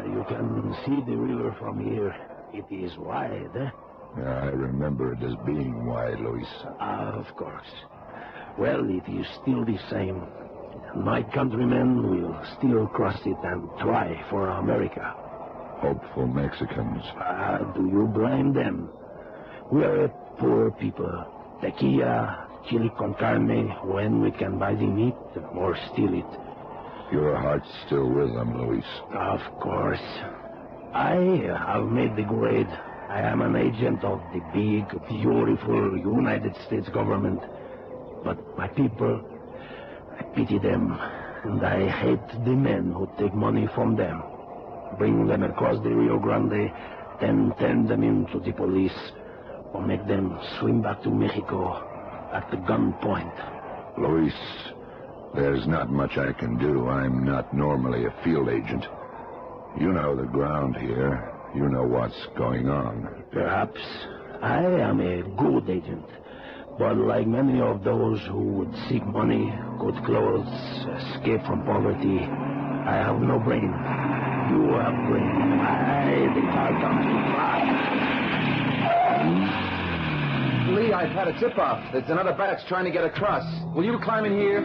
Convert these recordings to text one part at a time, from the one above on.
You can see the river from here. It is wide, eh? Yeah, I remember it as being wide, Luis. Of course. Well, it is still the same. My countrymen will still cross it and try for America. Hopeful Mexicans. Do you blame them? We are a poor people. Tequila, chili con carne, when we can buy the meat or steal it. Your heart's still with them, Luis. Of course. I have made the grade. I am an agent of the big, beautiful United States government. But my people, I pity them, and I hate the men who take money from them. Bring them across the Rio Grande, then turn them into the police, or make them swim back to Mexico at the gunpoint. Luis, there's not much I can do. I'm not normally a field agent. You know the ground here. You know what's going on. Perhaps I am a good agent. But like many of those who would seek money, good clothes, escape from poverty, I have no brain. You have brain. The car comes too fast. Lee, I've had a tip-off. There's another batch trying to get across. Will you climb in here?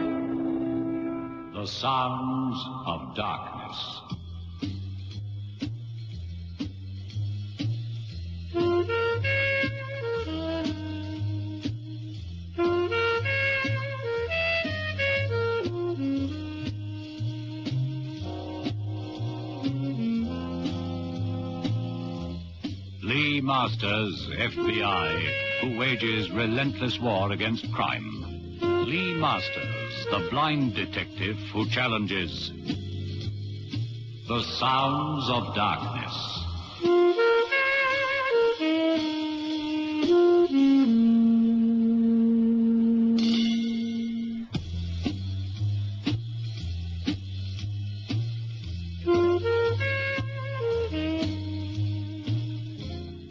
The sounds of darkness. Lee Masters, FBI, who wages relentless war against crime. Lee Masters, the blind detective who challenges the sounds of darkness.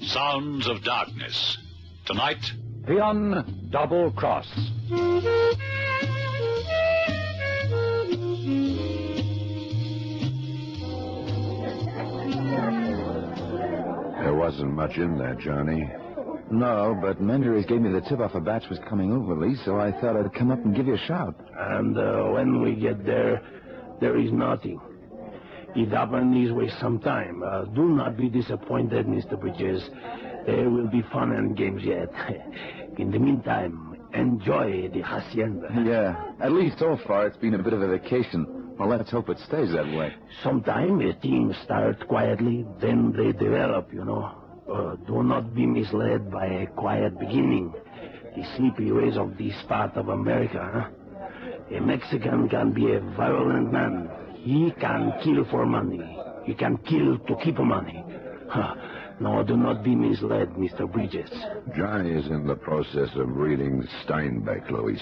Sounds of Darkness. Tonight, Peon Double Cross. There wasn't much in that, Johnny. No, but Menderes gave me the tip-off a batch was coming over, Lee, so I thought I'd come up and give you a shout. And when we get there, there is nothing. It happened this way sometime. Do not be disappointed, Mr. Bridges. There will be fun and games yet. In the meantime, enjoy the hacienda. Yeah, at least so far it's been a bit of a vacation. Well, let's hope it stays that way. Sometimes things start quietly, then they develop, you know. Do not be misled by a quiet beginning. The sleepy ways of this part of America, huh? A Mexican can be a violent man. He can kill for money. He can kill to keep money. No, do not be misled, Mr. Bridges. Johnny is in the process of reading Steinbeck, Luis.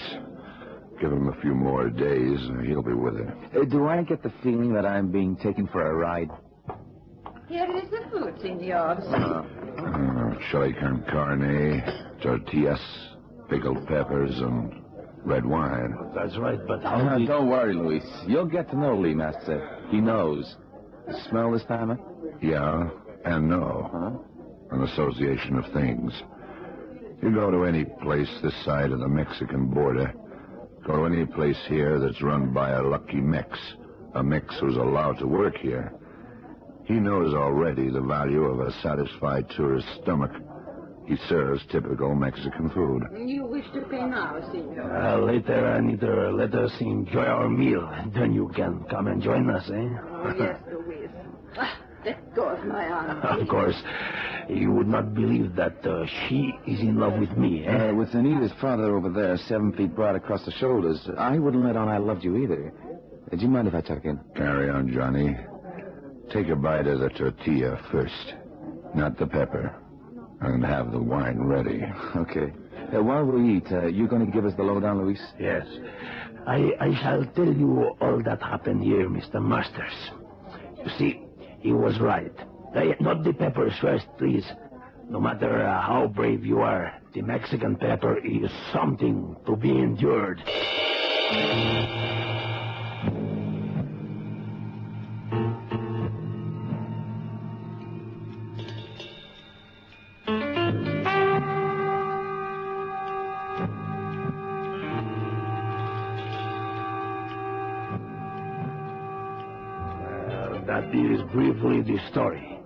Give him a few more days, and he'll be with it. Do I get the feeling that I'm being taken for a ride? Here is the food, senor. Chili con carne, tortillas, pickled peppers, and red wine. That's right, but how Don't worry, Luis. You'll get to know Lee, Master. He knows. You smell this time, huh? Yeah, and no. An association of things. You go to any place this side of the Mexican border, go to any place here that's run by a lucky Mex, a Mex who's allowed to work here. He knows already the value of a satisfied tourist's stomach. He serves typical Mexican food. You wish to pay now, senor? Later, Anita, let us enjoy our meal. Then you can come and join us, eh? Oh, yes, Luis. Let go of my arm. Of course. You would not believe that she is in love with me, eh? With Anita's father over there, 7 feet broad across the shoulders, I wouldn't let on I loved you either. Do you mind if I tuck in? Carry on, Johnny. Take a bite of the tortilla first, not the pepper, and have the wine ready. Okay. While we eat, you going to give us the lowdown, Luis? Yes. I shall tell you all that happened here, Mr. Masters. You see, he was right. Not the peppers first, please. No matter how brave you are, the Mexican pepper is something to be endured. is briefly the story.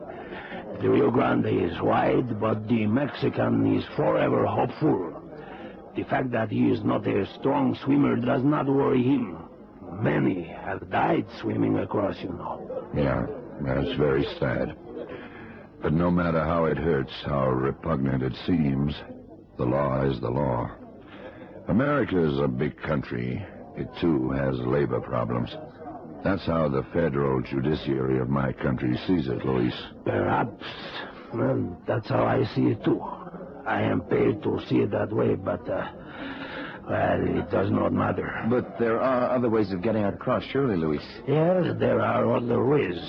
The Rio Grande is wide, but the Mexican is forever hopeful. The fact that he is not a strong swimmer does not worry him. Many have died swimming across, you know. Yeah, that's very sad. But no matter how it hurts, how repugnant it seems, the law is the law. America is a big country. It, too, has labor problems. That's how the federal judiciary of my country sees it, Luis. Perhaps. Well, that's how I see it, too. I am paid to see it that way, but, well, it does not matter. But there are other ways of getting across, surely, Luis. Yes, there are other ways.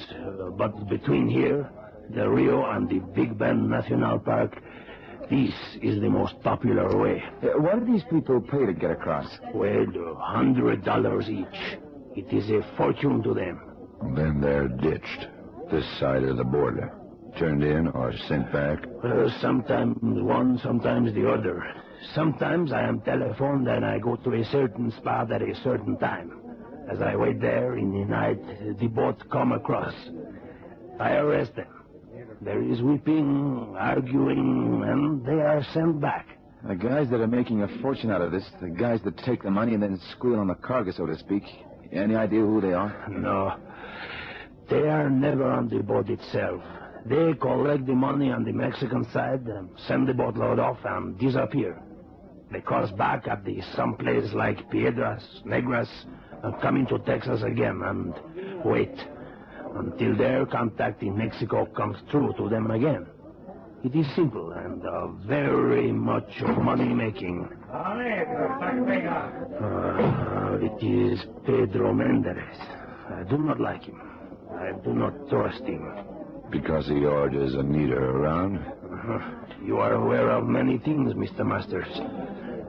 But between here, the Rio, and the Big Bend National Park, this is the most popular way. What do these people pay to get across? Well, $100 each. It is a fortune to them. Then they're ditched, this side of the border. Turned in or sent back? Sometimes one, sometimes the other. Sometimes I am telephoned and I go to a certain spot at a certain time. As I wait there in the night, the boat come across. I arrest them. There is weeping, arguing, and they are sent back. The guys that are making a fortune out of this, the guys that take the money and then squeal on the cargo, so to speak, any idea who they are? No. They are never on the boat itself. They collect the money on the Mexican side, send the boatload off, and disappear. They cross back at someplace like Piedras Negras, and come into Texas again, and wait until their contact in Mexico comes through to them again. It is simple and very much money-making. It is Pedro Mendez. I do not like him. I do not trust him. Because he orders Anita around? You are aware of many things, Mr. Masters.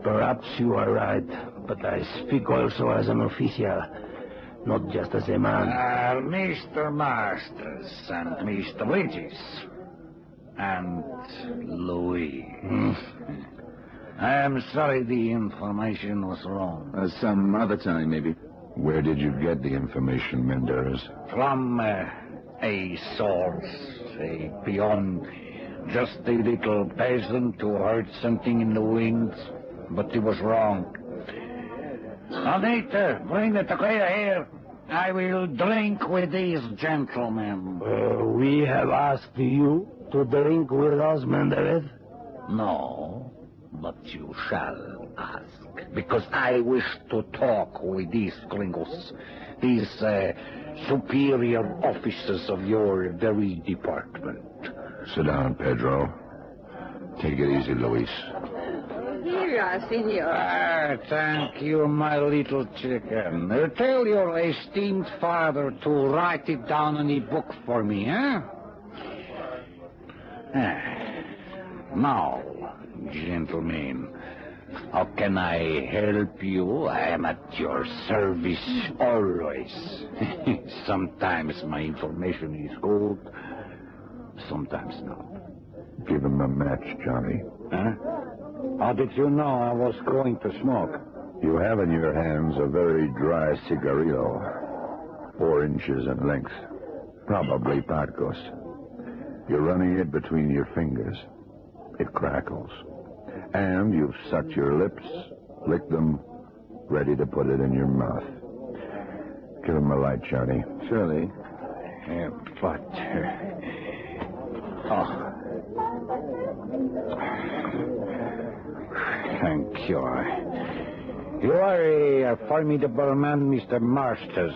Perhaps you are right, but I speak also as an official, not just as a man. Mr. Masters and Mr. Bridges and Louis. I am sorry the information was wrong. Some other time, maybe. Where did you get the information, Mendez? From a source, a peon, just a little peasant who heard something in the wings, but he was wrong. Anita, bring the tequila here. I will drink with these gentlemen. We have asked you to drink with us, Mendez. No, but you shall ask, because I wish to talk with these gringos, these superior officers of your very department. Sit down, Pedro. Take it easy, Luis. Here, senor. Thank you, my little chicken. Tell your esteemed father to write it down in a book for me, huh? Now, gentlemen, how can I help you? I am at your service always. Sometimes my information is good, sometimes not. Give him a match, Johnny. Huh? How did you know I was going to smoke? You have in your hands a very dry cigarillo, 4 inches in length, probably Parcos. You're running it between your fingers. It crackles. And you've sucked your lips, licked them, ready to put it in your mouth. Give him a light, Johnny. Surely. But... Thank you. You are a formidable man, Mr. Masters.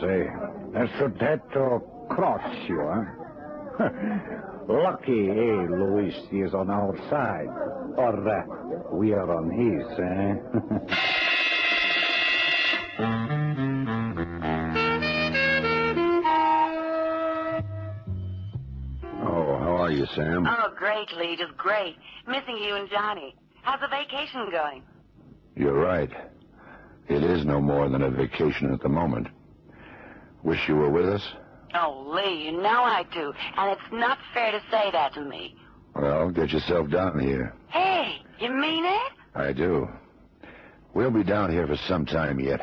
I should have to cross you, huh? Lucky, Luis is on our side. Or we are on his, eh? Oh, how are you, Sam? Oh, great, Lee. Just great. Missing you and Johnny. How's the vacation going? You're right. It is no more than a vacation at the moment. Wish you were with us? Oh, Lee, you know I do. And it's not fair to say that to me. Well, get yourself down here. Hey, you mean it? I do. We'll be down here for some time yet.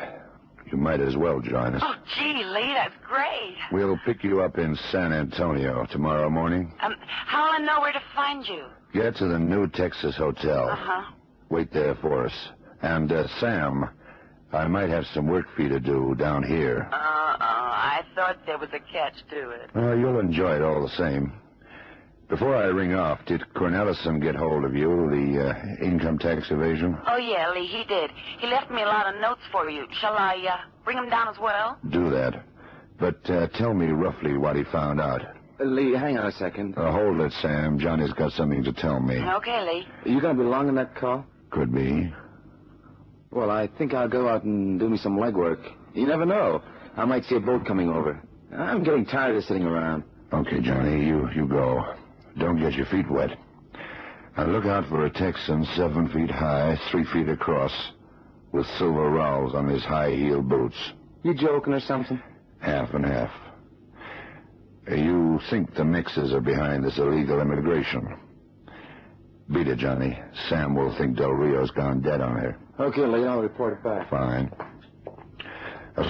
You might as well join us. Oh, gee, Lee, that's great. We'll pick you up in San Antonio tomorrow morning. How'll I know where to find you? Get to the New Texas Hotel. Uh-huh. Wait there for us. And, Sam, I might have some work for you to do down here. I thought there was a catch to it. Oh, you'll enjoy it all the same. Before I ring off, did Cornelison get hold of you, the income tax evasion? Oh, yeah, Lee, he did. He left me a lot of notes for you. Shall I, bring him down as well? Do that. But tell me roughly what he found out. Lee, hang on a second. Hold it, Sam. Johnny's got something to tell me. Okay, Lee. Are you going to be long in that call? Could be. Well, I think I'll go out and do me some legwork. You never know. I might see a boat coming over. I'm getting tired of sitting around. Okay, Johnny, you go. Don't get your feet wet. And look out for a Texan 7 feet high, 3 feet across, with silver rowels on his high-heeled boots. You joking or something? Half and half. You think the mixes are behind this illegal immigration? Beat it, Johnny. Sam will think Del Rio's gone dead on her. Okay, Lee, I'll report it back. Fine.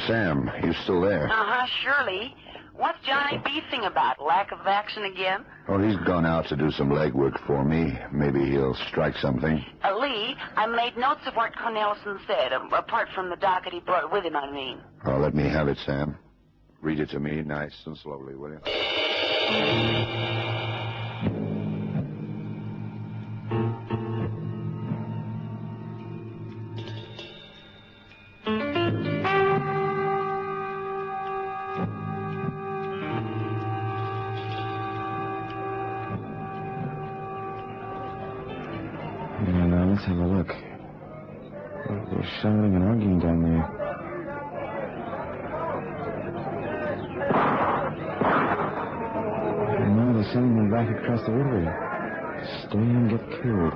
Sam, you still there? Uh-huh, surely. What's Johnny beefing about? Lack of action again? Oh, he's gone out to do some legwork for me. Maybe he'll strike something. Lee, I made notes of what Cornelison said, apart from the docket he brought with him, I mean. Oh, let me have it, Sam. Read it to me nice and slowly, will you? Let's have a look. They're shouting and arguing down there. And now they're sending them back across the river to stay and get killed.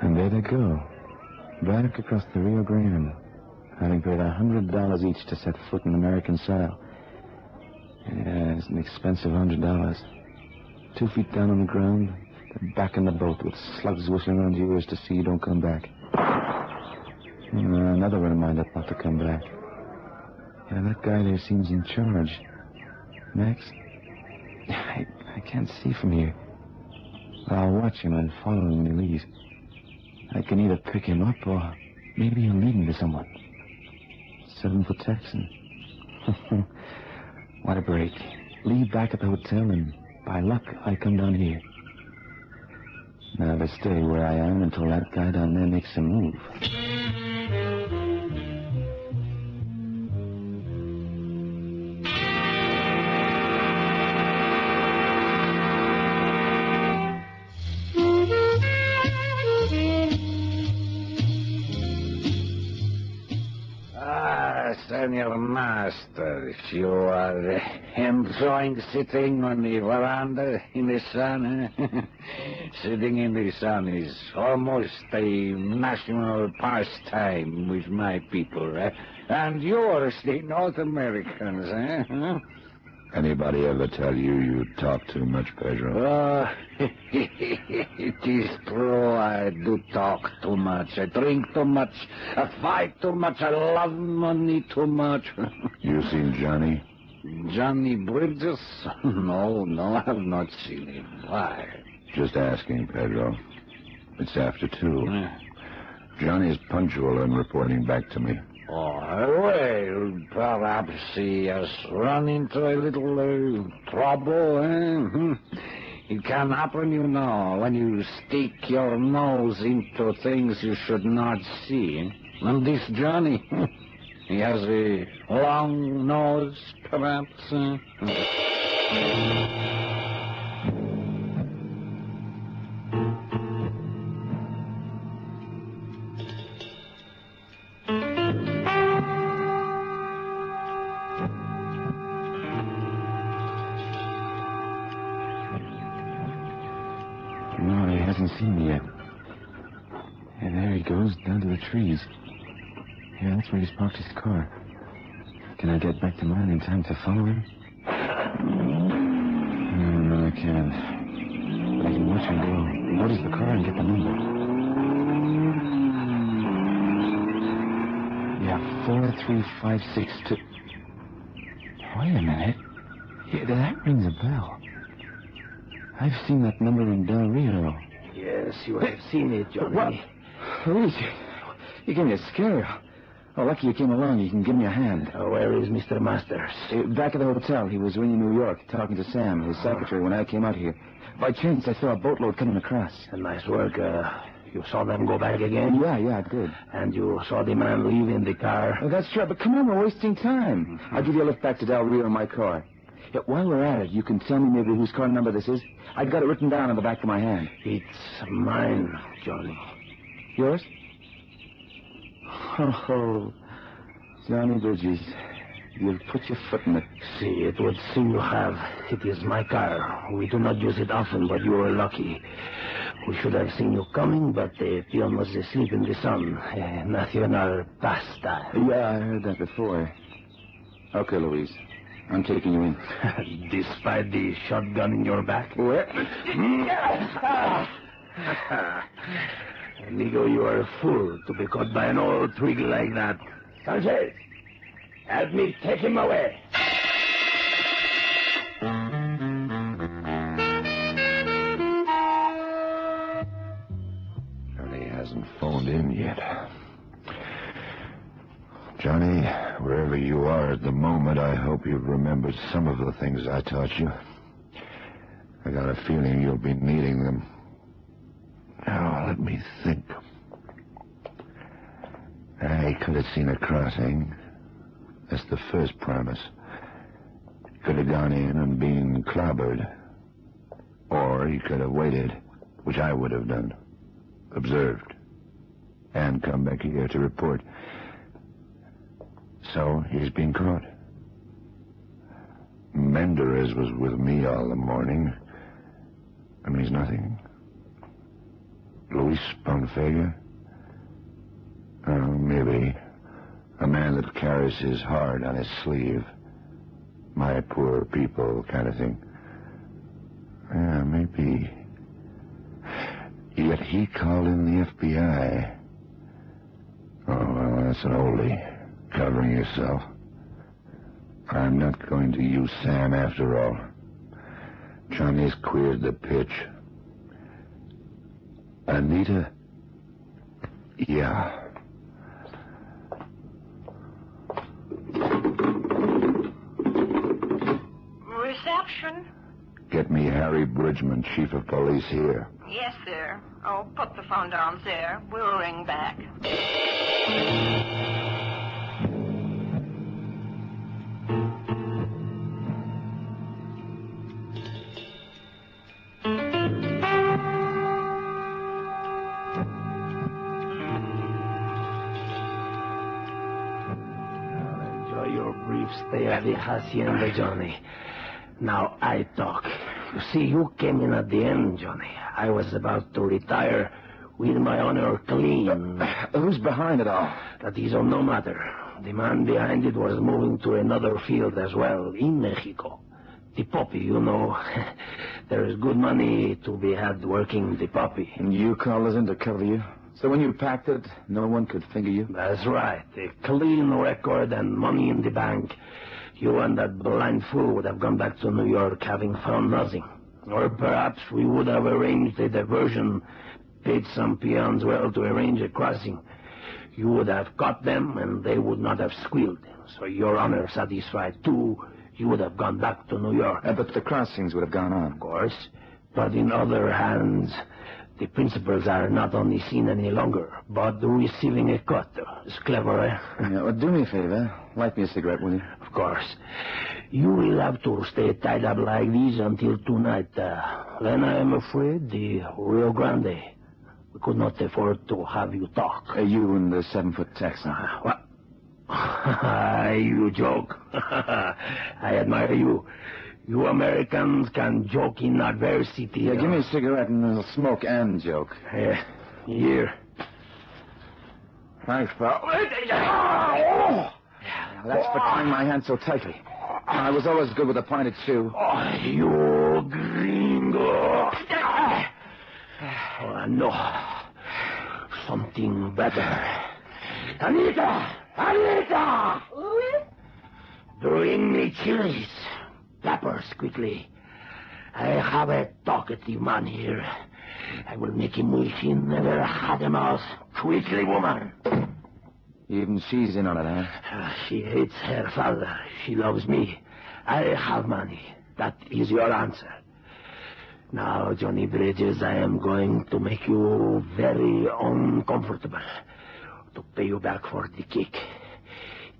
And there they go, back across the Rio Grande, having paid $100 each to set foot in American soil. Yeah, it's an expensive $100. 2 feet down on the ground, they're back in the boat with slugs whistling around your ears to see you don't come back. Another reminder not to come back. Yeah, that guy there seems in charge. Max? I can't see from here. But I'll watch him and follow him when he leaves. I can either pick him up or maybe he'll lead me to someone. 7-foot Texan. What a break. Leave back at the hotel, and by luck, I come down here. Now to stay where I am until that guy down there makes a move. Senor Master, if you are enjoying sitting on the veranda in the sun, sitting in the sun is almost a national pastime with my people, and yours, the North Americans, Anybody ever tell you talk too much, Pedro? It is true. I do talk too much. I drink too much. I fight too much. I love money too much. You seen Johnny? Johnny Bridges? No, I have not seen him. Why? Just asking, Pedro. It's after 2. Johnny's punctual in reporting back to me. Oh, well, perhaps he has run into a little trouble, It can happen, you know, when you stick your nose into things you should not see. And this Johnny, he has a long nose, perhaps. No, he hasn't seen me yet. And there he goes, down to the trees. Yeah, that's where he's parked his car. Can I get back to mine in time to follow him? No, I can't. But I can watch watch and go notice the car and get the number. Yeah, 43562. Wait a minute. Yeah, that rings a bell. I've seen that number in Del Rio. Yes, you have seen it, Johnny. What? Luis, you gave me a scare. Oh, lucky you came along. You can give me a hand. Where is Mr. Masters? Back at the hotel. He was in New York talking to Sam, his secretary, when I came out here. By chance, I saw a boatload coming across. Nice work. You saw them go back again? Yeah, I did. And you saw the man leave in the car? Oh, that's right, but come on, we're wasting time. I'll give you a lift back to Del Rio in my car. Yeah, while we're at it, you can tell me maybe whose car number this is? I've got it written down on the back of my hand. It's mine, Johnny. Yours? Oh, Johnny Bridges, you've put your foot in it. See, it would seem you have. It is my car. We do not use it often, but you were lucky. We should have seen you coming, but the peon was asleep in the sun. Nacional pasta. Yeah, I heard that before. Okay, Louise. I'm taking you in. Despite the shotgun in your back? Where? Amigo, you are a fool to be caught by an old twig like that. Sanchez, help me take him away. Johnny hasn't phoned in yet. Johnny, wherever you are at the moment, I hope you've remembered some of the things I taught you. I got a feeling you'll be needing them. Now, let me think. I could have seen a crossing. That's the first promise. Could have gone in and been clobbered. Or he could have waited, which I would have done. Observed. And come back here to report. So he's been caught. Menderes was with me all the morning. That means nothing. Luis Bonfega? Oh, maybe. A man that carries his heart on his sleeve. My poor people kind of thing. Yeah, maybe. Yet he called in the FBI. Oh, well, that's an oldie. Covering yourself. I'm not going to use Sam after all. Johnny's queered the pitch. Anita? Yeah. Reception? Get me Harry Bridgman, chief of police here. Yes, sir. Oh, put the phone down, sir. We'll ring back. Stay at the hacienda, Johnny. Now I talk. You see, you came in at the end, Johnny. I was about to retire with my honor clean. Who's behind it all? That is of no matter. The man behind it was moving to another field as well, in Mexico. The poppy, you know. There is good money to be had working the poppy. And you called us in to cover you? So when you packed it, no one could finger you? That's right. A clean record and money in the bank. You and that blind fool would have gone back to New York having found nothing. Or perhaps we would have arranged a diversion, paid some peons well to arrange a crossing. You would have caught them, and they would not have squealed. So your honor satisfied, too, you would have gone back to New York. But the crossings would have gone on. Of course. But in other hands, the principals are not only seen any longer, but receiving a cut. It's clever, eh? Yeah, well, do me a favor. Light me a cigarette, will you? Of course. You will have to stay tied up like this until tonight. Then I am afraid the Rio Grande. We could not afford to have you talk. You and the 7-foot Texan. What? You joke. I admire you. You Americans can joke in adversity. Yeah, give me a cigarette and I'll smoke and joke. Here. Thanks, pal. Yeah, that's for tying my hand so tightly. I was always good with a pointed shoe. Oh, you gringo. Oh, no. Something better. Anita! Anita! Louis? Bring me chilies. Peppers, quickly. I have a talkative man here. I will make him wish he never had a mouth. Quickly, woman. Even she's in on it, huh? She hates her father. She loves me. I have money. That is your answer. Now, Johnny Bridges, I am going to make you very uncomfortable. To pay you back for the kick.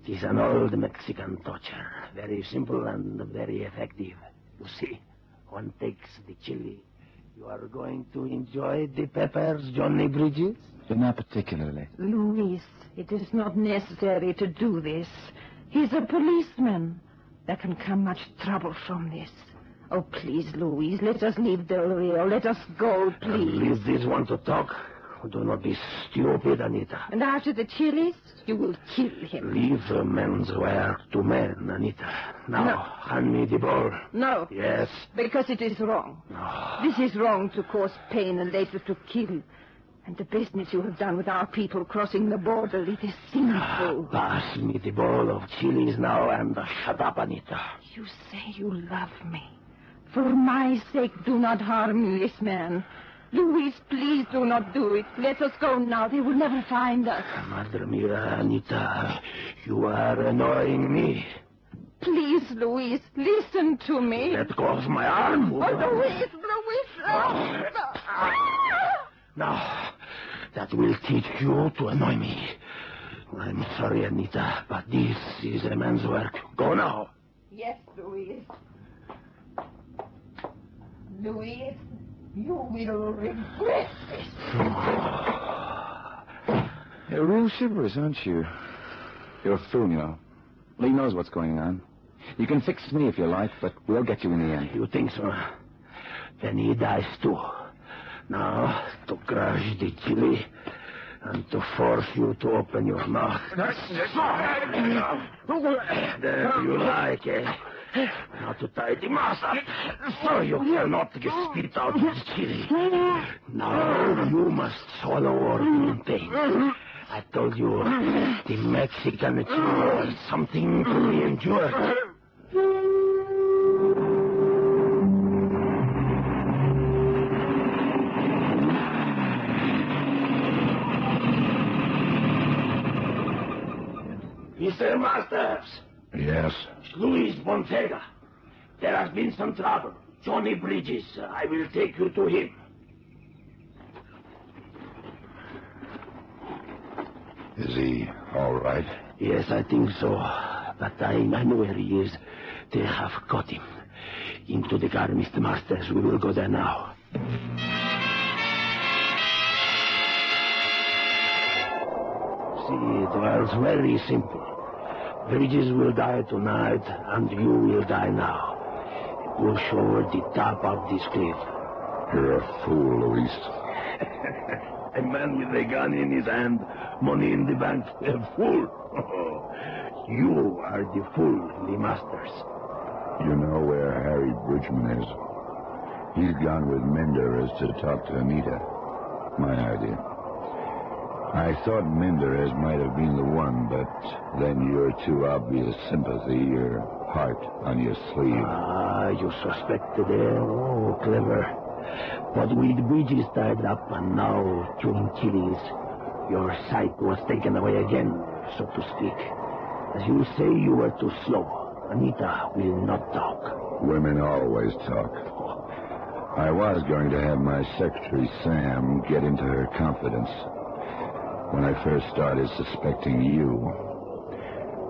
It is an old Mexican torture. Very simple and very effective. You see, one takes the chili. You are going to enjoy the peppers, Johnny Bridges? Not particularly. Louis, it is not necessary to do this. He's a policeman. There can come much trouble from this. Oh, please, Louise, let us leave Del Rio. Let us go, please. Leave this one to talk. Do not be stupid, Anita. And after the chilies, you will kill him. Leave men's work to men, Anita. Now, No. hand me the ball. No, Yes. because it is wrong. No. This is wrong to cause pain and later to kill. And the business you have done with our people crossing the border, it is sinful. Pass me the bowl of chilies now and shut up, Anita. You say you love me. For my sake, do not harm this man. Louise, please do not do it. Let us go now. They will never find us. Madre mia, Anita, you are annoying me. Please, Louise, listen to me. Let go of my arm. Oh, Louise, Louise. Oh, no. Now, that will teach you to annoy me. I'm sorry, Anita, but this is a man's work. Go now. Yes, Louise. Louise, you will regret this. You're real chivalrous, aren't you? You're a fool, you know. Lee knows what's going on. You can fix me if you like, but we'll get you in the end. You think so? Then he dies too. Now, to crush the chili and to force you to open your mouth. There you like, eh? Now to tie the mouth up, so you cannot get spit out the chili. Now you must swallow or be in pain. I told you, the Mexican chili is something to be endured. Mr. Masters! Yes? Luis Montega. There has been some trouble. Johnny Bridges. I will take you to him. Is he all right? Yes, I think so. But I know where he is. They have got him. Into the car, Mr. Masters. We will go there now. See, it was very simple. Bridges will die tonight, and you will die now. Push over the top of this cliff. You're a fool, Luis. A man with a gun in his hand, money in the bank, a fool. You are the fool, the Masters. You know where Harry Bridgman is. He's gone with Menderes to talk to Anita. My idea. I thought Menderes might have been the one, but then your too obvious sympathy, your heart on your sleeve. Ah, you suspected it. Oh, clever. But with Bridges tied up and now chewing chilies, your sight was taken away again, so to speak. As you say, you were too slow. Anita will not talk. Women always talk. I was going to have my secretary, Sam, get into her confidence. When I first started suspecting you,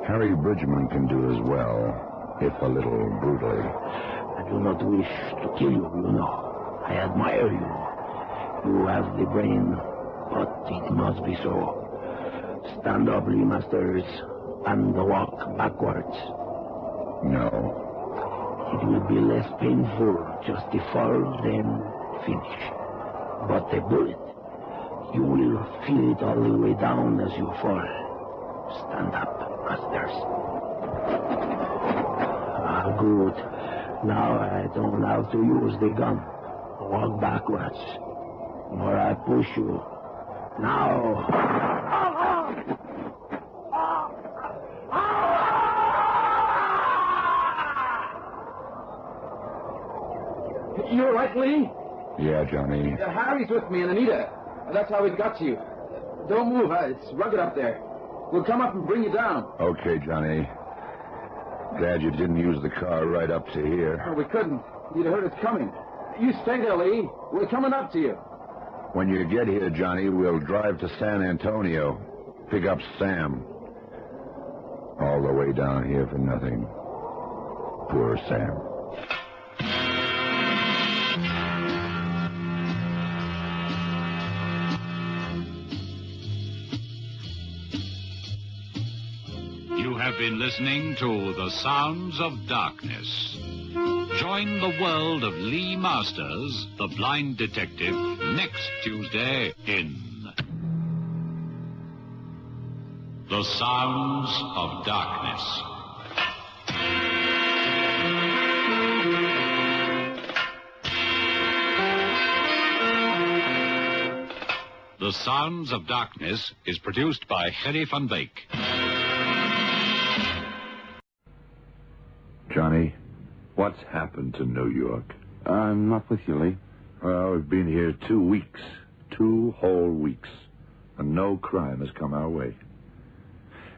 Harry Bridgman can do as well, if a little brutally. I do not wish to kill you, you know. I admire you. You have the brain, but it must be so. Stand up, Lee Masters, and walk backwards. No. It will be less painful, just the fall, then finish. But the bullet, you will feel it all the way down as you fall. Stand up, Masters. Ah, good. Now I don't have to use the gun. Walk backwards. or I push you. Now. You all right, Lee? Yeah, Johnny. Harry's with me and Anita. That's how we got to you. Don't move, huh? It's rugged up there. We'll come up and bring you down. Okay, Johnny. Glad you didn't use the car right up to here. Oh, we couldn't. You'd have heard us coming. You stay there, Lee. We're coming up to you. When you get here, Johnny, we'll drive to San Antonio. Pick up Sam. All the way down here for nothing. Poor Sam. You have been listening to The Sounds of Darkness. Join the world of Lee Masters, the blind detective, next Tuesday in The Sounds of Darkness. The Sounds of Darkness is produced by Gerry van Beek. Johnny, what's happened to New York? I'm not with you, Lee. Well, we've been here 2 weeks. 2 whole weeks. And no crime has come our way.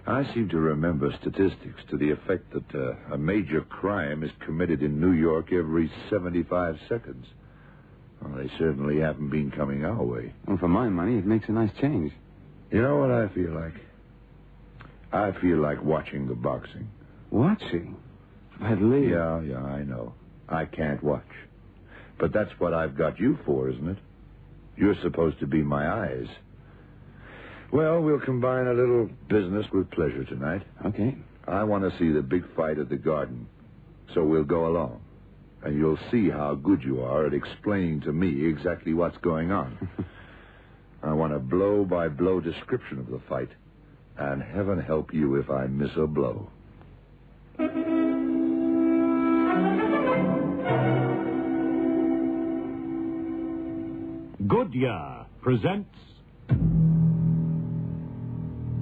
I seem to remember statistics to the effect that a major crime is committed in New York every 75 seconds. Well, they certainly haven't been coming our way. Well, for my money, it makes a nice change. You know what I feel like? I feel like watching the boxing. Watching? But, Lee... Yeah, I know. I can't watch. But that's what I've got you for, isn't it? You're supposed to be my eyes. Well, we'll combine a little business with pleasure tonight. Okay. I want to see the big fight at the Garden. So we'll go along. And you'll see how good you are at explaining to me exactly what's going on. I want a blow-by-blow description of the fight. And heaven help you if I miss a blow. Goodyear presents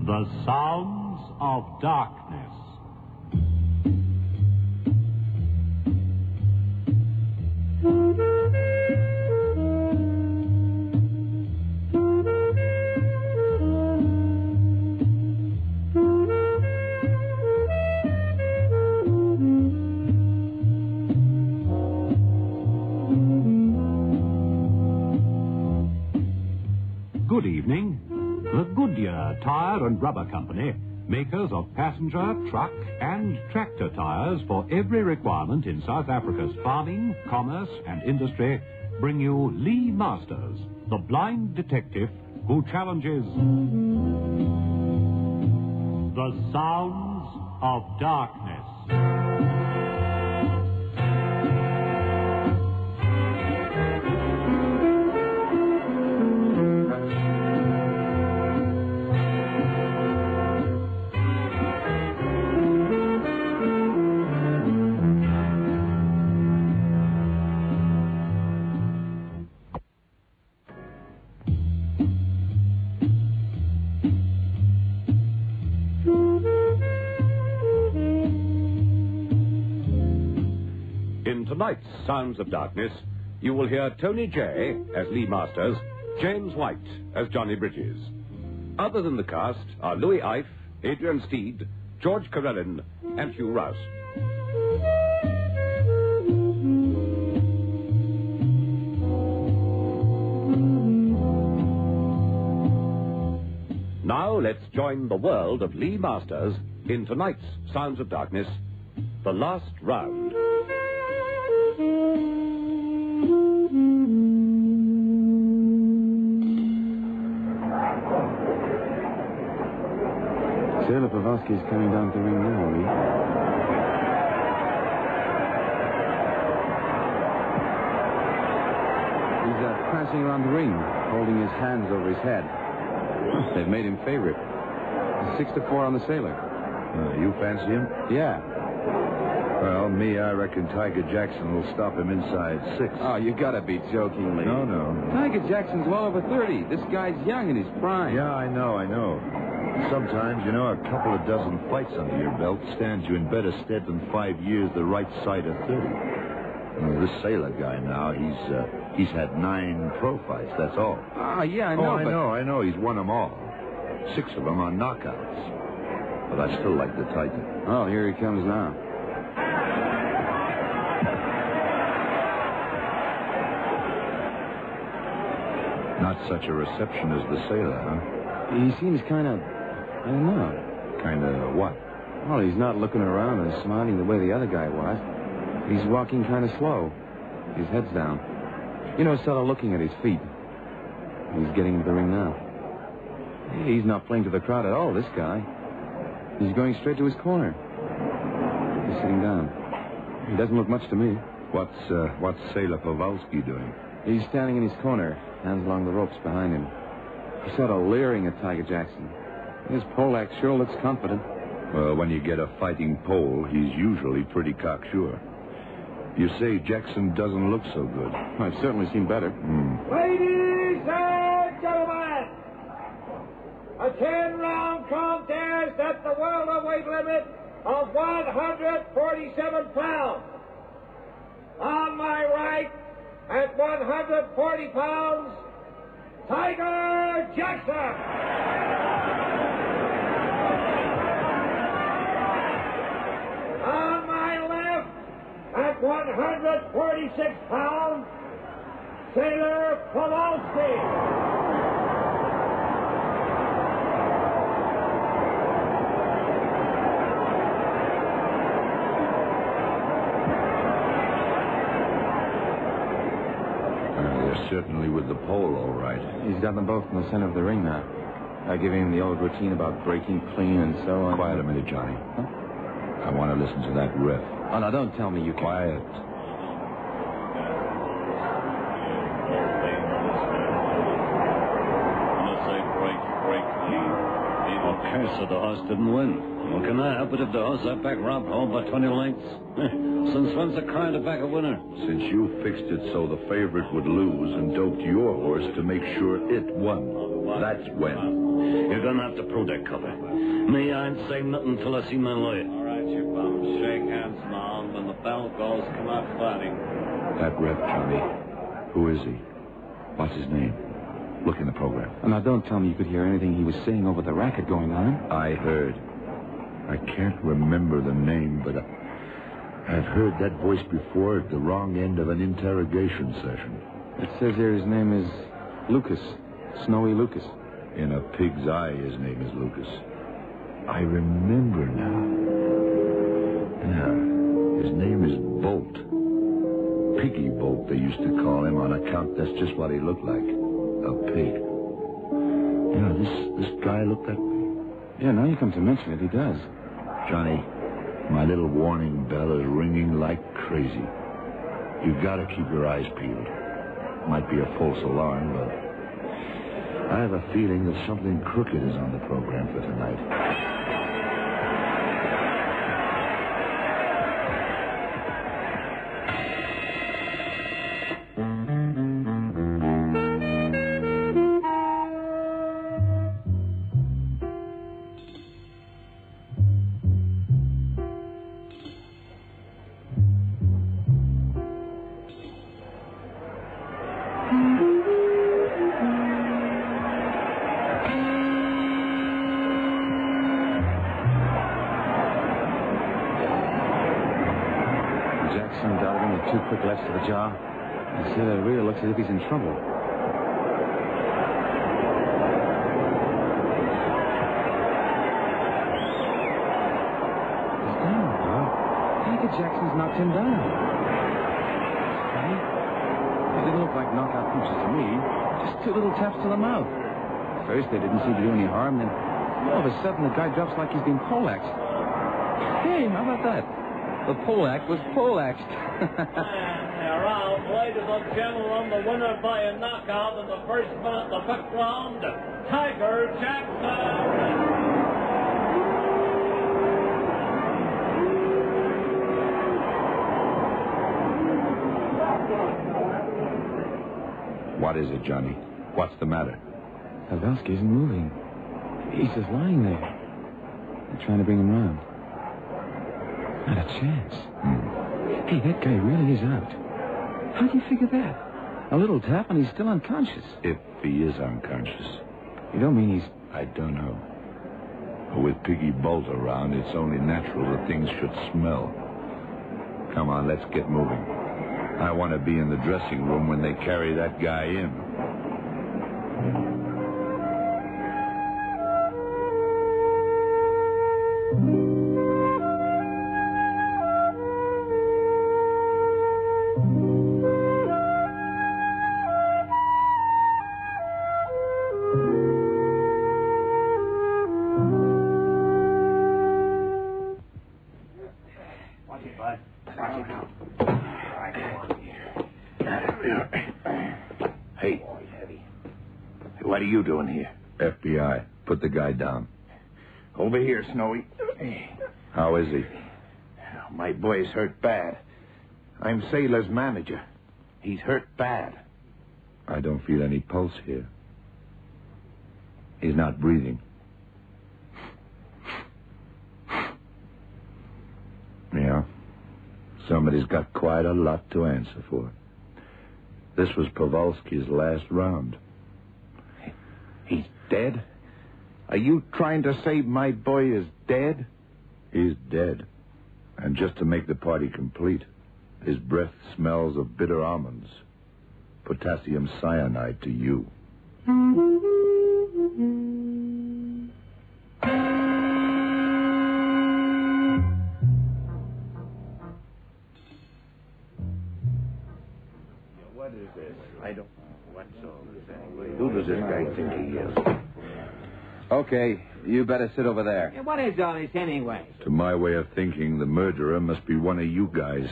The Sounds of Darkness. Good evening. The Goodyear Tire and Rubber Company, makers of passenger, truck, and tractor tires for every requirement in South Africa's farming, commerce, and industry, bring you Lee Masters, the blind detective who challenges the sounds of darkness. In tonight's Sounds of Darkness, you will hear Tony Jay as Lee Masters, James White as Johnny Bridges. Other than the cast are Louis Ife, Adrian Steed, George Carellin, and Hugh Rouse. Now let's join the world of Lee Masters in tonight's Sounds of Darkness, The Last Round. Sailor Pavlovsky's coming down to the ring now, Lee. He's prancing around the ring, holding his hands over his head. They've made him favorite. 6-4 on the Sailor. You fancy him? Yeah. Well, I reckon Tiger Jackson will stop him inside 6. Oh, you gotta be joking me. No. Tiger Jackson's well over 30. This guy's young in his prime. Yeah, I know. Sometimes, a couple of dozen fights under your belt stands you in better stead than 5 years the right side of 30. This Sailor guy now, he's had 9 pro fights, that's all. Yeah, I know, I know. He's won them all. 6 of them are knockouts. But I still like the Tiger. Oh, here he comes now. Not such a reception as the Sailor, huh? He seems kind of, I don't know. Kind of what? Well, he's not looking around and smiling the way the other guy was. He's walking kind of slow. His head's down. Sort of looking at his feet. He's getting into the ring now. He's not playing to the crowd at all, this guy. He's going straight to his corner. He's sitting down. He doesn't look much to me. What's Sailor Kowalski doing? He's standing in his corner, hands along the ropes behind him. He's sort of leering at Tiger Jackson. His Polak sure looks confident. Well, when you get a fighting Pole, he's usually pretty cocksure. You say Jackson doesn't look so good. I've certainly seen better. Ladies and gentlemen, a 10-round contest at the welterweight limit of 147 pounds. On my right, at 140 pounds, Tiger Jackson. On my left, at 146 pounds, Sailor Kowalski. Certainly with the pole, all right. He's got them both in the center of the ring now. I give him the old routine about breaking clean and so on. Quiet a minute, Johnny. Huh? I want to listen to that riff. Oh, no, don't tell me you can. Quiet. Okay, so the horse didn't win. Well, can I help it if the horse I back robbed home by 20 lengths? Since when's the kind to back a winner? Since you fixed it so the favorite would lose and doped your horse to make sure it won. That's when. You're gonna have to prove that, Copper. Me, I ain't saying nothing until I see my lawyer. All right, you bums. Shake hands now, and when the bell goes, come out fighting. That ref, Johnny. Who is he? What's his name? Look in the program. Oh, now, don't tell me you could hear anything he was saying over the racket going on. I heard. I can't remember the name, but I've heard that voice before at the wrong end of an interrogation session. It says here his name is Lucas. Snowy Lucas. In a pig's eye, his name is Lucas. I remember now. Yeah, his name is Bolt. Piggy Bolt, they used to call him on account that's just what he looked like. A pig. This guy looked that way. Yeah, now you come to mention it, he does. Johnny, my little warning bell is ringing like crazy. You've got to keep your eyes peeled. Might be a false alarm, but I have a feeling that something crooked is on the program for tonight. Two quick lefts to the jaw. And Sailor really looks as if he's in trouble. He's down, Bob. Tiger Jackson's knocked him down. See? They didn't look like knockout punches to me. Just 2 little taps to the mouth. At first, they didn't seem to do any harm. Then, all of a sudden, the guy drops like he's been poleaxed. Hey, how about that? The Polak was poleaxed. They're out, ladies and gentlemen, the winner by a knockout in the first minute of the 5th round, Tiger Jackson. What is it, Johnny? What's the matter? Pavelski isn't moving. He's just lying there. I'm trying to bring him round. Not a chance. Hey, that guy really is out. How do you figure that? A little tap and he's still unconscious. If he is unconscious. You don't mean he's... I don't know. But with Piggy Bolt around, it's only natural that things should smell. Come on, let's get moving. I want to be in the dressing room when they carry that guy in. Hey, what are you doing here? FBI, put the guy down. Over here, Snowy. How is he? My boy's hurt bad. I'm Sailor's manager. He's hurt bad. I don't feel any pulse here. He's not breathing. Yeah. Somebody's got quite a lot to answer for. This was Pavelski's last round. He's dead? Are you trying to say my boy is dead? He's dead. And just to make the party complete, his breath smells of bitter almonds. Potassium cyanide to you. What is this? I don't... What's all this anyway? Who does this guy think he is? Okay, you better sit over there. What is all this anyway? To my way of thinking, the murderer must be one of you guys.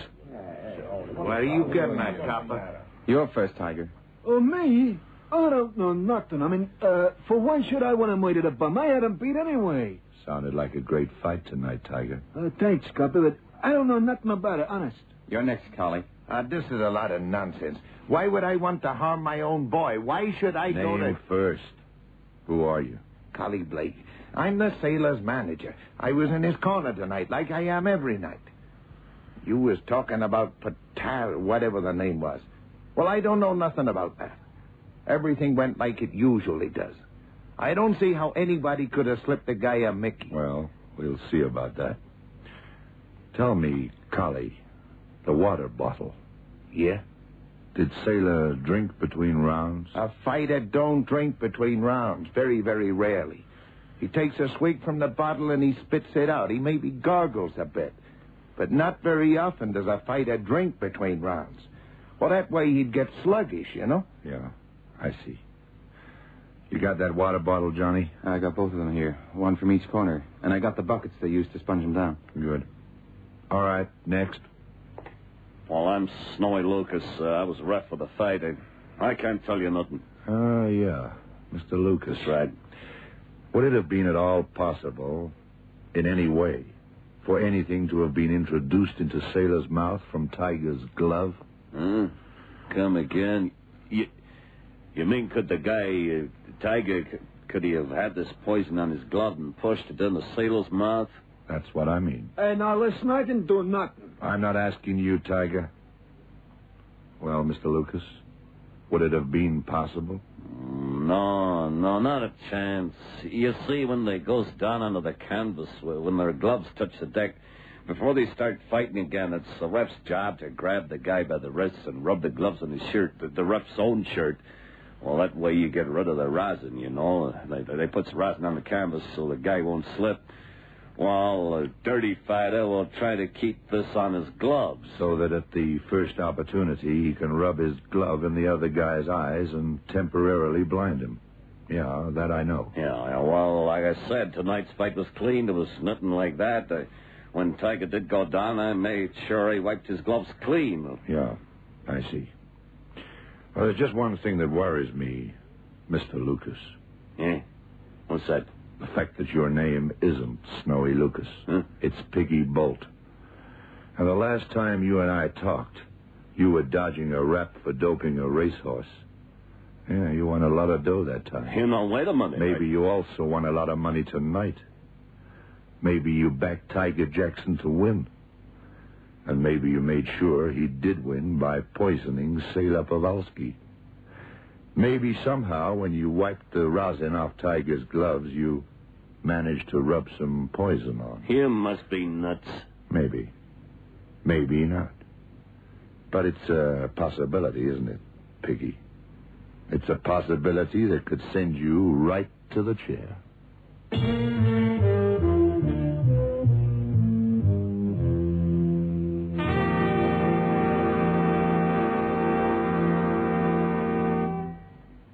What are you getting at, copper? You're first, Tiger. Oh, me? I don't know nothing. I mean, for why should I want to murder the bum? I had him beat anyway. Sounded like a great fight tonight, Tiger. Thanks, Copper, but I don't know nothing about it, honest. You're next, Collie. This is a lot of nonsense. Why would I want to harm my own boy? Why should I go to... Name first. Who are you? Collie Blake. I'm the sailor's manager. I was in his corner tonight, like I am every night. You was talking about whatever the name was. Well, I don't know nothing about that. Everything went like it usually does. I don't see how anybody could have slipped the guy a Mickey. Well, we'll see about that. Tell me, Collie, the water bottle. Yeah? Did Sailor drink between rounds? A fighter don't drink between rounds. Very, very rarely. He takes a swig from the bottle and he spits it out. He maybe gargles a bit. But not very often does a fighter drink between rounds. Well, that way he'd get sluggish, you know? Yeah, I see. You got that water bottle, Johnny? I got both of them here, one from each corner. And I got the buckets they used to sponge them down. Good. All right, next. Well, I'm Snowy Lucas. I was ref for the fight. I can't tell you nothing. Yeah, Mr. Lucas. That's right. Would it have been at all possible, in any way, for anything to have been introduced into Sailor's mouth from Tiger's glove? Come again. You mean could the guy, Tiger, could he have had this poison on his glove and pushed it in the Sailor's mouth? That's what I mean. Hey, now listen, I didn't do nothing. I'm not asking you, Tiger. Well, Mr. Lucas, would it have been possible? No, not a chance. You see, when they goes down onto the canvas, when their gloves touch the deck, before they start fighting again, it's the ref's job to grab the guy by the wrists and rub the gloves on his shirt, the ref's own shirt. Well, that way you get rid of the rosin, you know. They put the rosin on the canvas so the guy won't slip. Well, a dirty fighter will try to keep this on his gloves. So that at the first opportunity, he can rub his glove in the other guy's eyes and temporarily blind him. Yeah, that I know. Yeah, well, like I said, tonight's fight was clean. There was nothing like that. When Tiger did go down, I made sure he wiped his gloves clean. Yeah, I see. Well, there's just one thing that worries me, Mr. Lucas. Yeah? What's that? The fact that your name isn't Snowy Lucas. Huh? It's Piggy Bolt. And the last time you and I talked, you were dodging a rap for doping a racehorse. Yeah, you won a lot of dough that time. You know, wait a minute. Maybe you also won a lot of money tonight. Maybe you backed Tiger Jackson to win. And maybe you made sure he did win by poisoning Sailor Kowalski. Maybe somehow, when you wiped the rosin off Tiger's gloves, you managed to rub some poison on. You must be nuts. Maybe. Maybe not. But it's a possibility, isn't it, Piggy? It's a possibility that could send you right to the chair.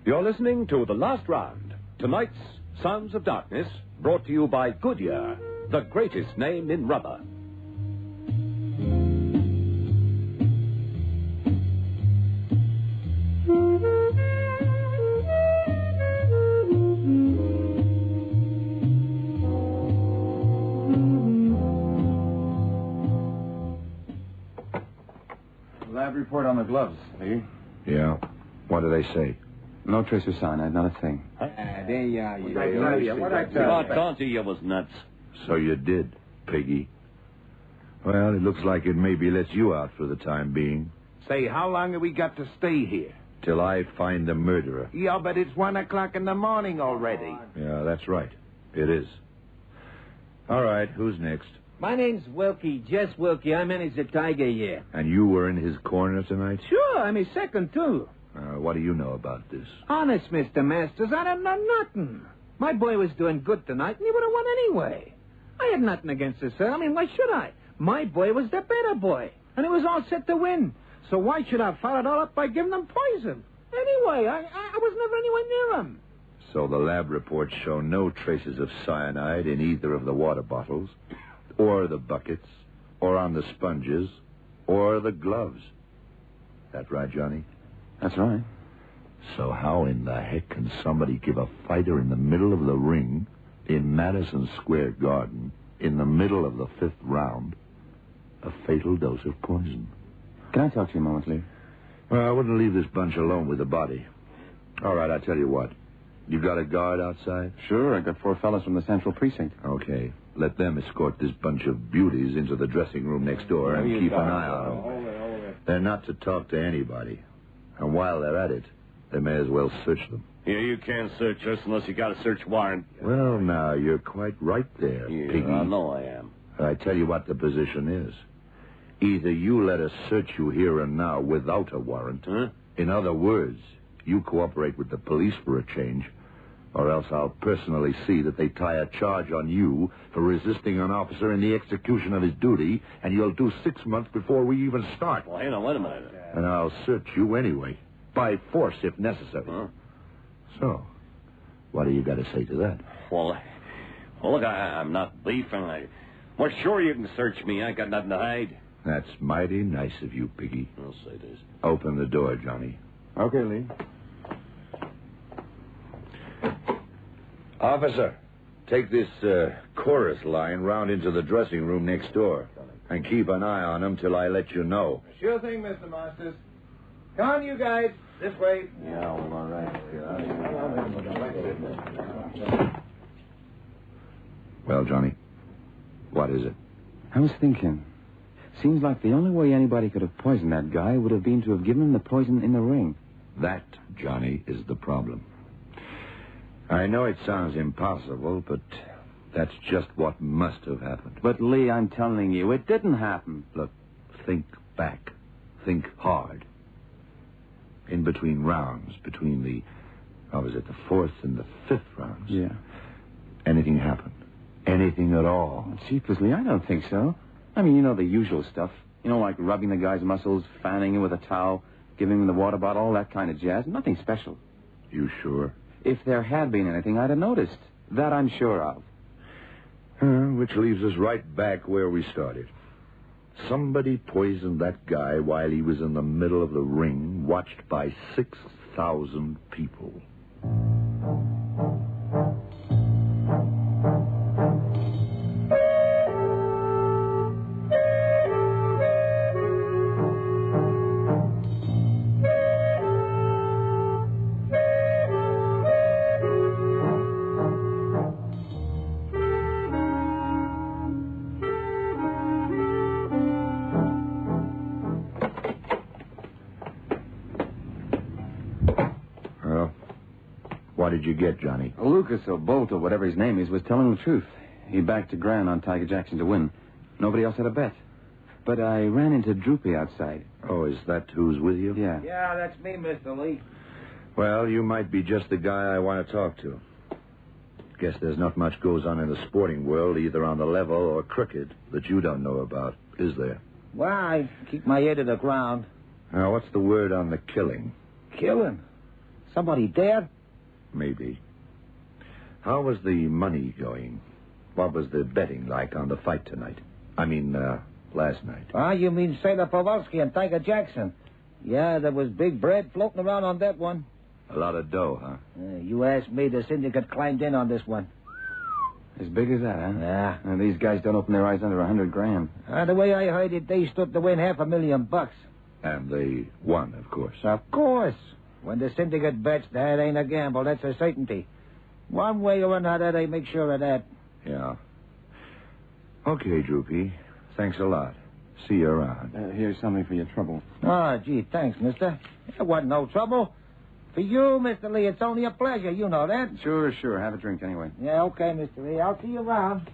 You're listening to The Last Round, tonight's Sons of Darkness, brought to you by Goodyear, the greatest name in rubber. Lab report on the gloves, Lee. Yeah. What do they say? No trace of cyanide, not a thing. Oh, told you was nuts. So you did, Piggy. Well, it looks like it maybe lets you out for the time being. Say, how long have we got to stay here? Till I find the murderer. Yeah, but it's 1 o'clock in the morning already. Yeah, that's right. It is. All right, who's next? My name's Wilkie, Jess Wilkie. I manage the Tiger here. And you were in his corner tonight? Sure, I'm his second, too. What do you know about this? Honest, Mr. Masters, I don't know nothing. My boy was doing good tonight, and he would have won anyway. I had nothing against this, sir. I mean, why should I? My boy was the better boy, and he was all set to win. So why should I follow it all up by giving him poison? Anyway, I was never anywhere near him. So the lab reports show no traces of cyanide in either of the water bottles, or the buckets, or on the sponges, or the gloves. That right, Johnny? That's right. So how in the heck can somebody give a fighter in the middle of the ring, in Madison Square Garden, in the middle of the 5th round, a fatal dose of poison? Can I talk to you a moment, Lee? Well, I wouldn't leave this bunch alone with the body. All right, I'll tell you what. You got a guard outside? Sure, I got 4 fellas from the Central Precinct. Okay. Let them escort this bunch of beauties into the dressing room next door and keep an eye on them. They're not to talk to anybody. And while they're at it, they may as well search them. Yeah, you can't search us unless you got a search warrant. Well, now, you're quite right there, Yeah, Piggy. I know I am. I tell you what the position is. Either you let us search you here and now without a warrant. Huh? In other words, you cooperate with the police for a change, or else I'll personally see that they tie a charge on you for resisting an officer in the execution of his duty, and you'll do 6 months before we even start. Well, hang on, wait a minute. And I'll search you anyway, by force if necessary. Huh? So, what do you got to say to that? Well, look, I'm not beefing. Well, sure you can search me. I got nothing to hide. That's mighty nice of you, Piggy. I'll say this. Open the door, Johnny. Okay, Lee. Officer, take this chorus line round into the dressing room next door. And keep an eye on them till I let you know. Sure thing, Mr. Masters. Come on, you guys. This way. Yeah, all right. Well, Johnny, what is it? I was thinking. Seems like the only way anybody could have poisoned that guy would have been to have given him the poison in the ring. That, Johnny, is the problem. I know it sounds impossible, but that's just what must have happened. But, Lee, I'm telling you, it didn't happen. Look, think back. Think hard. In between rounds, between the 4th and the 5th rounds. Yeah. Anything happened? Anything at all? Jeepers, Lee, I don't think so. I mean, you know the usual stuff. You know, like rubbing the guy's muscles, fanning him with a towel, giving him the water bottle, all that kind of jazz. Nothing special. You sure? If there had been anything, I'd have noticed. That I'm sure of. Which leaves us right back where we started. Somebody poisoned that guy while he was in the middle of the ring, watched by 6,000 people. What did you get, Johnny? Lucas, or Bolt, or whatever his name is, was telling the truth. He backed a grand on Tiger Jackson to win. Nobody else had a bet. But I ran into Droopy outside. Oh, is that who's with you? Yeah. Yeah, that's me, Mr. Lee. Well, you might be just the guy I want to talk to. Guess there's not much goes on in the sporting world, either on the level or crooked, that you don't know about, is there? Well, I keep my ear to the ground. Now, what's the word on the killing? Killing? Somebody dead? Maybe. How was the money going? What was the betting like on the fight tonight? Last night. Ah, you mean Sailor Kowalski and Tiger Jackson? Yeah, there was big bread floating around on that one. A lot of dough, huh? You asked me, the syndicate climbed in on this one. As big as that, huh? Yeah. And these guys don't open their eyes under $100,000. The way I heard it, they stood to win $500,000. And they won, of course. Of course. When the syndicate bets, that ain't a gamble. That's a certainty. One way or another, they make sure of that. Yeah. Okay, Droopy. Thanks a lot. See you around. Here's something for your trouble. Ah, gee, thanks, mister. It wasn't no trouble. For you, Mr. Lee, it's only a pleasure. You know that. Sure. Have a drink anyway. Yeah, okay, Mr. Lee. I'll see you around.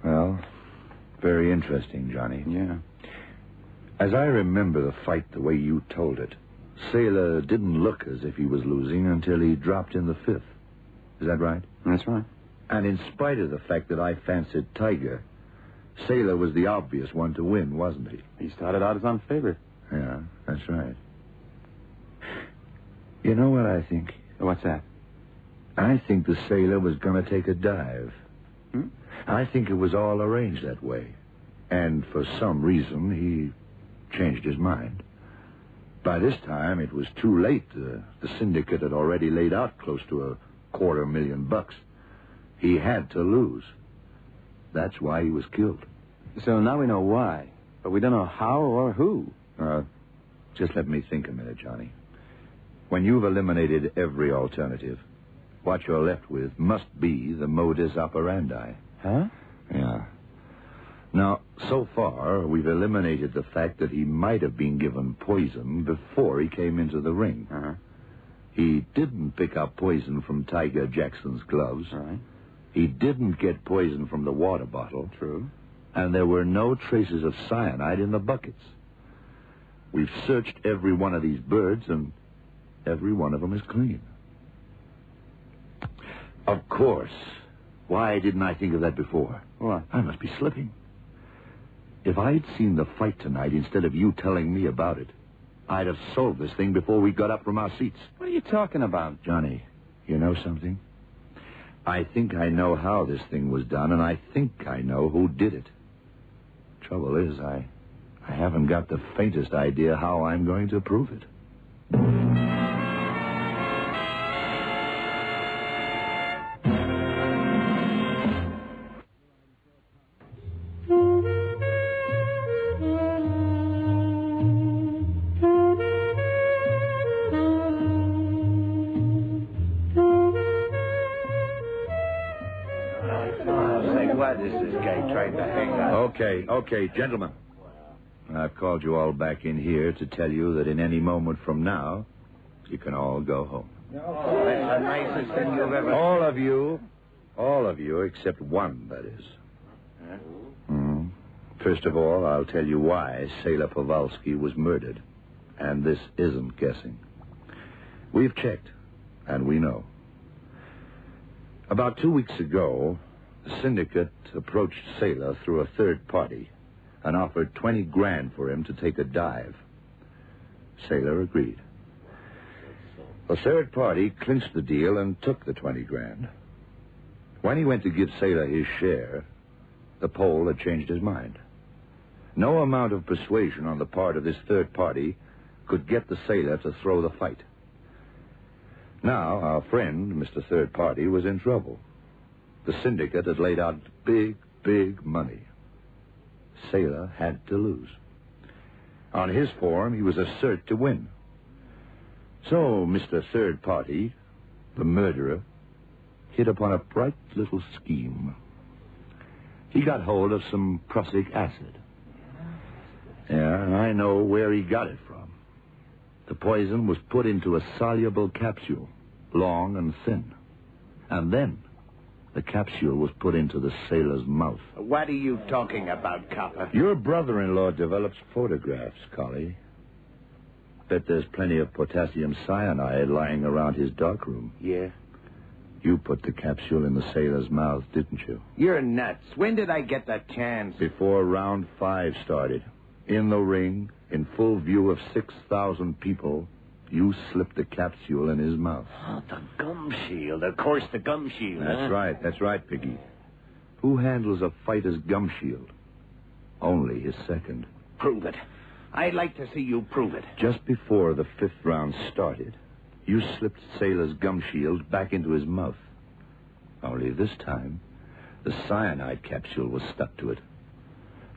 Well, very interesting, Johnny. Yeah. As I remember the fight the way you told it, Sailor didn't look as if he was losing until he dropped in the fifth. Is that right? That's right. And in spite of the fact that I fancied Tiger, Sailor was the obvious one to win, wasn't he? He started out as unfavored. Yeah, that's right. You know what I think? What's that? I think the Sailor was going to take a dive. Hmm? I think it was all arranged that way. And for some reason, he changed his mind. By this time, it was too late. The syndicate had already laid out close to $250,000. He had to lose. That's why he was killed. So now we know why, but we don't know how or who. Just let me think a minute, Johnny. When you've eliminated every alternative, what you're left with must be the modus operandi. Huh? Yeah. Now, so far, we've eliminated the fact that he might have been given poison before he came into the ring. Uh-huh. He didn't pick up poison from Tiger Jackson's gloves. Right. He didn't get poison from the water bottle. True. And there were no traces of cyanide in the buckets. We've searched every one of these birds, and every one of them is clean. Of course. Why didn't I think of that before? What? I must be slipping. If I'd seen the fight tonight instead of you telling me about it, I'd have solved this thing before we got up from our seats. What are you talking about? Johnny, you know something? I think I know how this thing was done, and I think I know who did it. Trouble is, I haven't got the faintest idea how I'm going to prove it. Okay, gentlemen. I've called you all back in here to tell you that in any moment from now, you can all go home. That's the nicest thing you've ever... All of you, except one, that is. First of all, I'll tell you why Sailor Kowalski was murdered. And this isn't guessing. We've checked, and we know. About 2 weeks ago, the syndicate approached Sailor through a third party and offered $20,000 for him to take a dive. Sailor agreed. The third party clinched the deal and took the $20,000. When he went to give Sailor his share, the Pole had changed his mind. No amount of persuasion on the part of this third party could get the Sailor to throw the fight. Now, our friend, Mr. Third Party, was in trouble. The syndicate had laid out big money. Sailor had to lose. On his form, he was a cert to win. So, Mr. Third Party, the murderer, hit upon a bright little scheme. He got hold of some prussic acid. Yeah, I know where he got it from. The poison was put into a soluble capsule, long and thin. And then the capsule was put into the sailor's mouth. What are you talking about, copper? Your brother-in-law develops photographs, Collie. Bet there's plenty of potassium cyanide lying around his darkroom. Yeah? You put the capsule in the sailor's mouth, didn't you? You're nuts. When did I get that chance? Before round 5 started. In the ring, in full view of 6,000 people, you slipped the capsule in his mouth. Oh, the gum shield. Of course, the gum shield. That's right, Piggy. Who handles a fighter's gum shield? Only his second. Prove it. I'd like to see you prove it. Just before the 5th round started, you slipped Sailor's gum shield back into his mouth. Only this time, the cyanide capsule was stuck to it.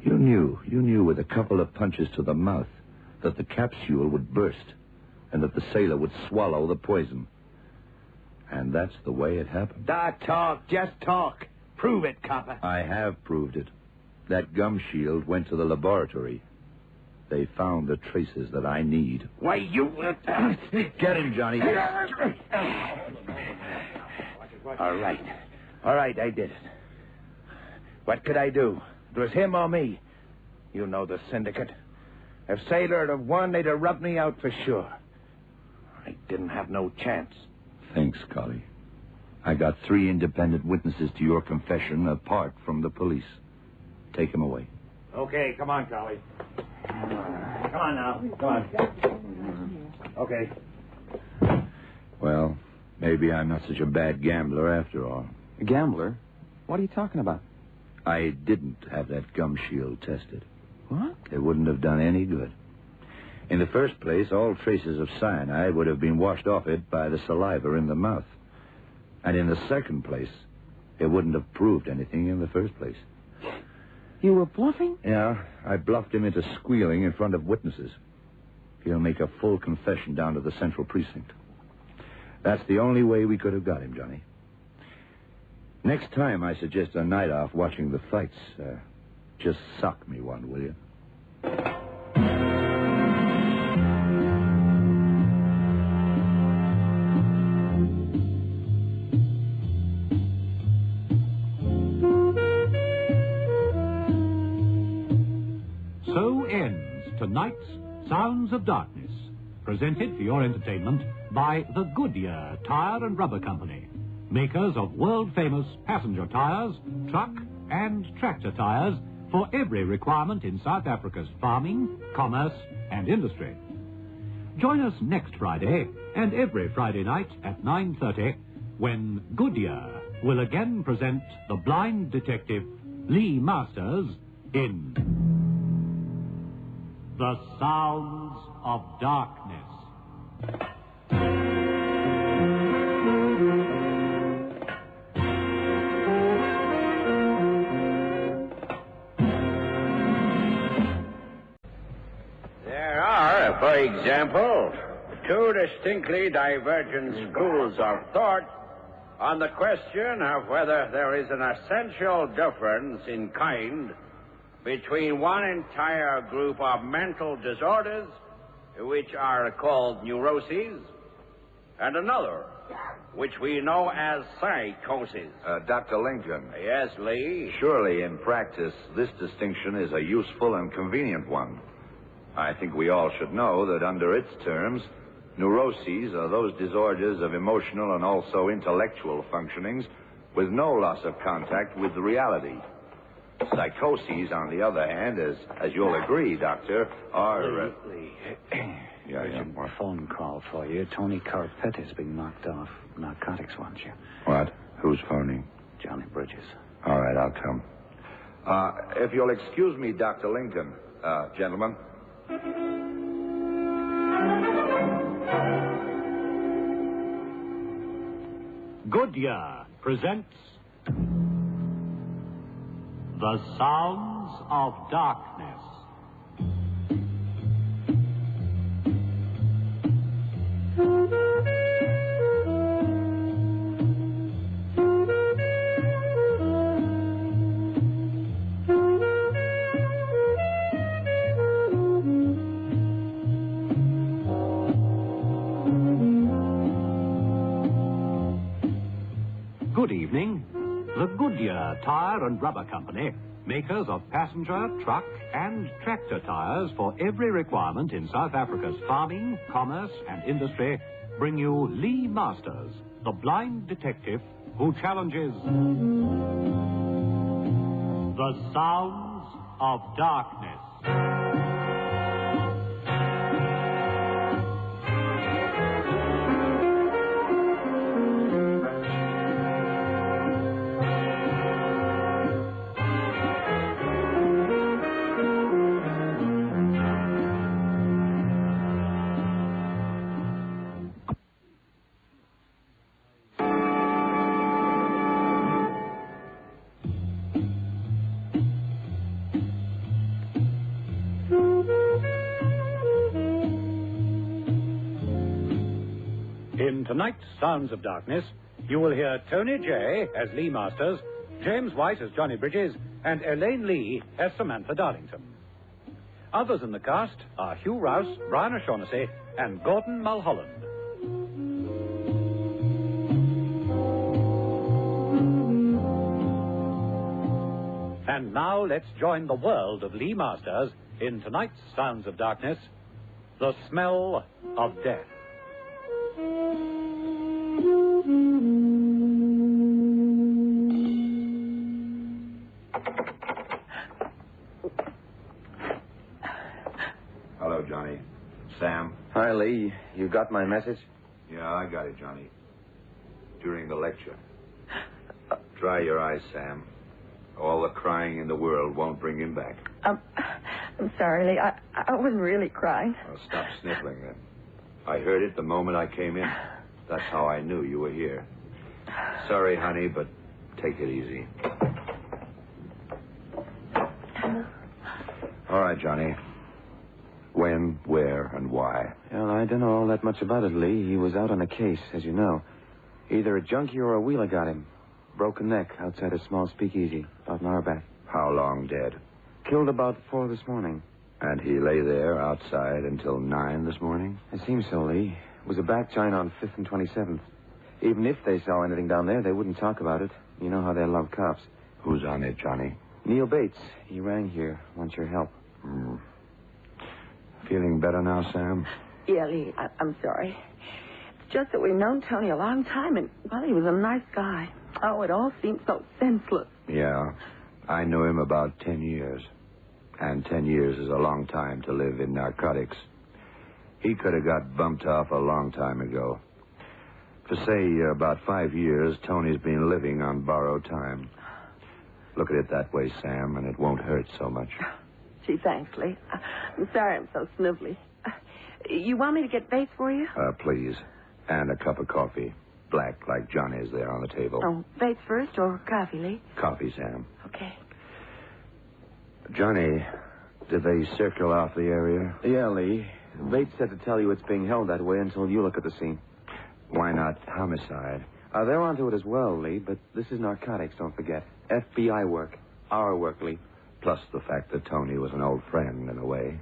You knew with a couple of punches to the mouth that the capsule would burst and that the sailor would swallow the poison. And that's the way it happened. Talk. Just talk. Prove it, copper. I have proved it. That gum shield went to the laboratory. They found the traces that I need. Why, you... Get him, Johnny. All right, I did it. What could I do? It was him or me. You know the syndicate. If Sailor had have won, they'd have rubbed me out for sure. I didn't have no chance. Thanks, Collie. I got 3 independent witnesses to your confession apart from the police. Take him away. Okay, come on, Collie. Come on now. Come on. Okay. Well, maybe I'm not such a bad gambler after all. A gambler? What are you talking about? I didn't have that gum shield tested. What? It wouldn't have done any good. In the first place, all traces of cyanide would have been washed off it by the saliva in the mouth. And in the second place, it wouldn't have proved anything in the first place. You were bluffing? Yeah, I bluffed him into squealing in front of witnesses. He'll make a full confession down to the Central Precinct. That's the only way we could have got him, Johnny. Next time, I suggest a night off watching the fights. Just sock me one, will you? So ends tonight's Sounds of Darkness, presented for your entertainment by the Goodyear Tire and Rubber Company, makers of world-famous passenger tires, truck and tractor tires for every requirement in South Africa's farming, commerce and industry. Join us next Friday and every Friday night at 9:30 when Goodyear will again present the blind detective Lee Masters in The Sounds of Darkness. There are, for example, 2 distinctly divergent schools of thought on the question of whether there is an essential difference in kind between one entire group of mental disorders, which are called neuroses, and another, which we know as psychosis. Dr. Lincoln. Yes, Lee? Surely, in practice, this distinction is a useful and convenient one. I think we all should know that under its terms, neuroses are those disorders of emotional and also intellectual functionings with no loss of contact with reality. Psychoses, on the other hand, as you'll agree, Doctor, are... Lee. Yeah. One more phone call for you. Tony Carpet has been knocked off. Narcotics wants you. What? Who's phoning? Johnny Bridges. All right, I'll come. If you'll excuse me, Dr. Lincoln, gentlemen. Goodyear presents The Sounds of Darkness. The Goodyear Tire and Rubber Company, makers of passenger, truck, and tractor tires for every requirement in South Africa's farming, commerce, and industry, bring you Lee Masters, the blind detective who challenges the sounds of darkness. In tonight's Sounds of Darkness, you will hear Tony J. as Lee Masters, James White as Johnny Bridges, and Elaine Lee as Samantha Darlington. Others in the cast are Hugh Rouse, Brian O'Shaughnessy, and Gordon Mulholland. And now let's join the world of Lee Masters in tonight's Sounds of Darkness, The Smell of Death. Hello, Johnny. Sam. Hi, Lee. You got my message? Yeah, I got it, Johnny. During the lecture. Dry your eyes, Sam. All the crying in the world won't bring him back. I'm sorry, Lee. I wasn't really crying. Well, stop sniffling then. I heard it the moment I came in. That's how I knew you were here. Sorry, honey, but take it easy. All right, Johnny. When, where, and why? Well, I don't know all that much about it, Lee. He was out on a case, as you know. Either a junkie or a wheeler got him. Broken neck outside a small speakeasy, about an hour back. How long dead? Killed about 4 this morning. And he lay there outside until 9 this morning? It seems so, Lee. It was a back giant on 5th and 27th. Even if they saw anything down there, they wouldn't talk about it. You know how they love cops. Who's on it, Johnny? Neil Bates. He rang here. Wants your help. Feeling better now, Sam? Yeah, Lee, I'm sorry. It's just that we've known Tony a long time, and, well, he was a nice guy. Oh, it all seems so senseless. Yeah. I knew him about 10 years. And 10 years is a long time to live in narcotics. He could have got bumped off a long time ago. For, say, about 5 years, Tony's been living on borrowed time. Look at it that way, Sam, and it won't hurt so much. Gee, thanks, Lee. I'm sorry I'm so snivelly. You want me to get Bates for you? Please. And a cup of coffee. Black, like Johnny's there on the table. Oh, Bates first or coffee, Lee? Coffee, Sam. Okay. Johnny, did they circle off the area? Yeah, Lee. Bates said to tell you it's being held that way until you look at the scene. Why not homicide? They're onto it as well, Lee, but this is narcotics, don't forget. FBI work. Our work, Lee. Plus the fact that Tony was an old friend, in a way.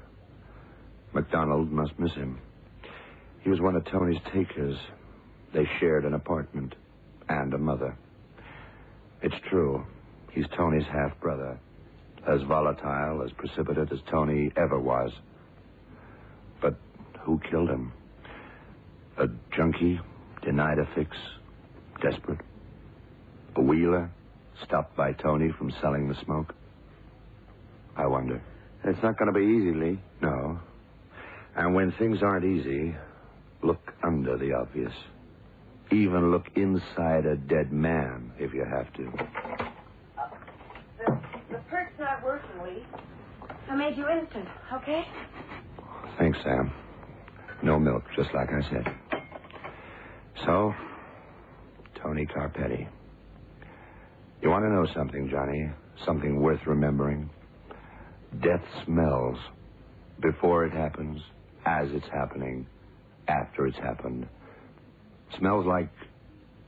MacDonald must miss him. He was one of Tony's takers. They shared an apartment and a mother. It's true. He's Tony's half-brother. As volatile, as precipitate as Tony ever was. But who killed him? A junkie? Denied a fix? Desperate? A wheeler? Stopped by Tony from selling the smoke? I wonder. It's not going to be easy, Lee. No. And when things aren't easy, look under the obvious. Even look inside a dead man, if you have to. The perk's not working, Lee. I made you instant, okay? Thanks, Sam. No milk, just like I said. So, Tony Carpetti. You want to know something, Johnny? Something worth remembering? Death smells. Before it happens, as it's happening, after it's happened. Smells like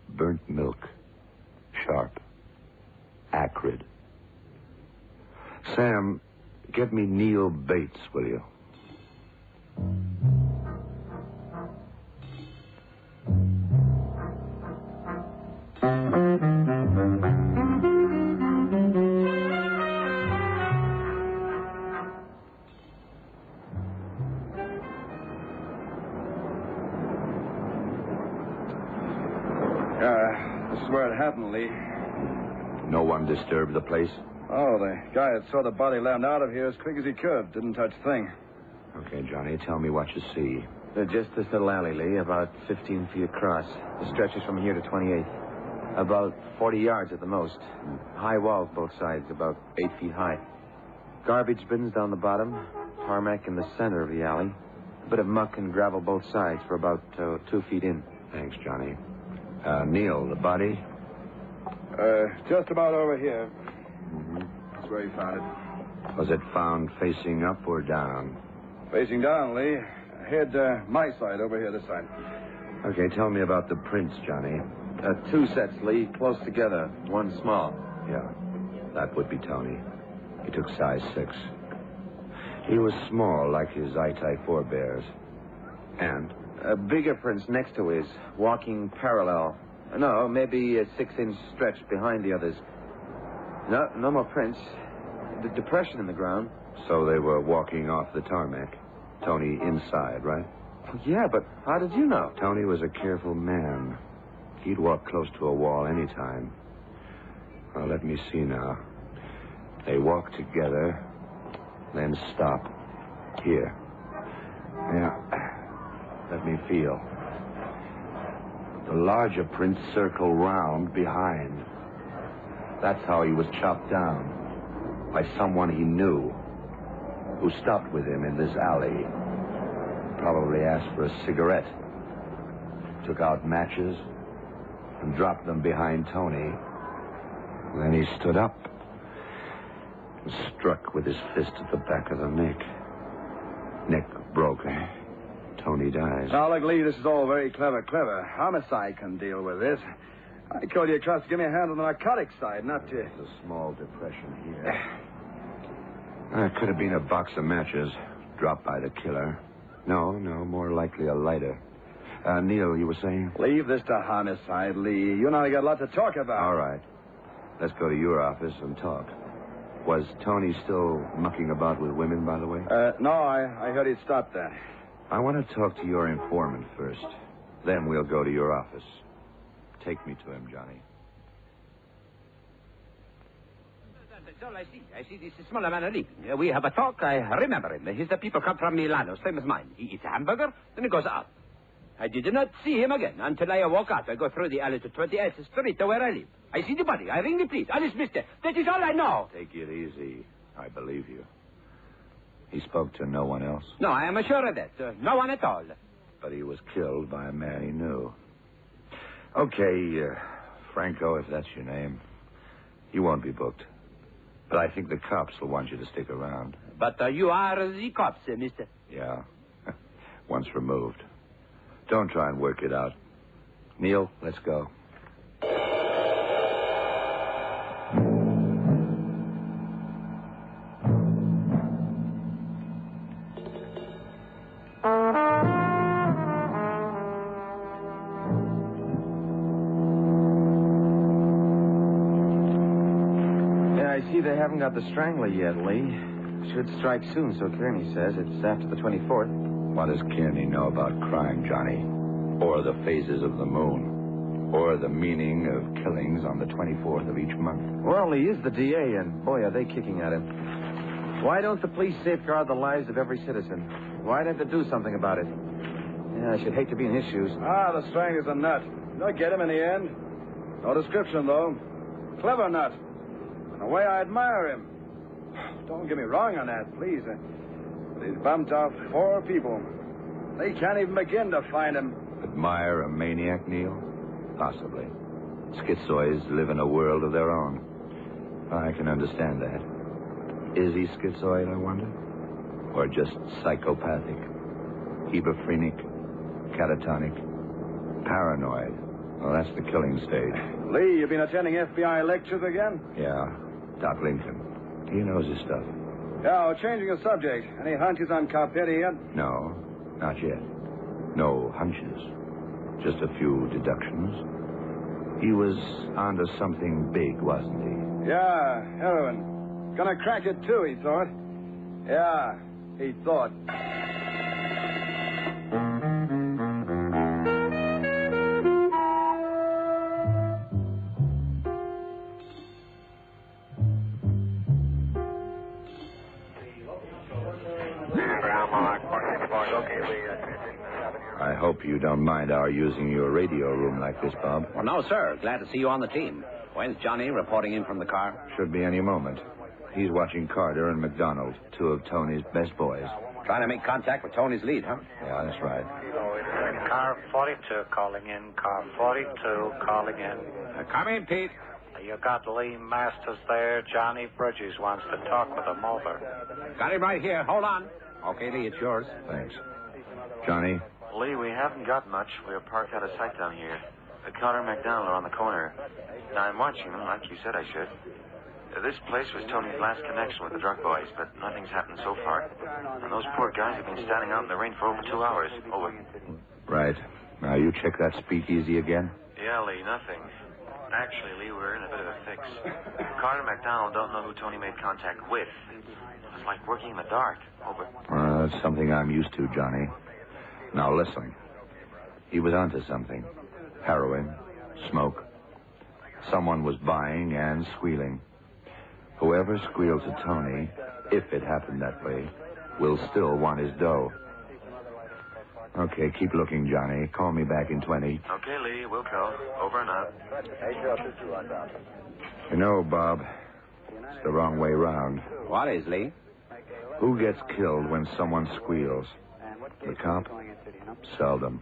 burnt milk. Sharp. Acrid. Sam, get me Neil Bates, will you? No one disturbed the place? Oh, the guy that saw the body land out of here as quick as he could. Didn't touch a thing. Okay, Johnny, tell me what you see. Just this little alley, Lee, about 15 feet across. It stretches from here to 28th. About 40 yards at the most. High walls both sides, about 8 feet high. Garbage bins down the bottom. Tarmac in the center of the alley. A bit of muck and gravel both sides for about 2 feet in. Thanks, Johnny. Neil, the body? Just about over here. That's where he found it. Was it found facing up or down? Facing down, Lee. Head my side, over here, this side. Okay, tell me about the prints, Johnny. 2 sets, Lee, close together. One small. Yeah, that would be Tony. He took size 6. He was small, like his Itai forebears. And? Bigger prints next to his, walking parallel. No, maybe a 6-inch stretch behind the others. No more prints. The depression in the ground. So they were walking off the tarmac. Tony inside, right? Yeah, but how did you know? Tony was a careful man. He'd walk close to a wall any time. Well, let me see now. They walk together, then stop. Here. Yeah. Let me feel. The larger prints circle round behind. That's how he was chopped down. By someone he knew, who stopped with him in this alley. Probably asked for a cigarette. Took out matches and dropped them behind Tony. Then he stood up and struck with his fist at the back of the neck. Neck broke. Tony dies. Now, look, Lee, this is all very clever. Homicide can deal with this. I called you across to give me a hand on the narcotics side, not to... There's a small depression here. It could have been a box of matches dropped by the killer. No, more likely a lighter. Neil, you were saying? Leave this to homicide, Lee. You and I got a lot to talk about. All right. Let's go to your office and talk. Was Tony still mucking about with women, by the way? No, I heard he'd stopped that. I want to talk to your informant first. Then we'll go to your office. Take me to him, Johnny. That's all I see. I see this smaller man leaving. We have a talk. I remember him. His people come from Milano, same as mine. He eats a hamburger, then he goes out. I did not see him again until I walk out. I go through the alley to 28th Street to where I live. I see the body. I ring the police. Alice, mister. That is all I know. Take it easy. I believe you. He spoke to no one else? No, I am sure of that. No one at all. But he was killed by a man he knew. Okay, Franco, if that's your name. You won't be booked. But I think the cops will want you to stick around. But you are the cops, mister. Yeah. Once removed. Don't try and work it out. Neil, let's go. They haven't got the strangler yet, Lee. Should strike soon, so Kearney says. It's after the 24th. What does Kearney know about crime, Johnny? Or the phases of the moon? Or the meaning of killings on the 24th of each month? Well, he is the DA, and boy, are they kicking at him. Why don't the police safeguard the lives of every citizen? Why don't they do something about it? Yeah, I should hate to be in his shoes. The strangler's a nut. They'll get him in the end. No description, though. Clever nut. The way I admire him. Don't get me wrong on that, please. But he's bumped off 4 people. They can't even begin to find him. Admire a maniac, Neil? Possibly. Schizoids live in a world of their own. I can understand that. Is he schizoid, I wonder? Or just psychopathic? Hebephrenic? Catatonic? Paranoid? Well, that's the killing stage. Lee, you been attending FBI lectures again? Yeah. Doc Lincoln. He knows his stuff. Yeah, well, changing the subject. Any hunches on Carpetti yet? No, not yet. No hunches. Just a few deductions. He was onto something big, wasn't he? Yeah, heroin. Gonna crack it, too, he thought. Yeah, he thought. I hope you don't mind our using your radio room like this, Bob. Well, no, sir. Glad to see you on the team. When's Johnny reporting in from the car? Should be any moment. He's watching Carter and McDonald, two of Tony's best boys. Trying to make contact with Tony's lead, huh? Yeah, that's right. Car 42 calling in. Car 42 calling in. Come in, Pete. You got Lee Masters there. Johnny Bridges wants to talk with him. Over. Got him right here. Hold on. Okay, Lee, it's yours. Thanks. Johnny? Lee, we haven't got much. We're parked out of sight down here. Carter and McDonald are on the corner. Now, I'm watching them like you said I should. This place was Tony's last connection with the drug boys, but nothing's happened so far. And those poor guys have been standing out in the rain for over 2 hours. Over. Right. Now, you check that speakeasy again? Yeah, Lee, nothing. Actually, Lee, we're in a bit of a fix. Carter and McDonald don't know who Tony made contact with. It's like working in the dark. Over. That's something I'm used to, Johnny. Now, listen. He was onto something. Heroin, smoke. Someone was buying and squealing. Whoever squealed to Tony, if it happened that way, will still want his dough. Okay, keep looking, Johnny. Call me back in 20. Okay, Lee, we'll call. Over and out. You know, Bob, it's the wrong way round. What is, Lee? Who gets killed when someone squeals? The cop? Seldom.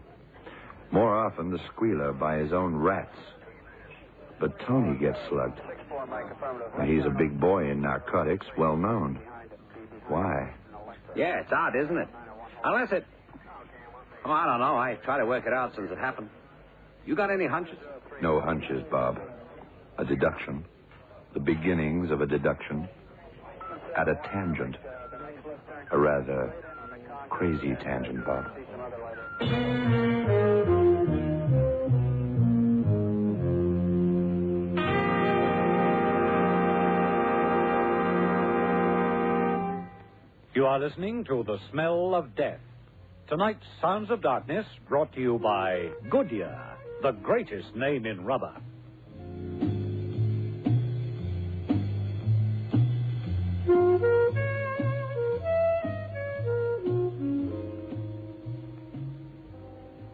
More often, the squealer by his own rats. But Tony gets slugged. He's a big boy in narcotics, well known. Why? Yeah, it's odd, isn't it? Unless it... Oh, I don't know. I try to work it out since it happened. You got any hunches? No hunches, Bob. A deduction. The beginnings of a deduction. At a tangent. A rather crazy tangent, Bob. You are listening to The Smell of Death. Tonight's Sounds of Darkness brought to you by Goodyear, the greatest name in rubber.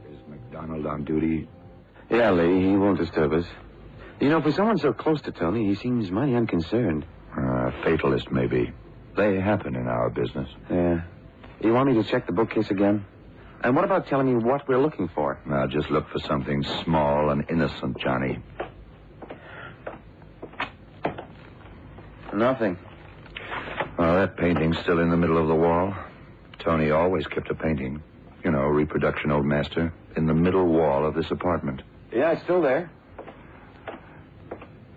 Is McDonald on duty? Yeah, Lee, he won't disturb us. You know, for someone so close to Tony, he seems mighty unconcerned. Fatalist, maybe. They happen in our business. Yeah. You want me to check the bookcase again? And what about telling me what we're looking for? Now, just look for something small and innocent, Johnny. Nothing. Well, that painting's still in the middle of the wall. Tony always kept a painting. You know, reproduction, old master. In the middle wall of this apartment. Yeah, it's still there.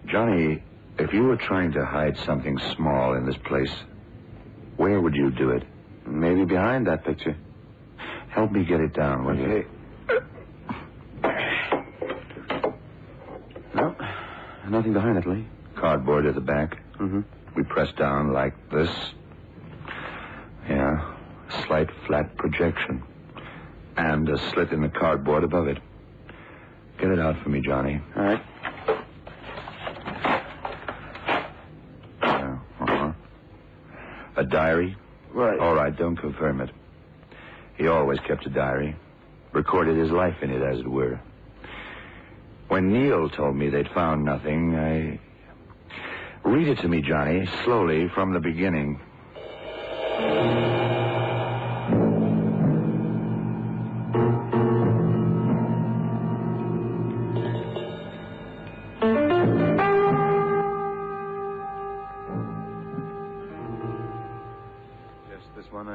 Johnny, if you were trying to hide something small in this place, where would you do it? Maybe behind that picture. Help me get it down, will you? No, nothing behind it, Lee. Cardboard at the back. Mm-hmm. We press down like this. Yeah, slight flat projection. And a slit in the cardboard above it. Get it out for me, Johnny. All right. A diary? Right. All right, don't confirm it. He always kept a diary. Recorded his life in it, as it were. When Neil told me they'd found nothing, I... Read it to me, Johnny, slowly, from the beginning.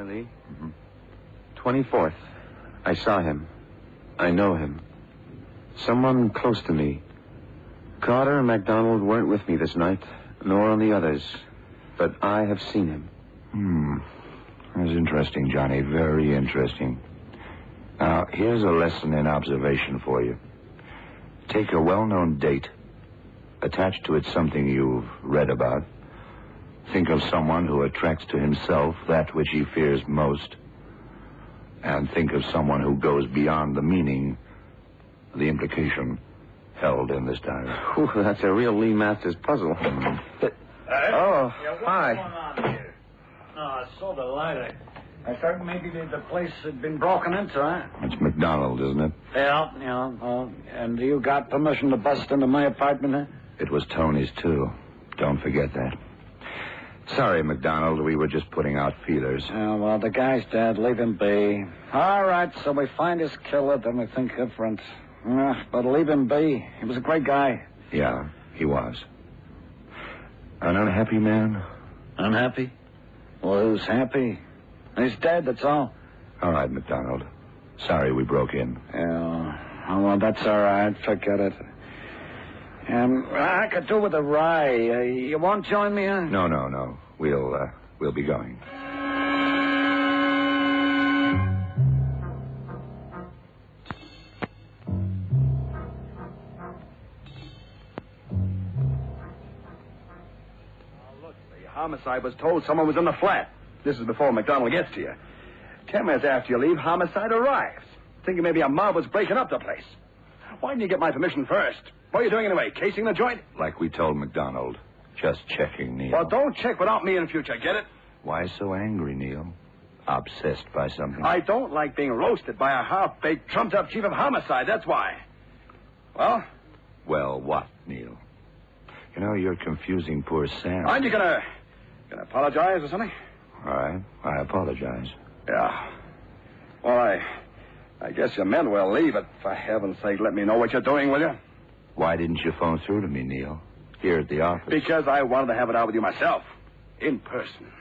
Lee. 24th. I saw him. I know him. Someone close to me. Carter and McDonald weren't with me this night, nor on the others. But I have seen him. That's interesting, Johnny. Very interesting. Now, here's a lesson in observation for you. Take a well-known date. Attach to it something you've read about. Think of someone who attracts to himself that which he fears most. And think of someone who goes beyond the meaning, the implication held in this diary. Ooh, that's a real Lee Masters puzzle. Hi. Oh, yeah, what's hi. going on here? Oh, it's so delighted. I thought maybe the place had been broken into, huh? It's McDonald, isn't it? Yeah. And you got permission to bust into my apartment, huh? It was Tony's, too. Don't forget that. Sorry, McDonald. We were just putting out feelers. Yeah, well, the guy's dead. Leave him be. All right, so we find his killer, then we think different. But leave him be. He was a great guy. Yeah, he was. An unhappy man? Unhappy? Well, who's happy? He's dead, that's all. All right, McDonald. Sorry we broke in. Yeah. Oh, well, that's all right. Forget it. I could do with a rye. You won't join me, huh? No. We'll be going. The homicide was told someone was in the flat. This is before McDonald gets to you. 10 minutes after you leave, homicide arrives. Thinking maybe a mob was breaking up the place. Why didn't you get my permission first? What are you doing anyway? Casing the joint? Like we told McDonald. Just checking, Neil. Well, don't check without me in future, get it? Why so angry, Neil? Obsessed by something? I don't like being roasted by a half-baked, trumped-up chief of homicide, that's why. Well? Well, what, Neil? You know, you're confusing poor Sam. Aren't you gonna apologize or something? All right, I apologize. Yeah. Well, I guess you meant well, Lee, but for heaven's sake, let me know what you're doing, will you? Why didn't you phone through to me, Neil? Here at the office. Because I wanted to have it out with you myself. In person.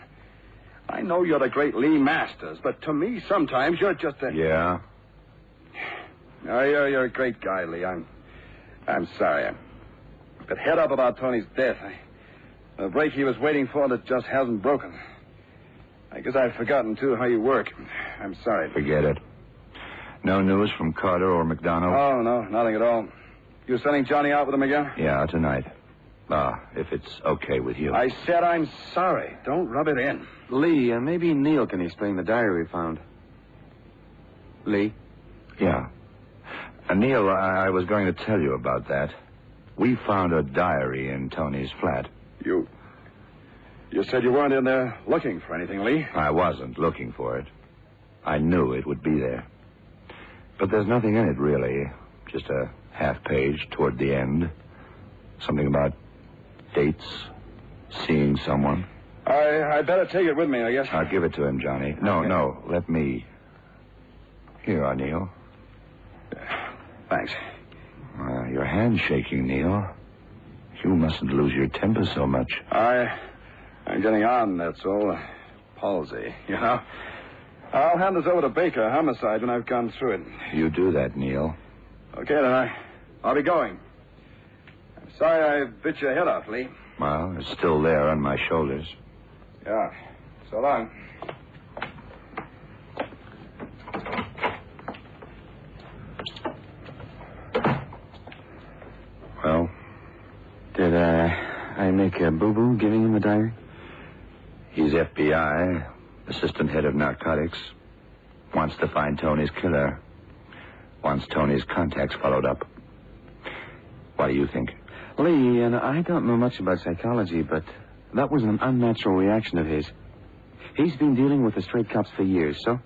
I know you're the great Lee Masters, but to me, sometimes you're just a... Yeah? Oh, you're a great guy, Lee. I'm sorry. I'm a bit head up about Tony's death. The break he was waiting for that just hasn't broken. I guess I've forgotten, too, how you work. I'm sorry. Forget it. No news from Carter or McDonald? Oh, no, nothing at all. You sending Johnny out with him again? Yeah, tonight. If it's okay with you. I said I'm sorry. Don't rub it in. Lee, maybe Neil can explain the diary we found. Lee? Yeah. Neil, I was going to tell you about that. We found a diary in Tony's flat. You said you weren't in there looking for anything, Lee. I wasn't looking for it. I knew it would be there. But there's nothing in it, really. Just a half page toward the end. Something about dates, seeing someone. I better take it with me, I guess. I'll give it to him, Johnny. No, let me. Here, Neil. Thanks. Your hand's shaking, Neil. You mustn't lose your temper so much. I'm getting on, that's all. Palsy, you know. I'll hand this over to Baker, homicide, when I've gone through it. You do that, Neil. Okay, then I'll be going. I'm sorry I bit your head off, Lee. Well, it's still there on my shoulders. Yeah. So long. Well? Did I make a boo-boo giving him the diary? He's FBI, assistant head of narcotics. Wants to find Tony's killer. Wants Tony's contacts followed up. What do you think? Lee, and I don't know much about psychology, but that was an unnatural reaction of his. He's been dealing with the straight cops for years, so?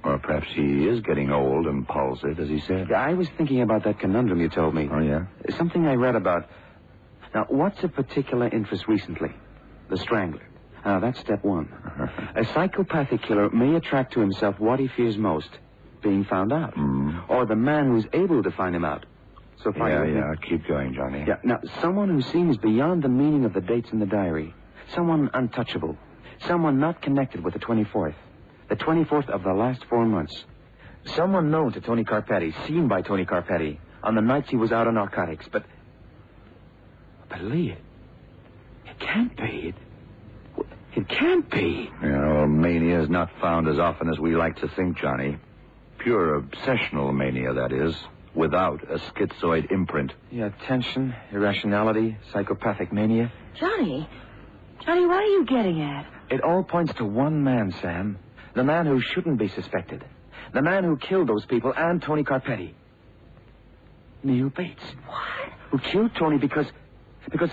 Or perhaps he is getting old and palsied, as he said. I was thinking about that conundrum you told me. Oh, yeah? Something I read about. Now, what's of particular interest recently? The Strangler. Now, that's step one. A psychopathic killer may attract to himself what he fears most, being found out. Or the man who's able to find him out. So Yeah, keep going, Johnny. Yeah, now, someone who seems beyond the meaning of the dates in the diary. Someone untouchable. Someone not connected with the 24th. The 24th of the last 4 months. Someone known to Tony Carpetti, seen by Tony Carpetti, on the nights he was out on narcotics, but Lee, it can't be. It can't be. Mania is not found as often as we like to think, Johnny. Pure obsessional mania, that is, without a schizoid imprint. Yeah, tension, irrationality, psychopathic mania. Johnny, what are you getting at? It all points to one man, Sam. The man who shouldn't be suspected. The man who killed those people and Tony Carpetti. Neil Bates. What? Who killed Tony because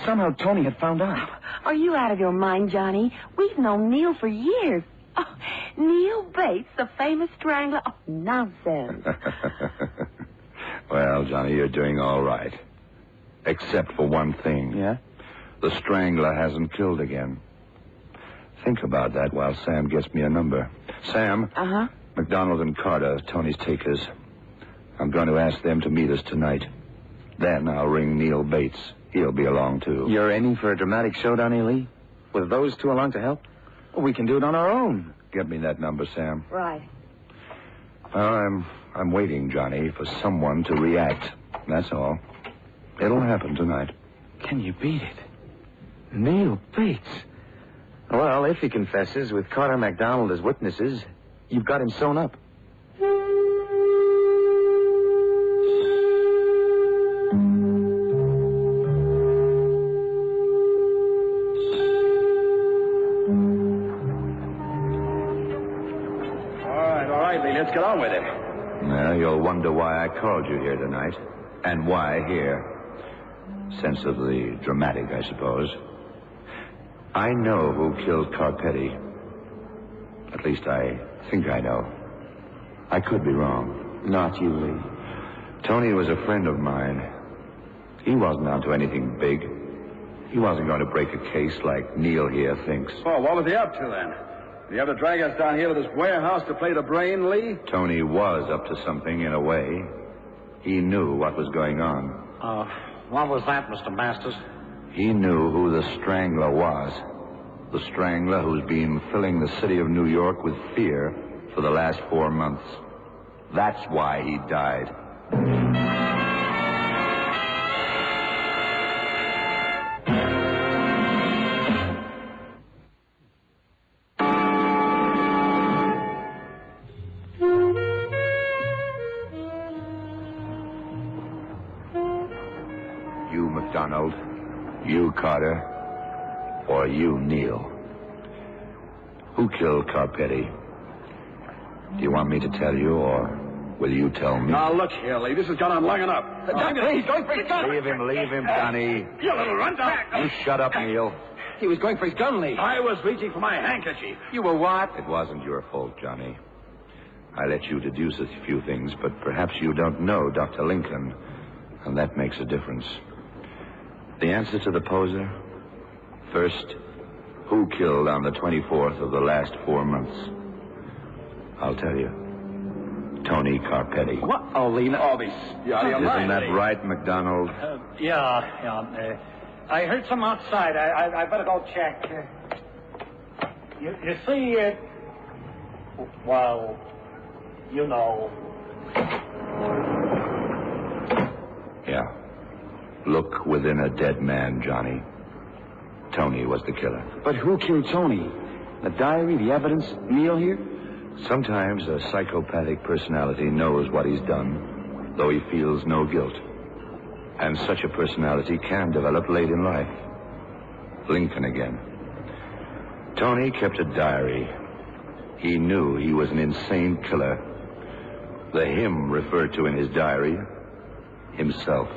somehow Tony had found out. Are you out of your mind, Johnny? We've known Neil for years. Oh, Neil Bates, the famous strangler? Oh, nonsense. Well, Johnny, you're doing all right. Except for one thing. Yeah? The strangler hasn't killed again. Think about that while Sam gets me a number. Sam? Uh-huh. McDonald and Carter, Tony's takers. I'm going to ask them to meet us tonight. Then I'll ring Neil Bates. He'll be along, too. You're aiming for a dramatic showdown, Lee? With those two along to help? Well, we can do it on our own. Get me that number, Sam. Right. Well, I'm waiting, Johnny, for someone to react. That's all. It'll happen tonight. Can you beat it? Neil Bates. Well, if he confesses with Carter and McDonald as witnesses, you've got him sewn up. All right, Lee, let's get on with it. Now, you'll wonder why I called you here tonight. And why here. Sense of the dramatic, I suppose. I know who killed Carpetti. At least I think I know. I could be wrong. Not you, Lee. Tony was a friend of mine. He wasn't onto anything big. He wasn't going to break a case like Neil here thinks. Oh, what was he up to then? Did he have to drag us down here to this warehouse to play the brain, Lee? Tony was up to something in a way. He knew what was going on. What was that, Mr. Masters? He knew who the Strangler was. The Strangler who's been filling the city of New York with fear for the last 4 months. That's why he died. You, McDonald, you, Carter, or you, Neil. Who killed Carpetti? Do you want me to tell you, or will you tell me? Now, look here, Lee. This has gone on long enough. He's going for his gun. Leave him, Johnny. You little rundown. You shut up, Neil. He was going for his gun, Lee. I was reaching for my handkerchief. You were what? It wasn't your fault, Johnny. I let you deduce a few things, but perhaps you don't know Dr. Lincoln, and that makes a difference. The answer to the poser? First, who killed on the 24th of the last 4 months? I'll tell you. Tony Carpetti. What? Oh, Lee. Oh, this. Yeah, Isn't that right, McDonald? Yeah. I heard some outside. I better go check. You see, well, you know. Yeah. Look within a dead man, Johnny. Tony was the killer. But who killed Tony? The diary, the evidence, Neil here? Sometimes a psychopathic personality knows what he's done, though he feels no guilt. And such a personality can develop late in life. Lincoln again. Tony kept a diary. He knew he was an insane killer. The him referred to in his diary, himself.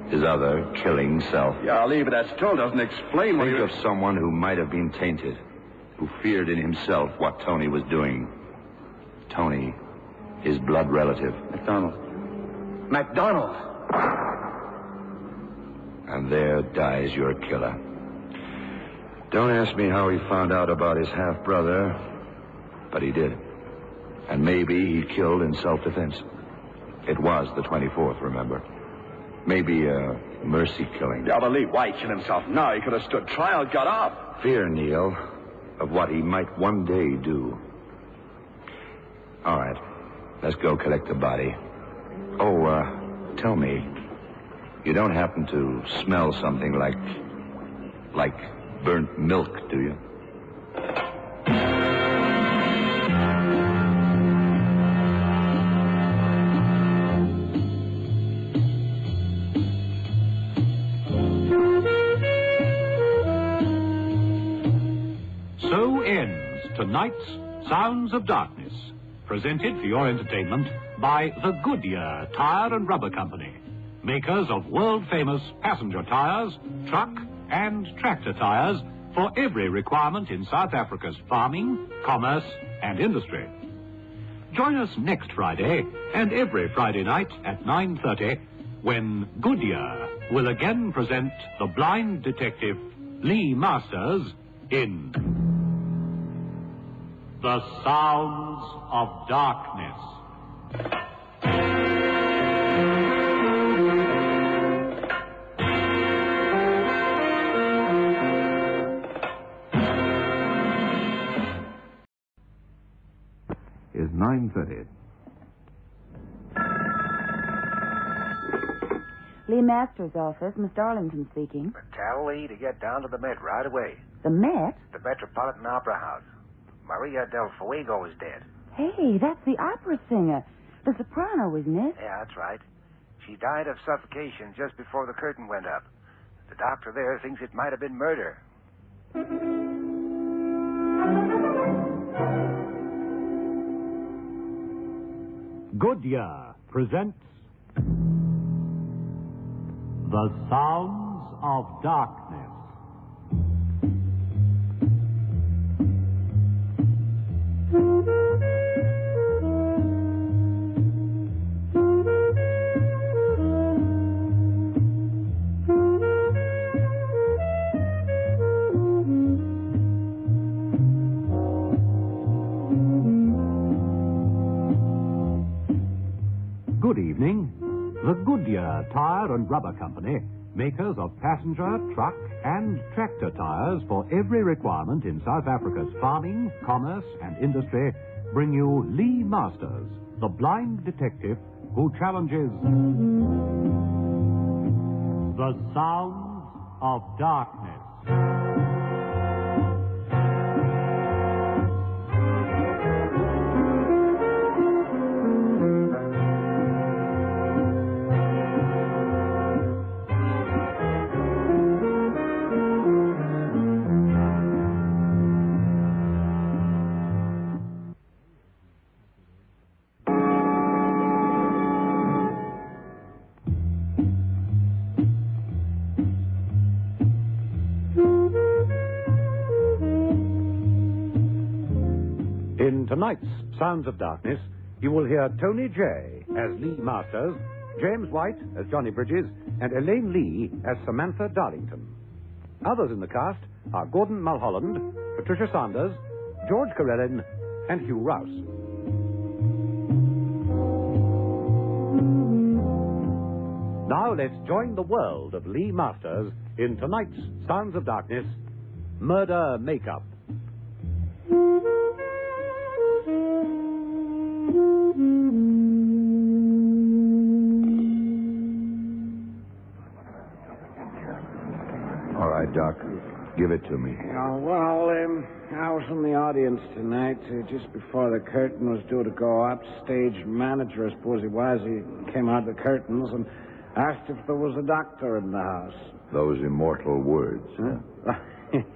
His other killing self. Yeah, Lee, but that still doesn't explain what Think of someone who might have been tainted, who feared in himself what Tony was doing. Tony, his blood relative. McDonald. And there dies your killer. Don't ask me how he found out about his half-brother, but he did. And maybe he killed in self-defense. It was the 24th, remember. Maybe a mercy killing. Yeah, but Lee, why kill himself now? He could have stood trial, got off. Fear, Neil, of what he might one day do. All right, let's go collect the body. Oh, tell me, you don't happen to smell something like burnt milk, do you? So ends tonight's Sounds of Darkness, presented for your entertainment by the Goodyear Tire and Rubber Company, makers of world-famous passenger tires, truck and tractor tires for every requirement in South Africa's farming, commerce, and industry. Join us next Friday and every Friday night at 9:30 when Goodyear will again present the blind detective Lee Masters in The Sounds of Darkness. Is 9:30. Lee Masters' office, Miss Darlington speaking. Tell Lee to get down to the Met right away. The Met? The Metropolitan Opera House. Maria del Fuego is dead. Hey, that's the opera singer. The soprano, isn't it? Yeah, that's right. She died of suffocation just before the curtain went up. The doctor there thinks it might have been murder. Goodyear presents The Sounds of Darkness. Good evening. The Goodyear Tire and Rubber Company, makers of passenger, truck, and tractor tires for every requirement in South Africa's farming, commerce, and industry, bring you Lee Masters, the blind detective who challenges The Sounds of Darkness. In tonight's Sounds of Darkness, you will hear Tony J. as Lee Masters, James White as Johnny Bridges, and Elaine Lee as Samantha Darlington. Others in the cast are Gordon Mulholland, Patricia Saunders, George Carellin, and Hugh Rouse. Now let's join the world of Lee Masters in tonight's Sounds of Darkness, Murder Makeup. All right, Doc. Give it to me. I was in the audience tonight, just before the curtain was due to go up. Stage manager, I suppose he was, he came out of the curtains and asked if there was a doctor in the house. Those immortal words. Huh?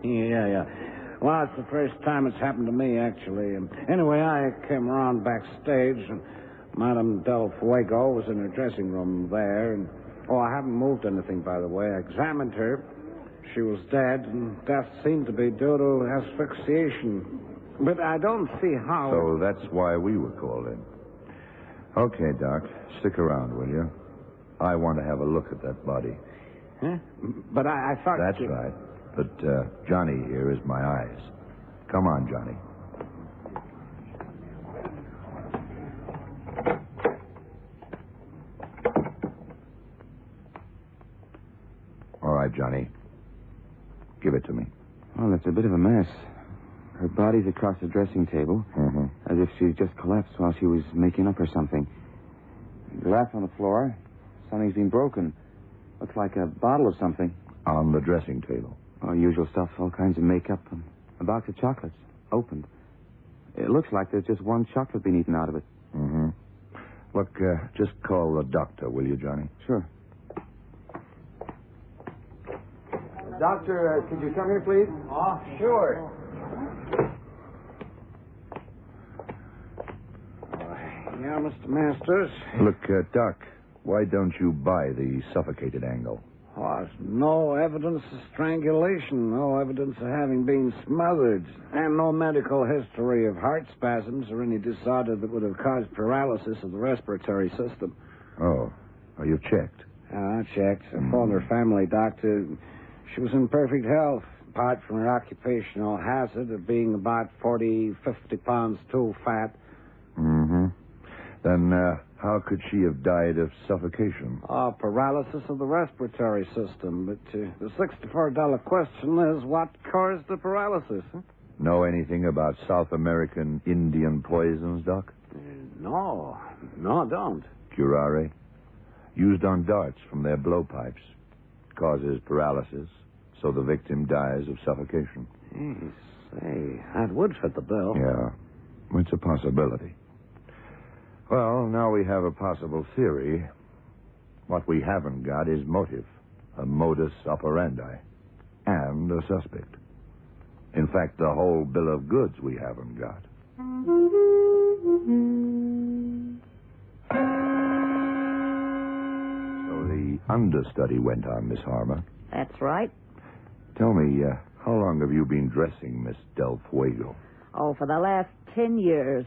Yeah. Well, it's the first time it's happened to me, actually. Anyway, I came around backstage, and Madame Del Fuego was in her dressing room there. And I haven't moved anything, by the way. I examined her. She was dead, and death seemed to be due to asphyxiation. But I don't see how... So that's why we were called in. Okay, Doc. Stick around, will you? I want to have a look at that body. Huh? But I thought... That's right. But Johnny here is my eyes. Come on, Johnny. All right, Johnny. Give it to me. Well, it's a bit of a mess. Her body's across the dressing table, as if she just collapsed while she was making up or something. Glass on the floor. Something's been broken. Looks like a bottle of something. On the dressing table? Oh, usual stuff, all kinds of makeup, and a box of chocolates, opened. It looks like there's just one chocolate been eaten out of it. Look, just call the doctor, will you, Johnny? Sure. Doctor, could you come here, please? Oh, sure. Yeah, Mr. Masters. Look, Doc, why don't you buy the suffocated angle? Oh, no evidence of strangulation, no evidence of having been smothered, and no medical history of heart spasms or any disorder that would have caused paralysis of the respiratory system. Oh, you've checked? I checked. I phoned her family doctor. She was in perfect health, apart from her occupational hazard of being about 40, 50 pounds too fat. Mm-hmm. Then how could she have died of suffocation? Paralysis of the respiratory system. But the $64 question is, what caused the paralysis? Huh? Know anything about South American Indian poisons, Doc? No, I don't. Curare. Used on darts from their blowpipes. Causes paralysis, so the victim dies of suffocation. Say, that would fit the bill. Yeah, it's a possibility. Well, now we have a possible theory. What we haven't got is motive, a modus operandi, and a suspect. In fact, the whole bill of goods we haven't got. So the understudy went on, Miss Harmer. That's right. Tell me, how long have you been dressing Miss Del Fuego? Oh, for the last 10 years.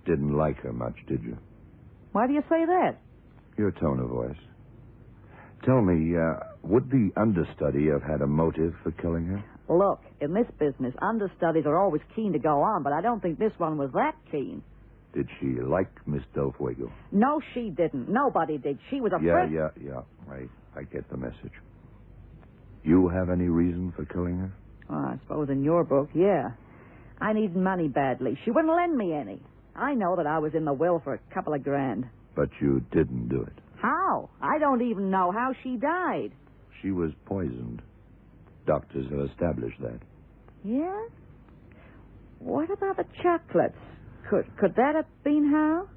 Didn't like her much, did you? Why do you say that? Your tone of voice. Tell me, would the understudy have had a motive for killing her? Look, in this business, understudies are always keen to go on, but I don't think this one was that keen. Did she like Miss Del Fuego? No, she didn't. Nobody did. She was a Yeah. I get the message. You have any reason for killing her? Oh, I suppose in your book, yeah. I needed money badly. She wouldn't lend me any. I know that I was in the will for a couple of grand. But you didn't do it. How? I don't even know how she died. She was poisoned. Doctors have established that. Yeah? What about the chocolates? Could that have been how?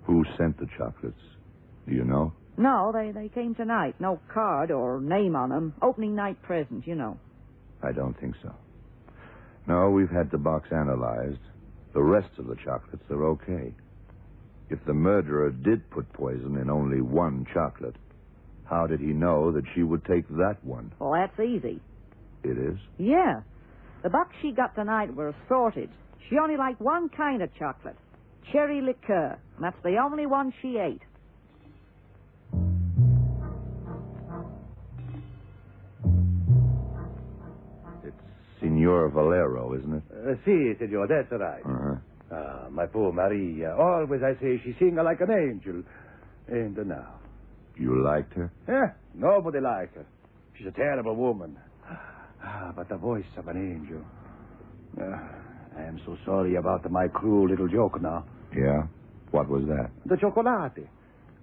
Who sent the chocolates? Do you know? No, they came tonight. No card or name on them. Opening night presents, you know. I don't think so. No, we've had the box analyzed. The rest of the chocolates are okay. If the murderer did put poison in only one chocolate, how did he know that she would take that one? Well, that's easy. It is? Yeah. The box she got tonight were assorted. She only liked one kind of chocolate. Cherry liqueur. And that's the only one she ate. Signor Valero, isn't it? Si, senor, that's right. Uh-huh. My poor Maria. Always I say she sing like an angel. And now. You liked her? Nobody liked her. She's a terrible woman. But the voice of an angel. I am so sorry about my cruel little joke now. Yeah? What was that? The chocolate.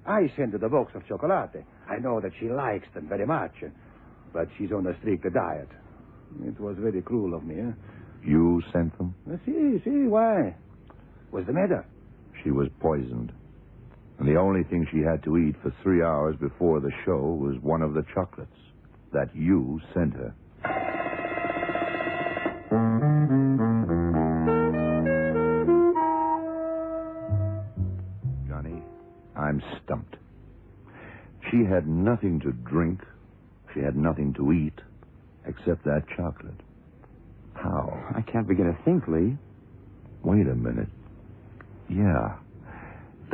I sent her the box of chocolate. I know that she likes them very much. But she's on a strict diet. It was very cruel of me, eh? You sent them? See, why? What's the matter? She was poisoned. And the only thing she had to eat for 3 hours before the show was one of the chocolates that you sent her. Johnny, I'm stumped. She had nothing to drink. She had nothing to eat. Except that chocolate. How? I can't begin to think, Lee. Wait a minute. Yeah.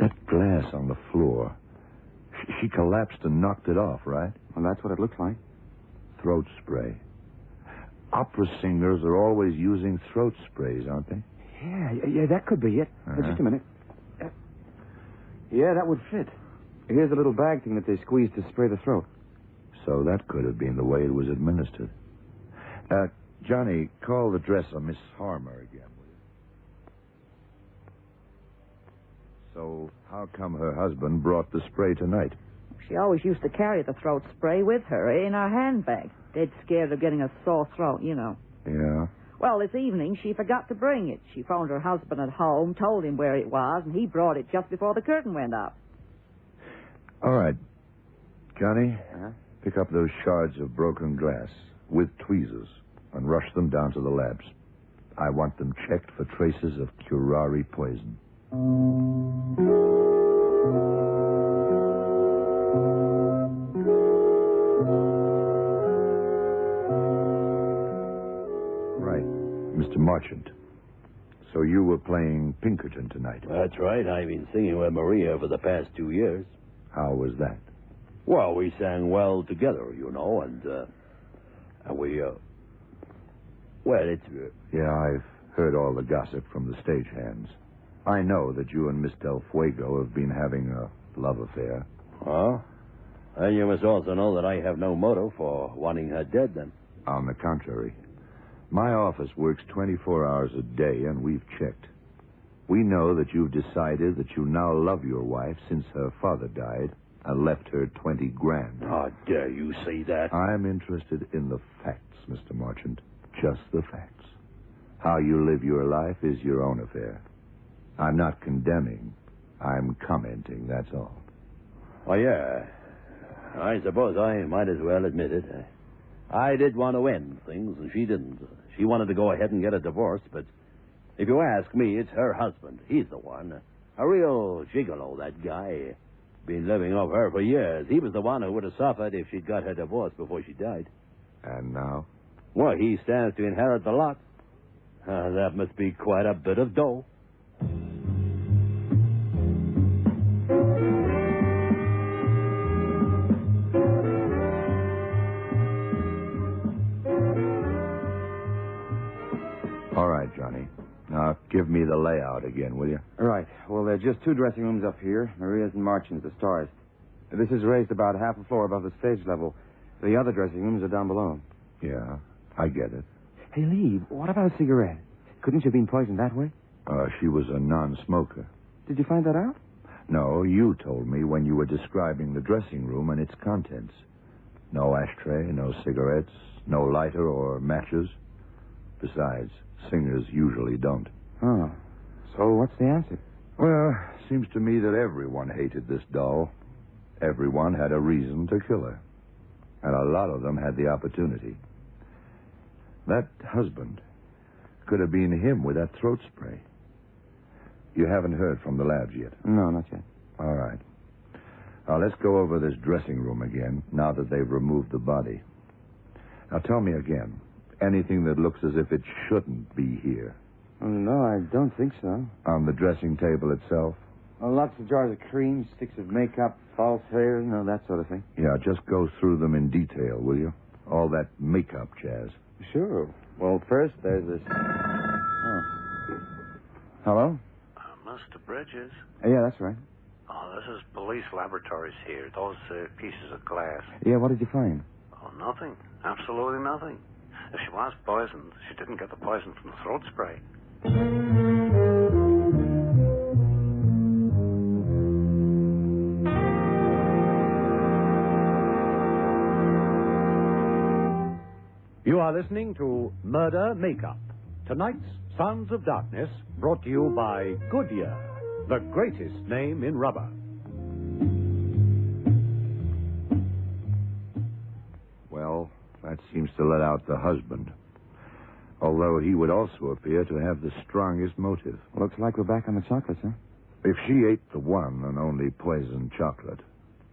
That glass on the floor. She collapsed and knocked it off, right? Well, that's what it looks like. Throat spray. Opera singers are always using throat sprays, aren't they? Yeah, that could be it. Just a minute. Yeah, that would fit. Here's a little bag thing that they squeeze to spray the throat. So that could have been the way it was administered. Johnny, call the dresser, Miss Harmer, again, will you? So how come her husband brought the spray tonight? She always used to carry the throat spray with her in her handbag. Dead scared of getting a sore throat, you know. Yeah? Well, this evening she forgot to bring it. She phoned her husband at home, told him where it was, and he brought it just before the curtain went up. All right. Johnny, pick up those shards of broken glass with tweezers and rush them down to the labs. I want them checked for traces of curare poison. Mr. Marchant. So you were playing Pinkerton tonight? That's right. I've been singing with Maria for the past 2 years. How was that? Well, we sang well together, you know, and we, well, it's... Yeah, I've heard all the gossip from the stagehands. I know that you and Miss Del Fuego have been having a love affair. Oh? And you must also know that I have no motive for wanting her dead, then. On the contrary. My office works 24 hours a day, and we've checked. We know that you've decided that you now love your wife since her father died and left her 20 grand. How dare you say that? I'm interested in the facts, Mr. Marchant. Just the facts. How you live your life is your own affair. I'm not condemning. I'm commenting, that's all. Oh, yeah. I suppose I might as well admit it. I did want to end things, and she didn't. She wanted to go ahead and get a divorce, but if you ask me, it's her husband. He's the one. A real gigolo, that guy. Been living off her for years. He was the one who would have suffered if she'd got her divorce before she died. And now? Well, he stands to inherit the lot. That must be quite a bit of dough. All right, Johnny. Now, give me the layout again, will you? Right. Well, there are just 2 dressing rooms up here. Maria's and Marchant's, the stars. This is raised about half a floor above the stage level. The other dressing rooms are down below. Yeah, I get it. Hey, Lee, what about a cigarette? Couldn't you have been poisoned that way? She was a non-smoker. Did you find that out? No, you told me when you were describing the dressing room and its contents. No ashtray, no cigarettes, no lighter or matches. Besides, singers usually don't. Oh. So what's the answer? Well, seems to me that everyone hated this doll. Everyone had a reason to kill her. And a lot of them had the opportunity. That husband could have been him with that throat spray. You haven't heard from the labs yet? No, not yet. All right. Now, let's go over this dressing room again, now that they've removed the body. Now, tell me again, anything that looks as if it shouldn't be here? No, I don't think so. On the dressing table itself? Lots of jars of cream, sticks of makeup, false hair, that sort of thing. Yeah, just go through them in detail, will you? All that makeup jazz. Sure. Well, first, there's this... Oh. Hello? Mr. Bridges? Yeah, that's right. Oh, this is police laboratories here. Those pieces of glass. Yeah, what did you find? Oh, nothing. Absolutely nothing. If she was poisoned, she didn't get the poison from the throat spray. You are listening to Murder Makeup, tonight's Sons of Darkness, brought to you by Goodyear, the greatest name in rubber. Well, that seems to let out the husband. Although he would also appear to have the strongest motive. Looks like we're back on the chocolates, huh? If she ate the one and only poisoned chocolate,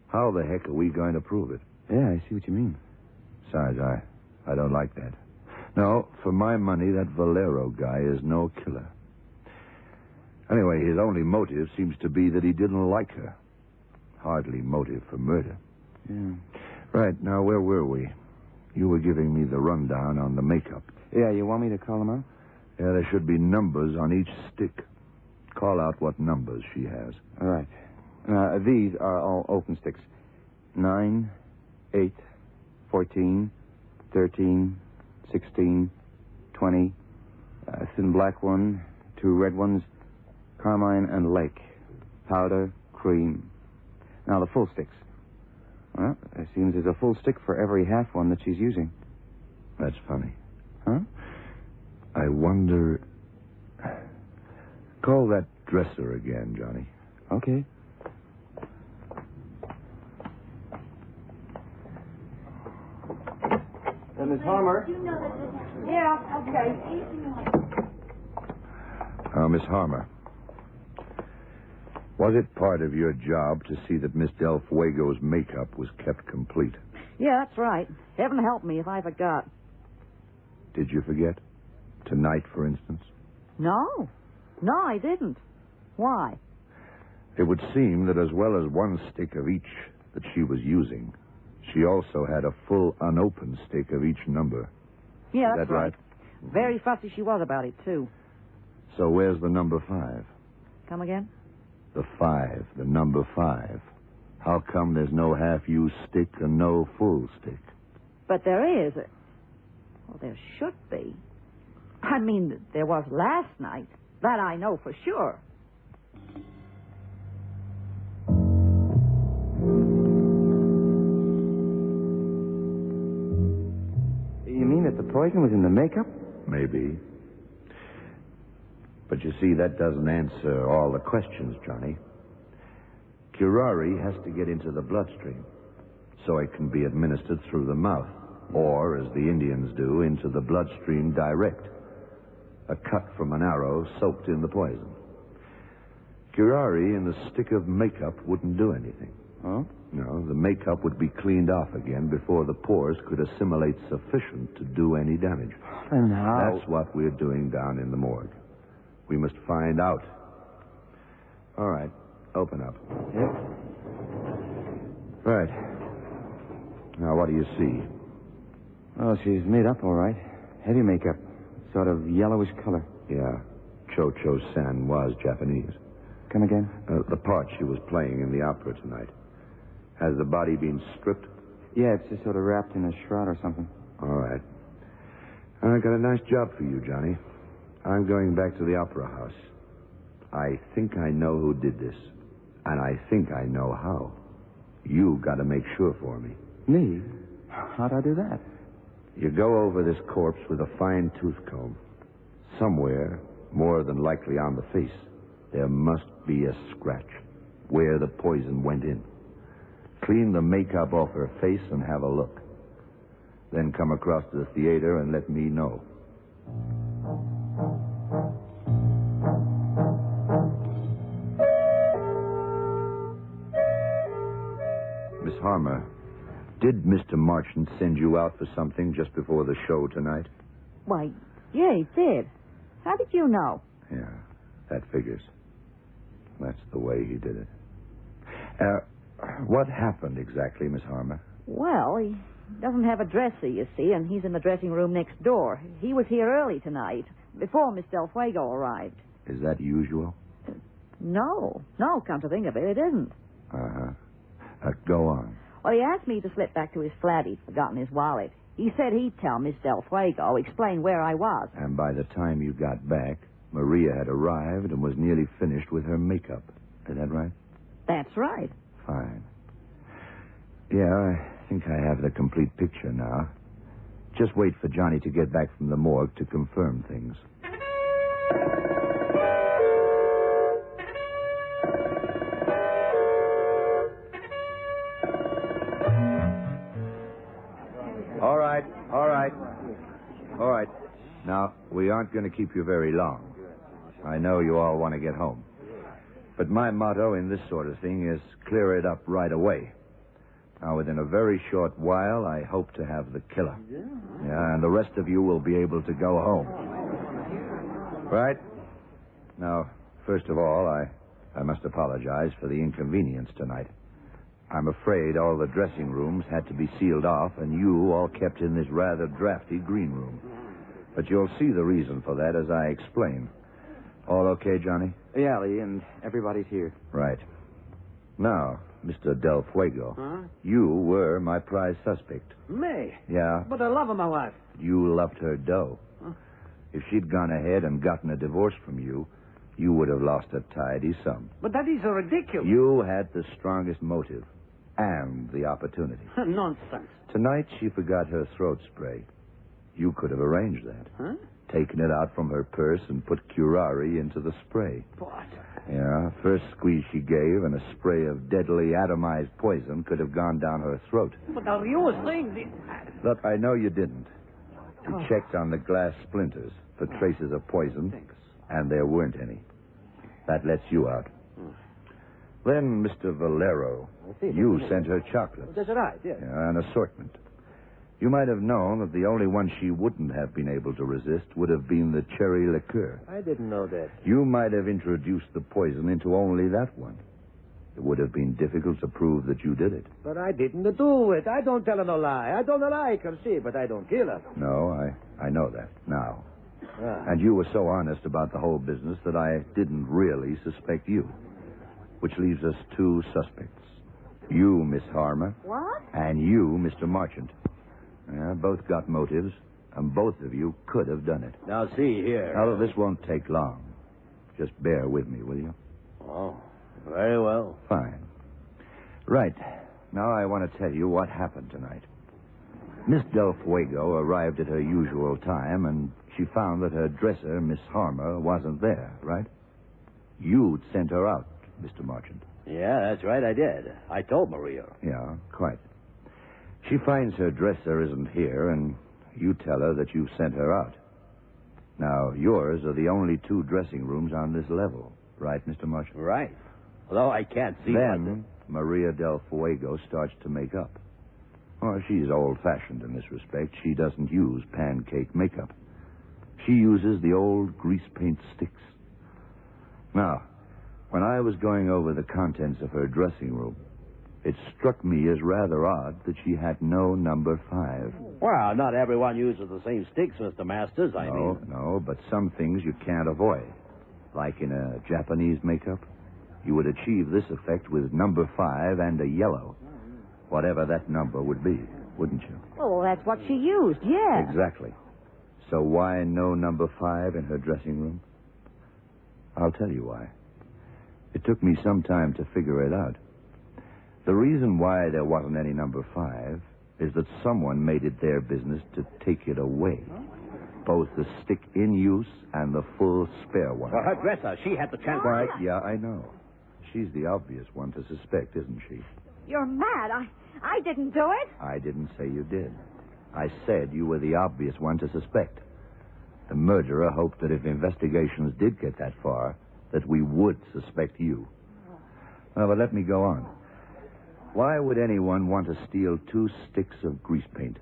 how the heck are we going to prove it? Yeah, I see what you mean. Besides, I don't like that. No, for my money, that Valero guy is no killer. Anyway, his only motive seems to be that he didn't like her. Hardly motive for murder. Yeah. Right, now where were we? You were giving me the rundown on the makeup. Yeah, you want me to call them out? Yeah, there should be numbers on each stick. Call out what numbers she has. All right. These are all open sticks. 9, 8, 14, 13, 16, 20, thin black one, 2 red ones, carmine and lake, powder, cream. Now the full sticks. Well, it seems there's a full stick for every half one that she's using. That's funny. Huh? I wonder... Call that dresser again, Johnny. Okay. Miss Harmer? Yeah, okay. Miss Harmer. Was it part of your job to see that Miss Del Fuego's makeup was kept complete? Yeah, that's right. Heaven help me if I forgot. Did you forget? Tonight, for instance? No. No, I didn't. Why? It would seem that as well as one stick of each that she was using, she also had a full unopened stick of each number. Yeah, Is that's that right? Very fussy she was about it, too. So where's the number 5? Come again? The 5, the number 5. How come there's no half-used stick and no full stick? But there is. Well, there should be. I mean, there was last night. That I know for sure. You mean that the poison was in the makeup? Maybe. But you see, that doesn't answer all the questions, Johnny. Curare has to get into the bloodstream, so it can be administered through the mouth, or, as the Indians do, into the bloodstream direct. A cut from an arrow soaked in the poison. Curare in a stick of makeup wouldn't do anything. Oh? No, the makeup would be cleaned off again before the pores could assimilate sufficient to do any damage. And how? That's what we're doing down in the morgue. We must find out. All right, open up. Yep. Right. Now, what do you see? Oh, she's made up all right. Heavy makeup. Sort of yellowish color. Yeah, Cho-Cho-San was Japanese. Come again? The part she was playing in the opera tonight. Has the body been stripped? Yeah, it's just sort of wrapped in a shroud or something. All right. I got a nice job for you, Johnny. I'm going back to the opera house. I think I know who did this. And I think I know how. You got to make sure for me. Me? How'd I do that? You go over this corpse with a fine tooth comb. Somewhere, more than likely on the face, there must be a scratch where the poison went in. Clean the makeup off her face and have a look. Then come across to the theater and let me know. Miss Harmer, did Mr. Marchant send you out for something just before the show tonight? Why, yeah, he did. How did you know? Yeah, that figures. That's the way he did it. What happened exactly, Miss Harmer? Well, he doesn't have a dresser, you see, and he's in the dressing room next door. He was here early tonight, before Miss Del Fuego arrived. Is that usual? No, come to think of it, it isn't. Go on. Well, he asked me to slip back to his flat. He'd forgotten his wallet. He said he'd tell Miss Del Fuego, explain where I was. And by the time you got back, Maria had arrived and was nearly finished with her makeup. Is that right? That's right. Fine. Yeah, I think I have the complete picture now. Just wait for Johnny to get back from the morgue to confirm things. All right. Now, we aren't going to keep you very long. I know you all want to get home. But my motto in this sort of thing is clear it up right away. Now, within a very short while, I hope to have the killer. Yeah, and the rest of you will be able to go home. Right? Now, first of all, I must apologize for the inconvenience tonight. I'm afraid all the dressing rooms had to be sealed off, and you all kept in this rather drafty green room. But you'll see the reason for that as I explain. All okay, Johnny? Yeah, Lee, and everybody's here. Right. Now, Mr. Del Fuego, you were my prize suspect. Me? Yeah. But I love my wife. You loved her dough. If she'd gone ahead and gotten a divorce from you, you would have lost a tidy sum. But that is ridiculous. You had the strongest motive and the opportunity. Nonsense. Tonight, she forgot her throat spray. You could have arranged that. Huh? Taken it out from her purse and put curare into the spray. What? Yeah, first squeeze she gave and a spray of deadly atomized poison could have gone down her throat. But are you saying... Look, I know you didn't. We checked on the glass splinters for traces of poison, and there weren't any. That lets you out. Then, Mr. Valero, you sent her chocolate. That's right, yes. Yeah, an assortment. You might have known that the only one she wouldn't have been able to resist would have been the cherry liqueur. I didn't know that. You might have introduced the poison into only that one. It would have been difficult to prove that you did it. But I didn't do it. I don't tell her no lie. I don't like her, see, but I don't kill her. No, I know that now. Ah. And you were so honest about the whole business that I didn't really suspect you. Which leaves us two suspects. You, Miss Harmer. What? And you, Mr. Marchant. Both got motives, and both of you could have done it. Now, see here. Now, this won't take long. Just bear with me, will you? Oh, very well. Fine. Right. Now I want to tell you what happened tonight. Miss Del Fuego arrived at her usual time, and she found that her dresser, Miss Harmer, wasn't there, right? You'd sent her out, Mr. Marchant. Yeah, that's right, I did. I told Maria. Yeah, quite. She finds her dresser isn't here, and you tell her that you sent her out. Now, yours are the only two dressing rooms on this level, right, Mr. Marchant? Right. Although I can't see Then Maria Del Fuego starts to make up. Well, she's old-fashioned in this respect. She doesn't use pancake makeup. She uses the old grease paint sticks. Now, when I was going over the contents of her dressing room, it struck me as rather odd that she had no number 5. Well, not everyone uses the same sticks, Mr. Masters, I mean. No, but some things you can't avoid. Like in a Japanese makeup, you would achieve this effect with number 5 and a yellow. Whatever that number would be, wouldn't you? Oh, that's what she used, yeah. Exactly. So why no number 5 in her dressing room? I'll tell you why. It took me some time to figure it out. The reason why there wasn't any number 5 is that someone made it their business to take it away. Both the stick in use and the full spare one. Well, her dresser, she had the chance. Right, yeah, I know. She's the obvious one to suspect, isn't she? You're mad. I didn't do it. I didn't say you did. I said you were the obvious one to suspect. The murderer hoped that if investigations did get that far, that we would suspect you. Well, but let me go on. Why would anyone want to steal 2 sticks of grease paint?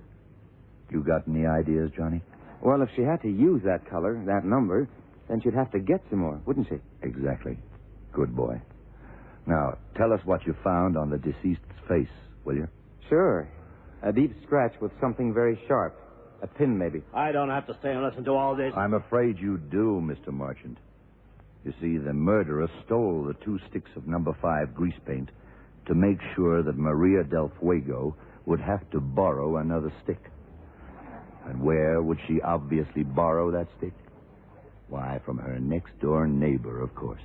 You got any ideas, Johnny? Well, if she had to use that color, that number, then she'd have to get some more, wouldn't she? Exactly. Good boy. Now, tell us what you found on the deceased's face, will you? Sure. A deep scratch with something very sharp. A pin, maybe. I don't have to stay and listen to all this. I'm afraid you do, Mr. Marchant. You see, the murderer stole the 2 sticks of number 5 grease paint to make sure that Maria Del Fuego would have to borrow another stick. And where would she obviously borrow that stick? Why, from her next-door neighbor, of course.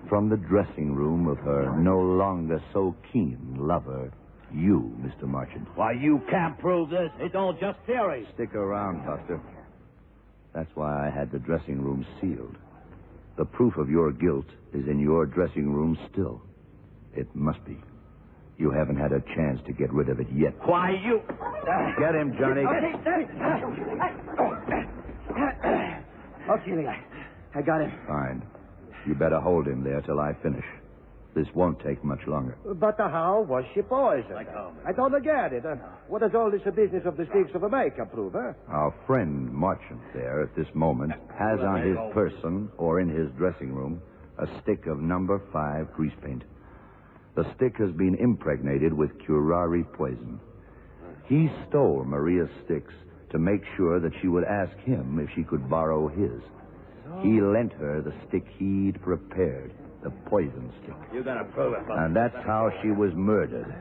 From the dressing room of her no longer so keen lover, you, Mr. Marchant. Why, you can't prove this. It's all just theory. Stick around, Buster. That's why I had the dressing room sealed. The proof of your guilt is in your dressing room still. It must be. You haven't had a chance to get rid of it yet. Why, you... Get him, Johnny. Okay, I got him. Fine. You better hold him there till I finish. This won't take much longer. But how was she poisoned? I don't get it. What is all this business of the sticks of a makeup prove, huh? Our friend Marchant there at this moment has on his person or in his dressing room a stick of number 5 grease paint. The stick has been impregnated with curare poison. He stole Maria's sticks to make sure that she would ask him if she could borrow his. He lent her the stick he'd prepared, the poison stick. You gotta prove it, Buster. And that's how she was murdered.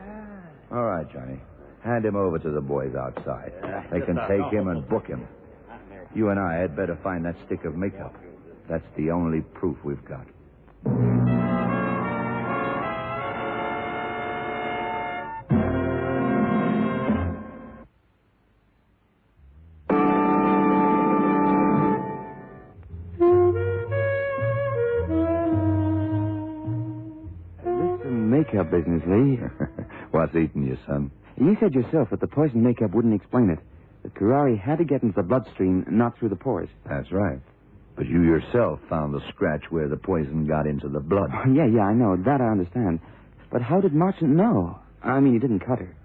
All right, Johnny. Hand him over to the boys outside. They can take him and book him. You and I had better find that stick of makeup. That's the only proof we've got. Makeup business, Lee. What's eating you, son? You said yourself that the poison makeup wouldn't explain it. The curare had to get into the bloodstream, not through the pores. That's right. But you yourself found the scratch where the poison got into the blood. Yeah, I know. That I understand. But how did Marchant know? I mean, he didn't cut her.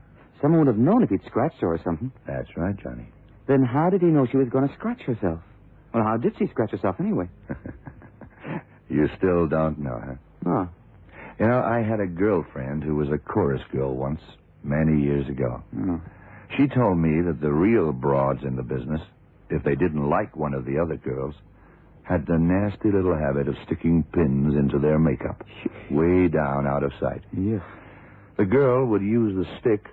Someone would have known if he'd scratched her or something. That's right, Johnny. Then how did he know she was going to scratch herself? Well, how did she scratch herself anyway? You still don't know, huh? Oh. You know, I had a girlfriend who was a chorus girl once, many years ago. Oh. She told me that the real broads in the business, if they didn't like one of the other girls, had the nasty little habit of sticking pins into their makeup, way down out of sight. Yes. The girl would use the stick,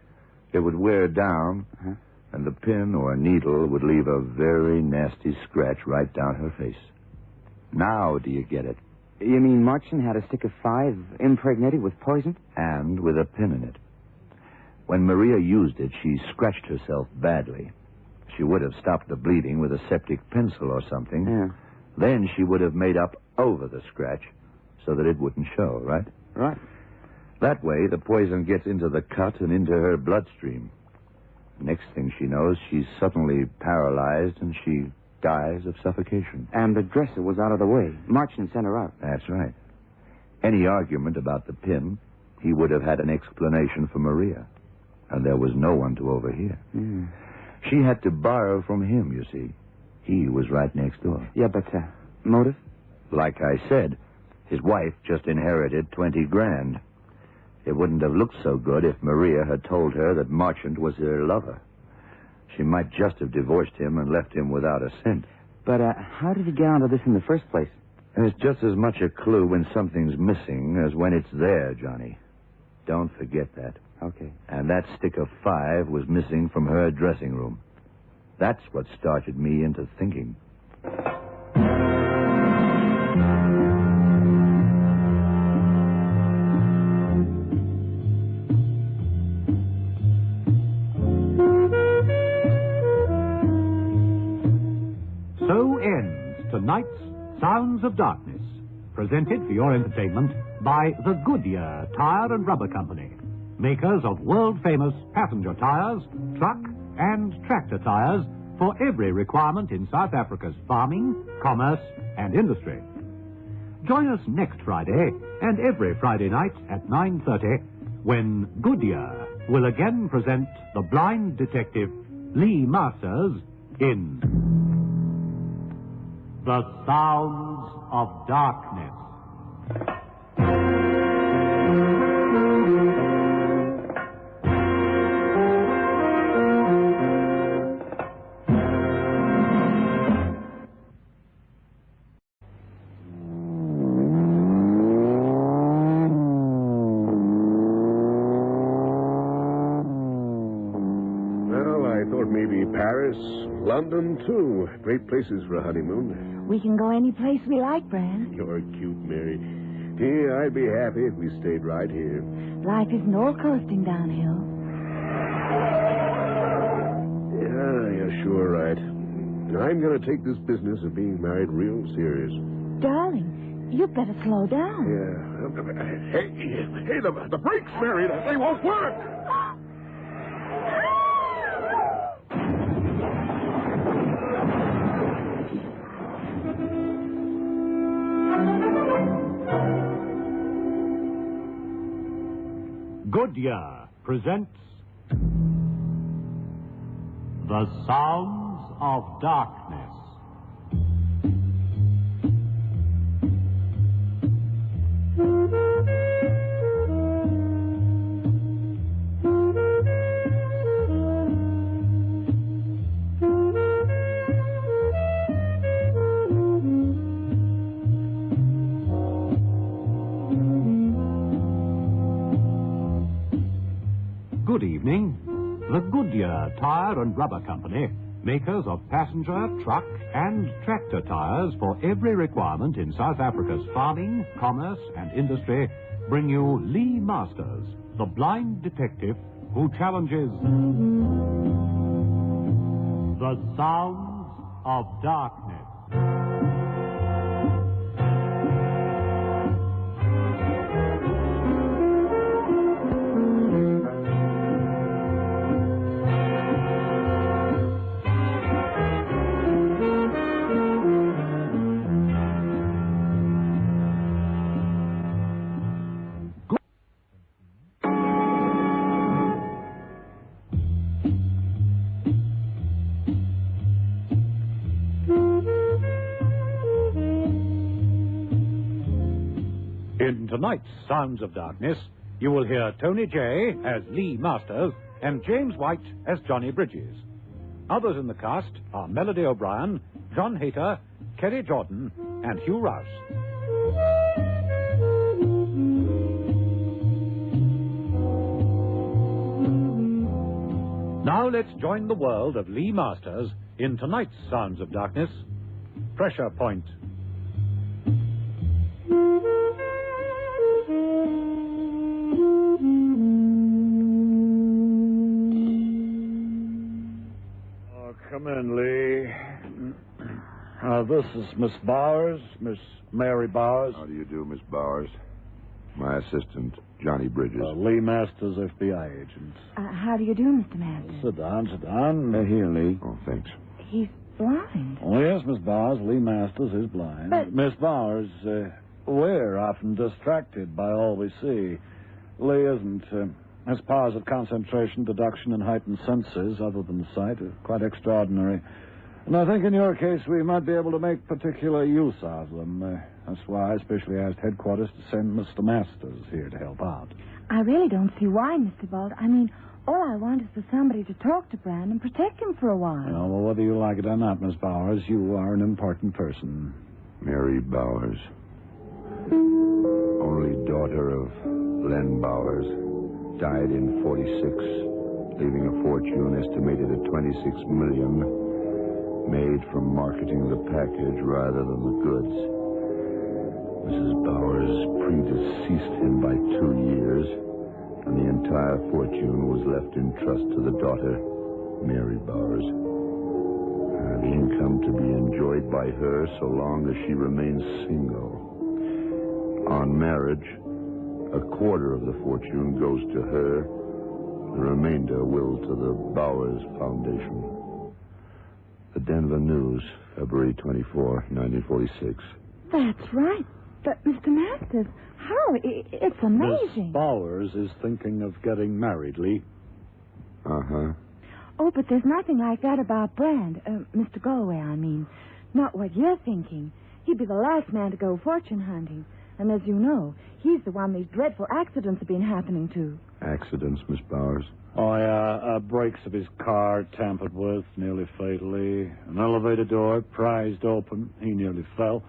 it would wear down, and the pin or needle would leave a very nasty scratch right down her face. Now do you get it? You mean Marchand had a stick of 5 impregnated with poison? And with a pin in it. When Maria used it, she scratched herself badly. She would have stopped the bleeding with a septic pencil or something. Yeah. Then she would have made up over the scratch so that it wouldn't show, right? Right. That way, the poison gets into the cut and into her bloodstream. Next thing she knows, she's suddenly paralyzed and she dies of suffocation. And the dresser was out of the way. Marchand sent her out. That's right. Any argument about the pin, he would have had an explanation for Maria. And there was no one to overhear. Mm. She had to borrow from him, you see. He was right next door. Yeah, but motive? Like I said, his wife just inherited 20 grand. It wouldn't have looked so good if Maria had told her that Marchand was her lover. She might just have divorced him and left him without a cent. But how did he get onto this in the first place? There's just as much a clue when something's missing as when it's there, Johnny. Don't forget that. Okay. And that stick of 5 was missing from her dressing room. That's what started me into thinking. So ends tonight's Sounds of Darkness, presented for your entertainment by the Goodyear Tire and Rubber Company, makers of world-famous passenger tires, truck, and tractor tires for every requirement in South Africa's farming, commerce, and industry. Join us next Friday and every Friday night at 9:30 when Goodyear will again present the blind detective Lee Masters in The Sounds of Darkness. Paris, London, too. Great places for a honeymoon. We can go any place we like, Brad. You're cute, Mary. Yeah, I'd be happy if we stayed right here. Life isn't all coasting downhill. Yeah, you're sure right. I'm going to take this business of being married real serious. Darling, you better slow down. Yeah. Hey, the brakes, Mary, they won't work. Goodyear presents The Sounds of Darkness. Good evening. The Goodyear Tire and Rubber Company, makers of passenger, truck, and tractor tires for every requirement in South Africa's farming, commerce, and industry, bring you Lee Masters, the blind detective who challenges The Sounds of Darkness. In tonight's Sounds of Darkness, you will hear Tony Jay as Lee Masters and James White as Johnny Bridges. Others in the cast are Melody O'Brien, John Hayter, Kerry Jordan, and Hugh Rouse. Now let's join the world of Lee Masters in tonight's Sounds of Darkness, Pressure Point. Come in, Lee. This is Miss Bowers, Miss Mary Bowers. How do you do, Miss Bowers? My assistant, Johnny Bridges. Lee Masters, FBI agent. How do you do, Mr. Masters? Sit down, sit down. Here, Lee. Oh, thanks. He's blind. Oh, yes, Miss Bowers, Lee Masters is blind. But- Miss Bowers, we're often distracted by all we see. Lee isn't. His powers of concentration, deduction, and heightened senses, other than sight, are quite extraordinary. And I think in your case we might be able to make particular use of them. That's why I specially asked headquarters to send Mr. Masters here to help out. I really don't see why, Mr. Bald. I mean, all I want is for somebody to talk to Brand and protect him for a while. Well, whether you like it or not, Miss Bowers, you are an important person. Mary Bowers. Only daughter of Len Bowers. Died in 46, leaving a fortune estimated at $26 million, made from marketing the package rather than the goods. Mrs. Bowers predeceased him by 2 years, and the entire fortune was left in trust to the daughter, Mary Bowers. The income to be enjoyed by her so long as she remains single. On marriage, a quarter of the fortune goes to her. The remainder will to the Bowers Foundation. The Denver News, February 24, 1946. That's right. But, Mr. Masters, how? It's amazing. Miss Bowers is thinking of getting married, Lee. Uh-huh. Oh, but there's nothing like that about Brand. Mr. Galway, I mean. Not what you're thinking. He'd be the last man to go fortune hunting. And as you know, he's the one these dreadful accidents have been happening to. Accidents, Miss Bowers? Oh, yeah. Brakes of his car tampered with, nearly fatally. An elevator door prized open. He nearly fell.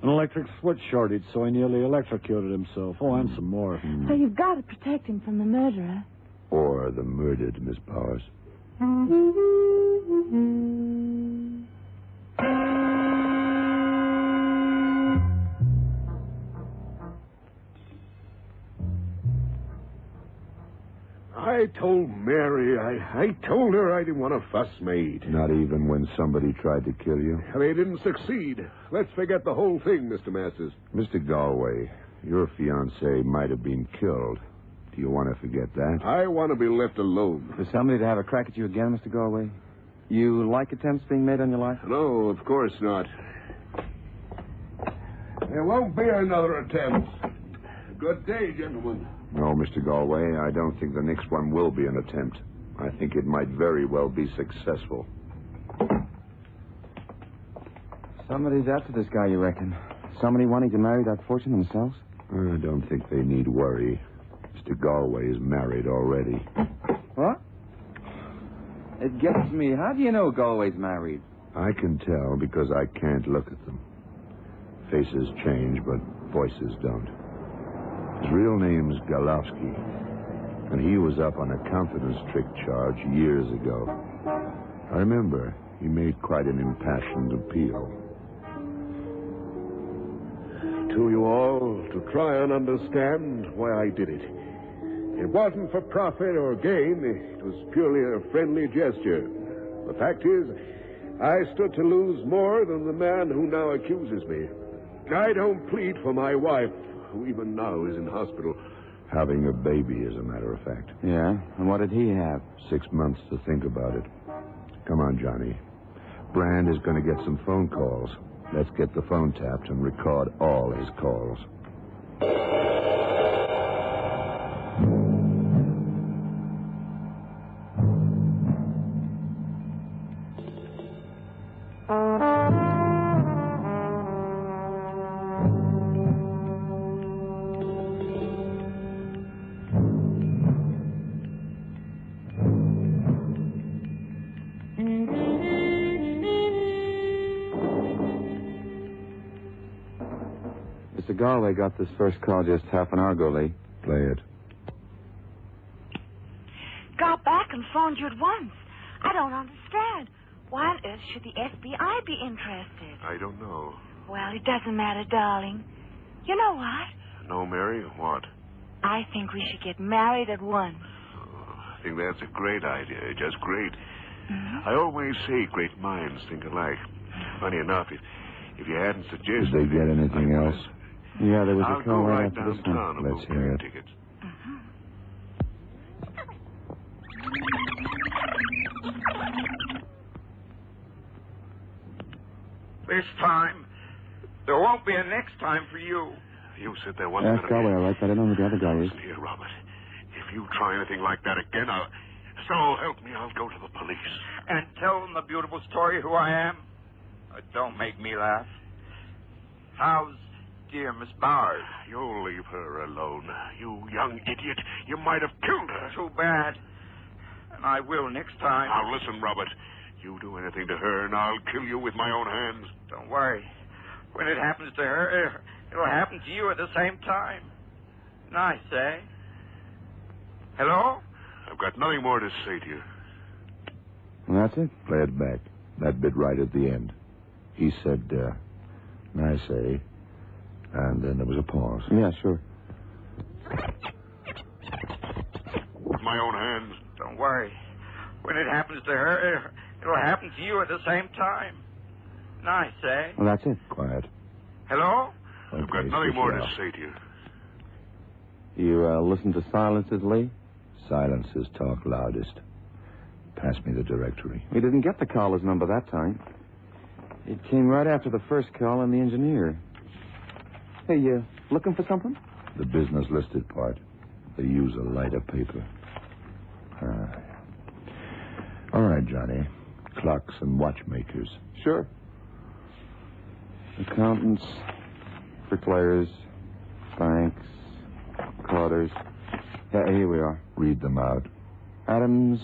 An electric switch shorted, so he nearly electrocuted himself. Oh, and some more. So you've got to protect him from the murderer. Or the murdered, Miss Bowers. I told Mary, I told her I didn't want a fuss made. Not even when somebody tried to kill you? They didn't succeed. Let's forget the whole thing, Mr. Masters. Mr. Galway, your fiancée might have been killed. Do you want to forget that? I want to be left alone. For somebody to have a crack at you again, Mr. Galway? You like attempts being made on your life? No, of course not. There won't be another attempt. Good day, gentlemen. No, Mr. Galway, I don't think the next one will be an attempt. I think it might very well be successful. Somebody's after this guy, you reckon? Somebody wanting to marry that fortune themselves? I don't think they need worry. Mr. Galway is married already. What? It gets me. How do you know Galway's married? I can tell because I can't look at them. Faces change, but voices don't. His real name's Galowski, and he was up on a confidence trick charge years ago. I remember he made quite an impassioned appeal. To you all, to try and understand why I did it. It wasn't for profit or gain. It was purely a friendly gesture. The fact is, I stood to lose more than the man who now accuses me. I don't plead for my wife, who even now is in hospital. Having a baby, as a matter of fact. Yeah? And what did he have? 6 months to think about it. Come on, Johnny. Brand is going to get some phone calls. Let's get the phone tapped and record all his calls. Mr. Galway got this first call just half an hour ago, Lee. Play it. Got back and phoned you at once. I don't understand. Why on earth should the FBI be interested? I don't know. Well, it doesn't matter, darling. You know what? No, Mary, what? I think we should get married at once. I think that's a great idea, just great. Mm-hmm. I always say great minds think alike. Funny enough, if you hadn't suggested... Did they get anything else? Yeah, there was I'll a call go right right after this downtown one. and Let's book hear it. tickets. This time, there won't be a next time for you. You said there wasn't Ask Galway, all right, but I don't know who the other guy is. Listen here, Robert. If you try anything like that again, so help me, I'll go to the police. And tell them the beautiful story who I am. Don't make me laugh. How's dear Miss Bowers? You'll leave her alone. You young idiot. You might have killed her. Too bad. And I will next time. Now listen, Robert. You do anything to her, and I'll kill you with my own hands. Don't worry. When it happens to her, it'll happen to you at the same time. Nice, eh? Hello? I've got nothing more to say to you. Well, that's it. Play it back. That bit right at the end. He said, nice, eh? And then there was a pause. Yeah, sure. With my own hands. Don't worry. When it happens to her, it'll happen to you at the same time. Nice, eh? Well, that's it. Quiet. Hello? I've got Okay, nothing switch more it to off. say to you. You listen to silences, Lee? Silences talk loudest. Pass me the directory. We didn't get the caller's number that time. It came right after the first call and the engineer. Hey, you looking for something? The business listed part. They use a lighter paper. All right, Johnny. Clocks and watchmakers. Sure. Accountants, bricklayers, banks, carters. Yeah, here we are. Read them out. Adams,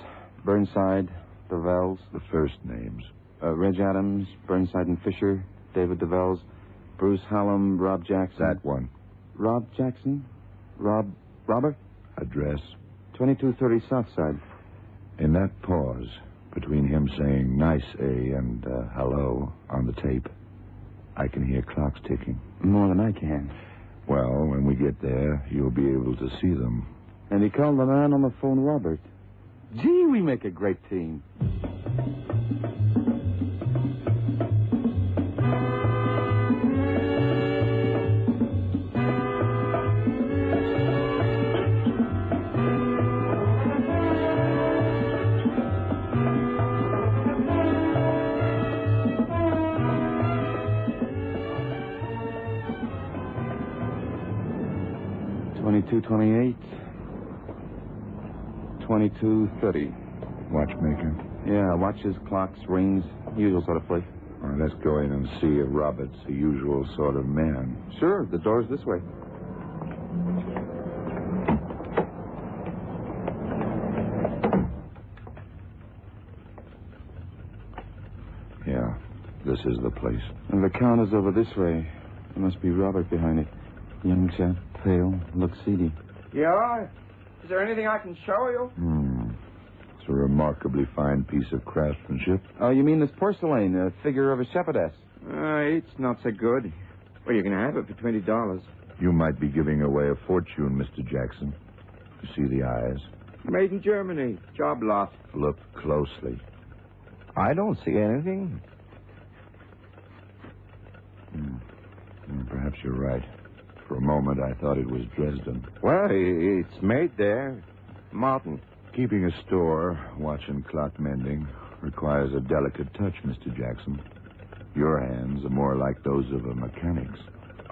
Burnside, DeVels. The first names. Reg Adams, Burnside and Fisher, David DeVels, Bruce Hallam, Rob Jackson. That one. Rob Jackson? Robert? Address. 2230 Southside. In that pause between him saying nice A and hello on the tape, I can hear clocks ticking. More than I can. Well, when we get there, you'll be able to see them. And he called the man on the phone Robert. Gee, we make a great team. $22.28, $22.30. Watchmaker? Yeah, watches, clocks, rings, usual sort of place. All right, let's go in and see if Robert's the usual sort of man. Sure, the door's this way. Yeah, this is the place. And the counter's over this way. There must be Robert behind it. Young chap, pale, looks seedy. Yeah? Is there anything I can show you? It's a remarkably fine piece of craftsmanship. Oh, you mean this porcelain, a figure of a shepherdess? It's not so good. Well, you can have it for $20. You might be giving away a fortune, Mr. Jackson. You see the eyes? Made in Germany. Job lot. Look closely. I don't see anything. Perhaps you're right. For a moment, I thought it was Dresden. Well, it's made there. Martin. Keeping a store, watch and clock mending, requires a delicate touch, Mr. Jackson. Your hands are more like those of a mechanic's.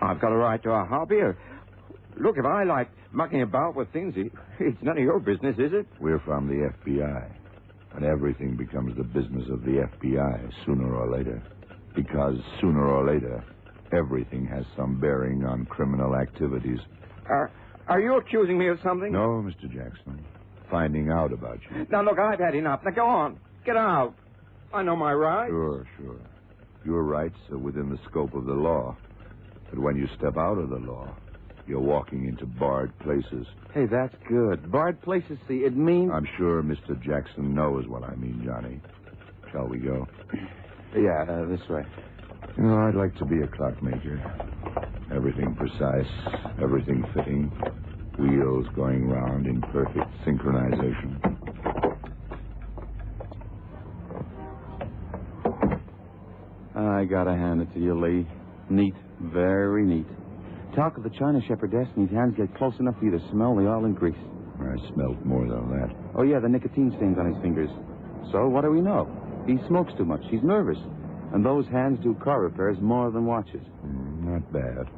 I've got a right to a hobby. Look, if I like mucking about with things, it's none of your business, is it? We're from the FBI. And everything becomes the business of the FBI sooner or later. Because sooner or later, everything has some bearing on criminal activities. Are you accusing me of something? No, Mr. Jackson. Finding out about you. Now, look, I've had enough. Now, go on. Get out. I know my rights. Sure. Your rights are within the scope of the law. But when you step out of the law, you're walking into barred places. Hey, that's good. Barred places, see, it means... I'm sure Mr. Jackson knows what I mean, Johnny. Shall we go? Yeah, this way. You know, I'd like to be a clockmaker. Everything precise, everything fitting, wheels going round in perfect synchronization. I gotta hand it to you, Lee. Neat. Very neat. Talk of the China Shepherdess, and his hands get close enough for you to smell the oil and grease. I smelled more than that. Oh, yeah, the nicotine stains on his fingers. So, what do we know? He smokes too much. He's nervous. And those hands do car repairs more than watches. Not bad.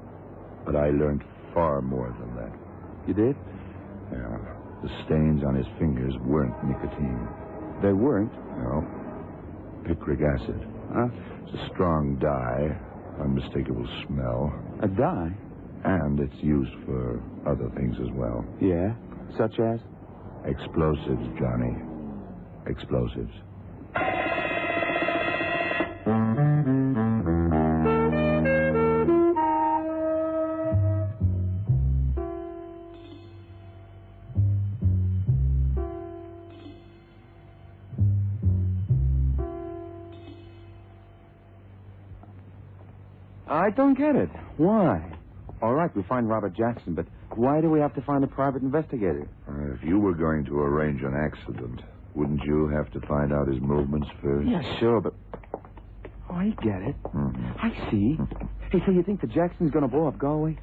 But I learned far more than that. You did? Yeah. The stains on his fingers weren't nicotine. They weren't? No. Picric acid. Huh? It's a strong dye, unmistakable smell. A dye? And it's used for other things as well. Yeah? Such as? Explosives, Johnny. Explosives. I don't get it. Why? All right, we find Robert Jackson, but why do we have to find a private investigator? If you were going to arrange an accident, wouldn't you have to find out his movements first? Yeah, sure, but... Oh, I get it. Mm-hmm. I see. Hey, so you think the Jackson's going to blow up Galway?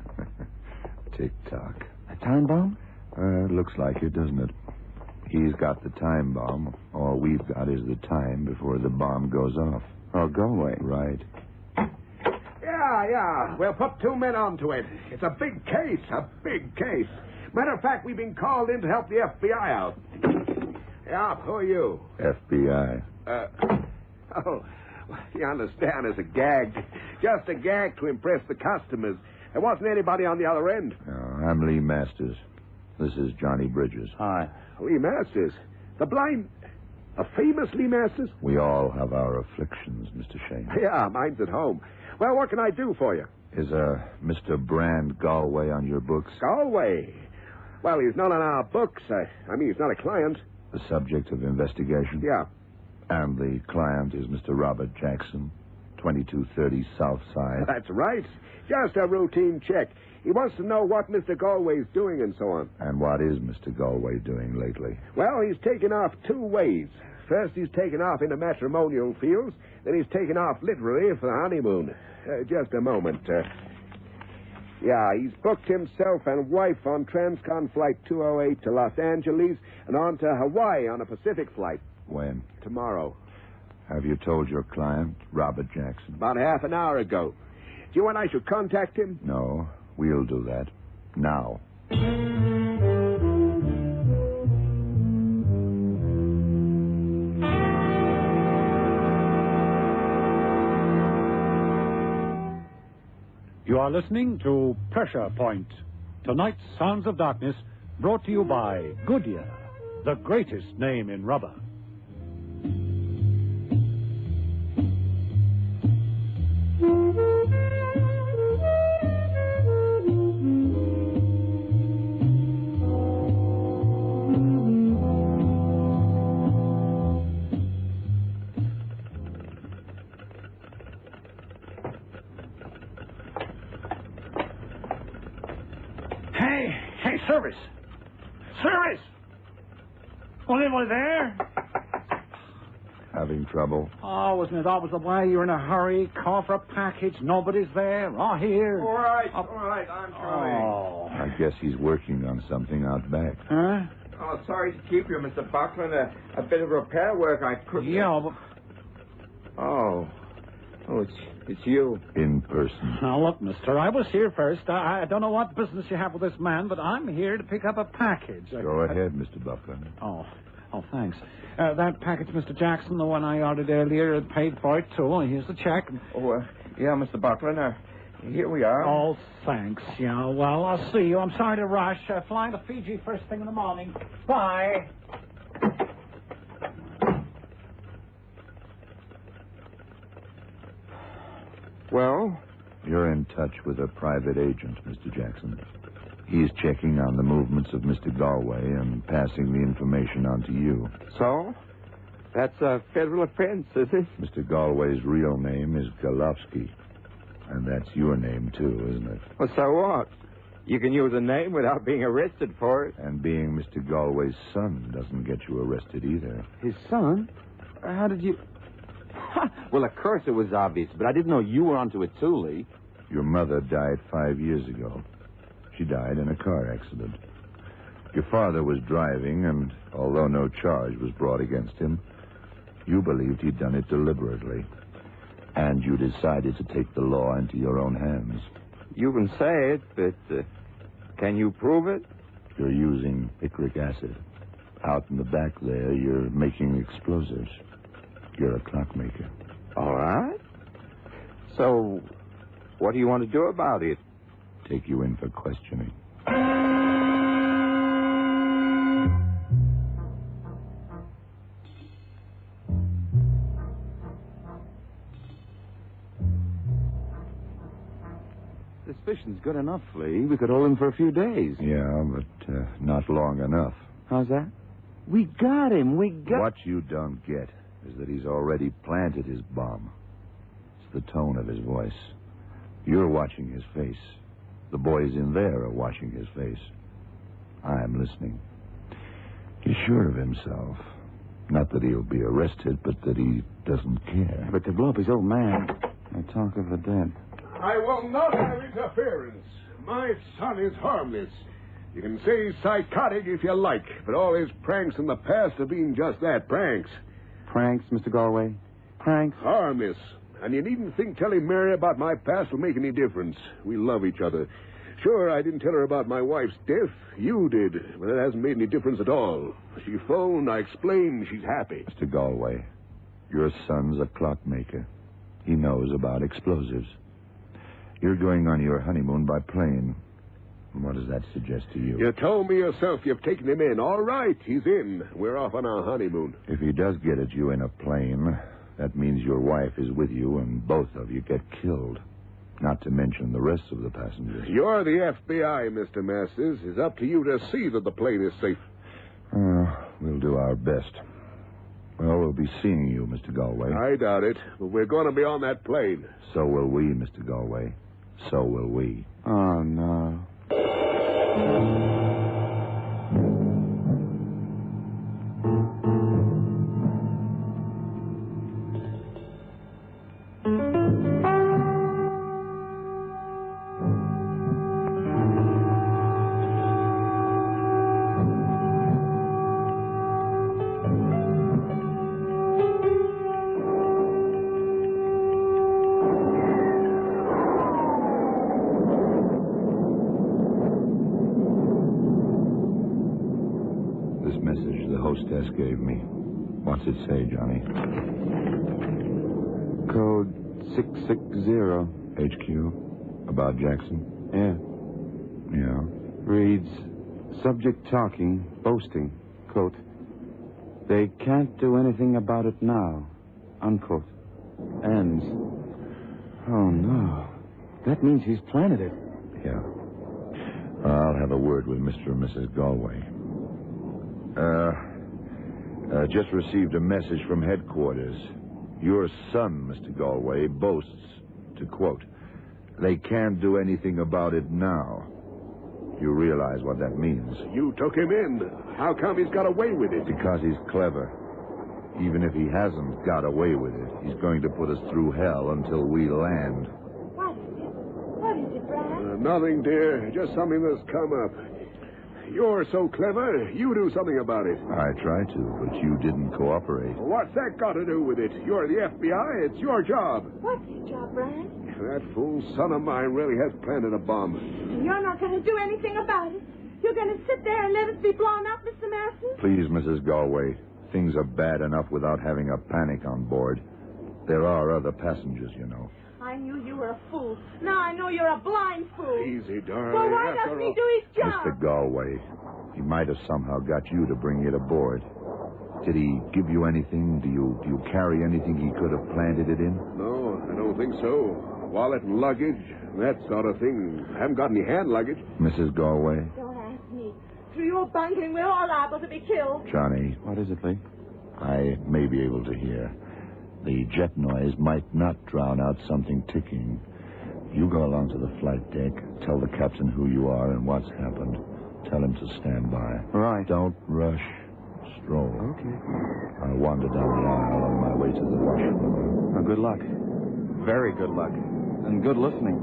Tick-tock. A time bomb? Looks like it, doesn't it? He's got the time bomb. All we've got is the time before the bomb goes off. Oh, Galway. Right. Yeah. We'll put 2 men onto it. It's a big case. Matter of fact, we've been called in to help the FBI out. Yeah, who are you? FBI. You understand, it's a gag. Just a gag to impress the customers. There wasn't anybody on the other end. No, I'm Lee Masters. This is Johnny Bridges. Hi. Lee Masters? The blind... A famous Lee Masters? We all have our afflictions, Mr. Shane. Yeah, mine's at home. Well, what can I do for you? Is Mr. Brand Galway on your books? Galway? Well, he's not on our books. I mean, he's not a client. The subject of investigation? Yeah. And the client is Mr. Robert Jackson, 2230 South Side. That's right. Just a routine check. He wants to know what Mr. Galway's doing and so on. And what is Mr. Galway doing lately? Well, he's taken off 2 ways. First, he's taken off into matrimonial fields. Then he's taken off literally for the honeymoon. Just a moment. Yeah, he's booked himself and wife on Transcon Flight 208 to Los Angeles and on to Hawaii on a Pacific flight. When? Tomorrow. Have you told your client, Robert Jackson? About half an hour ago. Do you want I should contact him? No, we'll do that. Now. You are listening to Pressure Point, tonight's Sounds of Darkness, brought to you by Goodyear, the greatest name in rubber. Hey, service! Service! Anybody there? Having trouble? Oh, isn't it always the way? You're in a hurry, call for a package, nobody's there. Oh, here. All right, I'm trying. Oh. I guess he's working on something out back. Huh? Oh, sorry to keep you, Mr. Buckland. A bit of repair work I couldn't... Yeah, but... Oh, it's you. In person. Now, look, mister, I was here first. I don't know what business you have with this man, but I'm here to pick up a package. Go ahead, Mr. Buckland. Oh, thanks. That package, Mr. Jackson, the one I ordered earlier, paid for it, too. Here's the check. Yeah, Mr. Buckland. Here we are. Oh, thanks. Yeah, well, I'll see you. I'm sorry to rush. Flying to Fiji first thing in the morning. Bye. Well, You're in touch with a private agent, Mr. Jackson. He's checking on the movements of Mr. Galway and passing the information on to you. So? That's a federal offense, is it? Mr. Galway's real name is Golovsky. And that's your name, too, isn't it? Well, so what? You can use a name without being arrested for it. And being Mr. Galway's son doesn't get you arrested either. His son? How did you... Well, of course it was obvious, but I didn't know you were onto it too, Lee. Your mother died 5 years ago. She died in a car accident. Your father was driving, and although no charge was brought against him, you believed he'd done it deliberately. And you decided to take the law into your own hands. You can say it, but can you prove it? You're using picric acid. Out in the back there, you're making explosives. You're a clockmaker. All right. So, what do you want to do about it? Take you in for questioning. Suspicion's good enough, Lee. We could hold him for a few days. Yeah, but not long enough. How's that? We got him. What you don't get is that he's already planted his bomb. It's the tone of his voice. You're watching his face. The boys in there are watching his face. I'm listening. He's sure of himself. Not that he'll be arrested, but that he doesn't care. But to blow up his old man, they talk of the dead. I will not have interference. My son is harmless. You can say he's psychotic if you like, but all his pranks in the past have been just that, pranks. Pranks, Mr. Galway? Pranks? Harmless. And you needn't think telling Mary about my past will make any difference. We love each other. Sure, I didn't tell her about my wife's death. You did, but it hasn't made any difference at all. She phoned, I explained, she's happy. Mr. Galway, your son's a clockmaker. He knows about explosives. You're going on your honeymoon by plane. What does that suggest to you? You told me yourself you've taken him in. All right, he's in. We're off on our honeymoon. If he does get at you in a plane, that means your wife is with you and both of you get killed. Not to mention the rest of the passengers. You're the FBI, Mr. Masters. It's up to you to see that the plane is safe. We'll do our best. Well, we'll be seeing you, Mr. Galway. I doubt it, but we're going to be on that plane. So will we, Mr. Galway. So will we. Oh, no. Hostess gave me. What's it say, Johnny? Code 660. HQ? About Jackson? Yeah. Yeah. Reads, subject talking, boasting, quote, they can't do anything about it now, unquote. Ends. Oh, no. That means he's planted it. Yeah. I'll have a word with Mr. and Mrs. Galway. Just received a message from headquarters. Your son, Mr. Galway, boasts, to quote, they can't do anything about it now. You realize what that means? You took him in. How come he's got away with it? Because he's clever. Even if he hasn't got away with it, he's going to put us through hell until we land. What is it, Brad? Nothing, dear. Just something that's come up. You're so clever, you do something about it. I tried to, but you didn't cooperate. What's that got to do with it? You're the FBI. It's your job. What's your job, Brad? That fool son of mine really has planted a bomb. You're not going to do anything about it. You're going to sit there and let us be blown up, Mr. Masters? Please, Mrs. Galway. Things are bad enough without having a panic on board. There are other passengers, you know. I knew you were a fool. Now I know you're a blind fool. Easy, darling. Well, why doesn't he do his job? Mr. Galway, he might have somehow got you to bring it aboard. Did he give you anything? Do you carry anything he could have planted it in? No, I don't think so. wallet and luggage, that sort of thing. I haven't got any hand luggage. Mrs. Galway? Don't ask me. Through your bungling, we're all liable to be killed. Johnny. What is it, Lee? I may be able to hear. The jet noise might not drown out something ticking. You go along to the flight deck, tell the captain who you are and what's happened. Tell him to stand by. Right. Don't rush. Stroll. Okay. I'll wander down the aisle on my way to the washroom. Well, good luck. Very good luck. And good listening.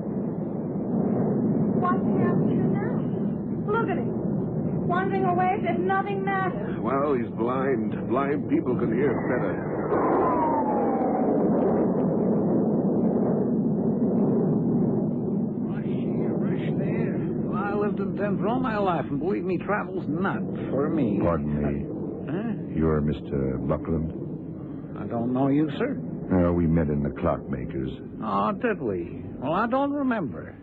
What's happening now? Look at him. Wandering away as if nothing matters. Well, he's blind. Blind people can hear better. I lived in Denver all my life, and believe me, travel's not for me. Pardon me. Huh? You're Mr. Buckland? I don't know you, sir. We met in the clockmakers. Oh, did we? Well, I don't remember.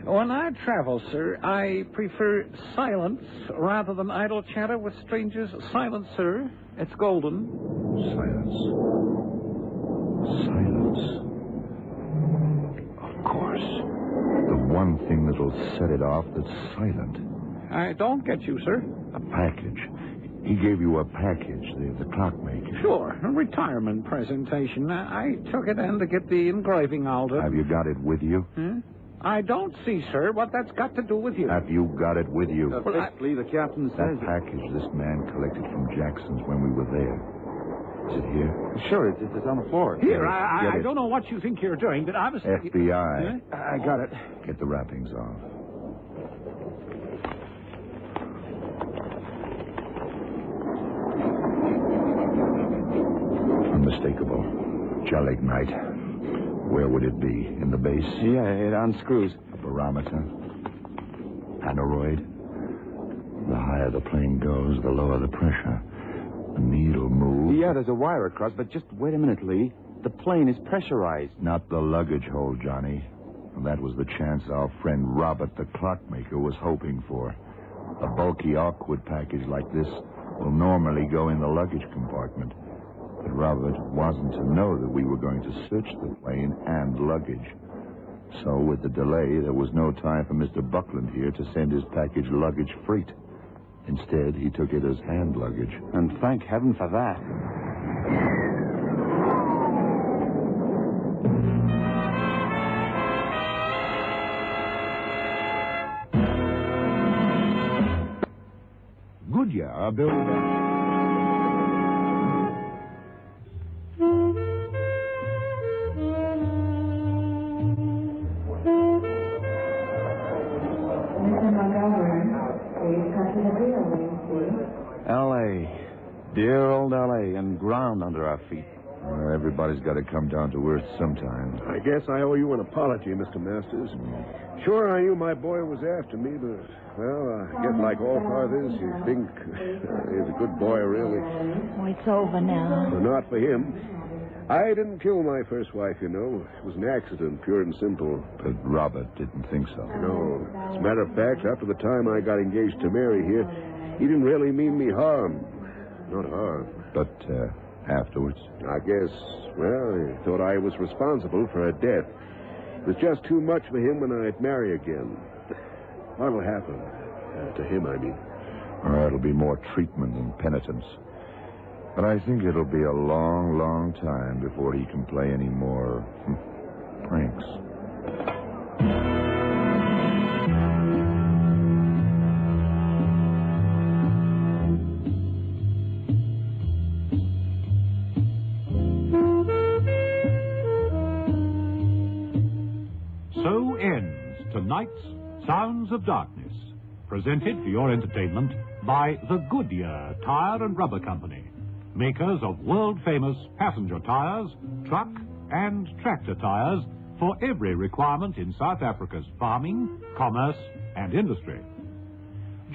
When I travel, sir, I prefer silence rather than idle chatter with strangers. Silence, sir. It's golden. Silence. Silence. Of course. The one thing that'll set it off that's silent. I don't get you, sir. A package. He gave you a package, the clockmaker. Sure, a retirement presentation. I took it in to get the engraving altered. Have you got it with you? I don't see, sir, what that's got to do with you. Have you got it with you? Lee, the captain says... That package this man collected from Jackson's when we were there. Is it here? Sure, it's on the floor. Here, I don't know what you think you're doing, but I was... FBI. I got it. Get the wrappings off. Unmistakable. Gelignite. Where would it be? In the base? Yeah, it unscrews. A barometer? Aneroid? The higher the plane goes, the lower the pressure. The needle moves. Yeah, there's a wire across, but just wait a minute, Lee. The plane is pressurized. Not the luggage hold, Johnny. That was the chance our friend Robert, the clockmaker, was hoping for. A bulky, awkward package like this will normally go in the luggage compartment. But Robert wasn't to know that we were going to search the plane and luggage. So, with the delay, there was no time for Mr. Buckland here to send his package luggage freight. Instead, he took it as hand luggage. And thank heaven for that. Goodyear built... L.A. Dear old L.A. and ground under our feet. Everybody's got to come down to earth sometime. I guess I owe you an apology, Mr. Masters. Sure, I knew my boy was after me, but, well, I guess like all fathers, you think he's a good boy, really. Oh, it's over now. But not for him. I didn't kill my first wife, you know. It was an accident, pure and simple. But Robert didn't think so. No. As a matter of fact, after the time I got engaged to Mary here, he didn't really mean me harm. Not harm. But, afterwards? I guess, well, he thought I was responsible for her death. It was just too much for him when I'd marry again. What'll happen? To him, I mean. It'll be more treatment than penitence. But I think it'll be a long, long time before he can play any more pranks. So ends tonight's Sounds of Darkness, presented for your entertainment by the Goodyear Tire and Rubber Company, makers of world-famous passenger tires, truck and tractor tires for every requirement in South Africa's farming, commerce and industry.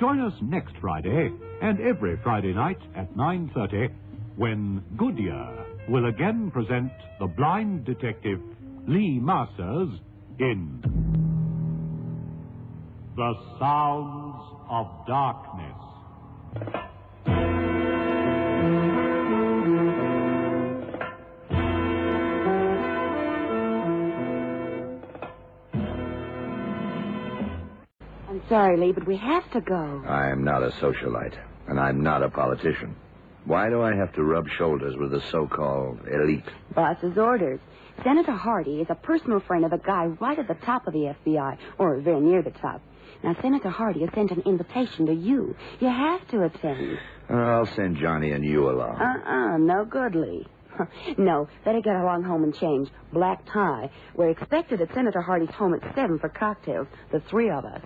Join us next Friday and every Friday night at 9:30 when Goodyear will again present the blind detective Lee Masters in The Sounds of Darkness. I'm sorry, Lee, but we have to go. I'm not a socialite, and I'm not a politician. Why do I have to rub shoulders with the so-called elite? Boss's orders. Senator Hardy is a personal friend of a guy right at the top of the FBI, or very near the top. Now, Senator Hardy has sent an invitation to you. You have to attend. I'll send Johnny and you along. No good, Lee. No, better get along home and change. Black tie. We're expected at Senator Hardy's home at 7 for cocktails, the three of us.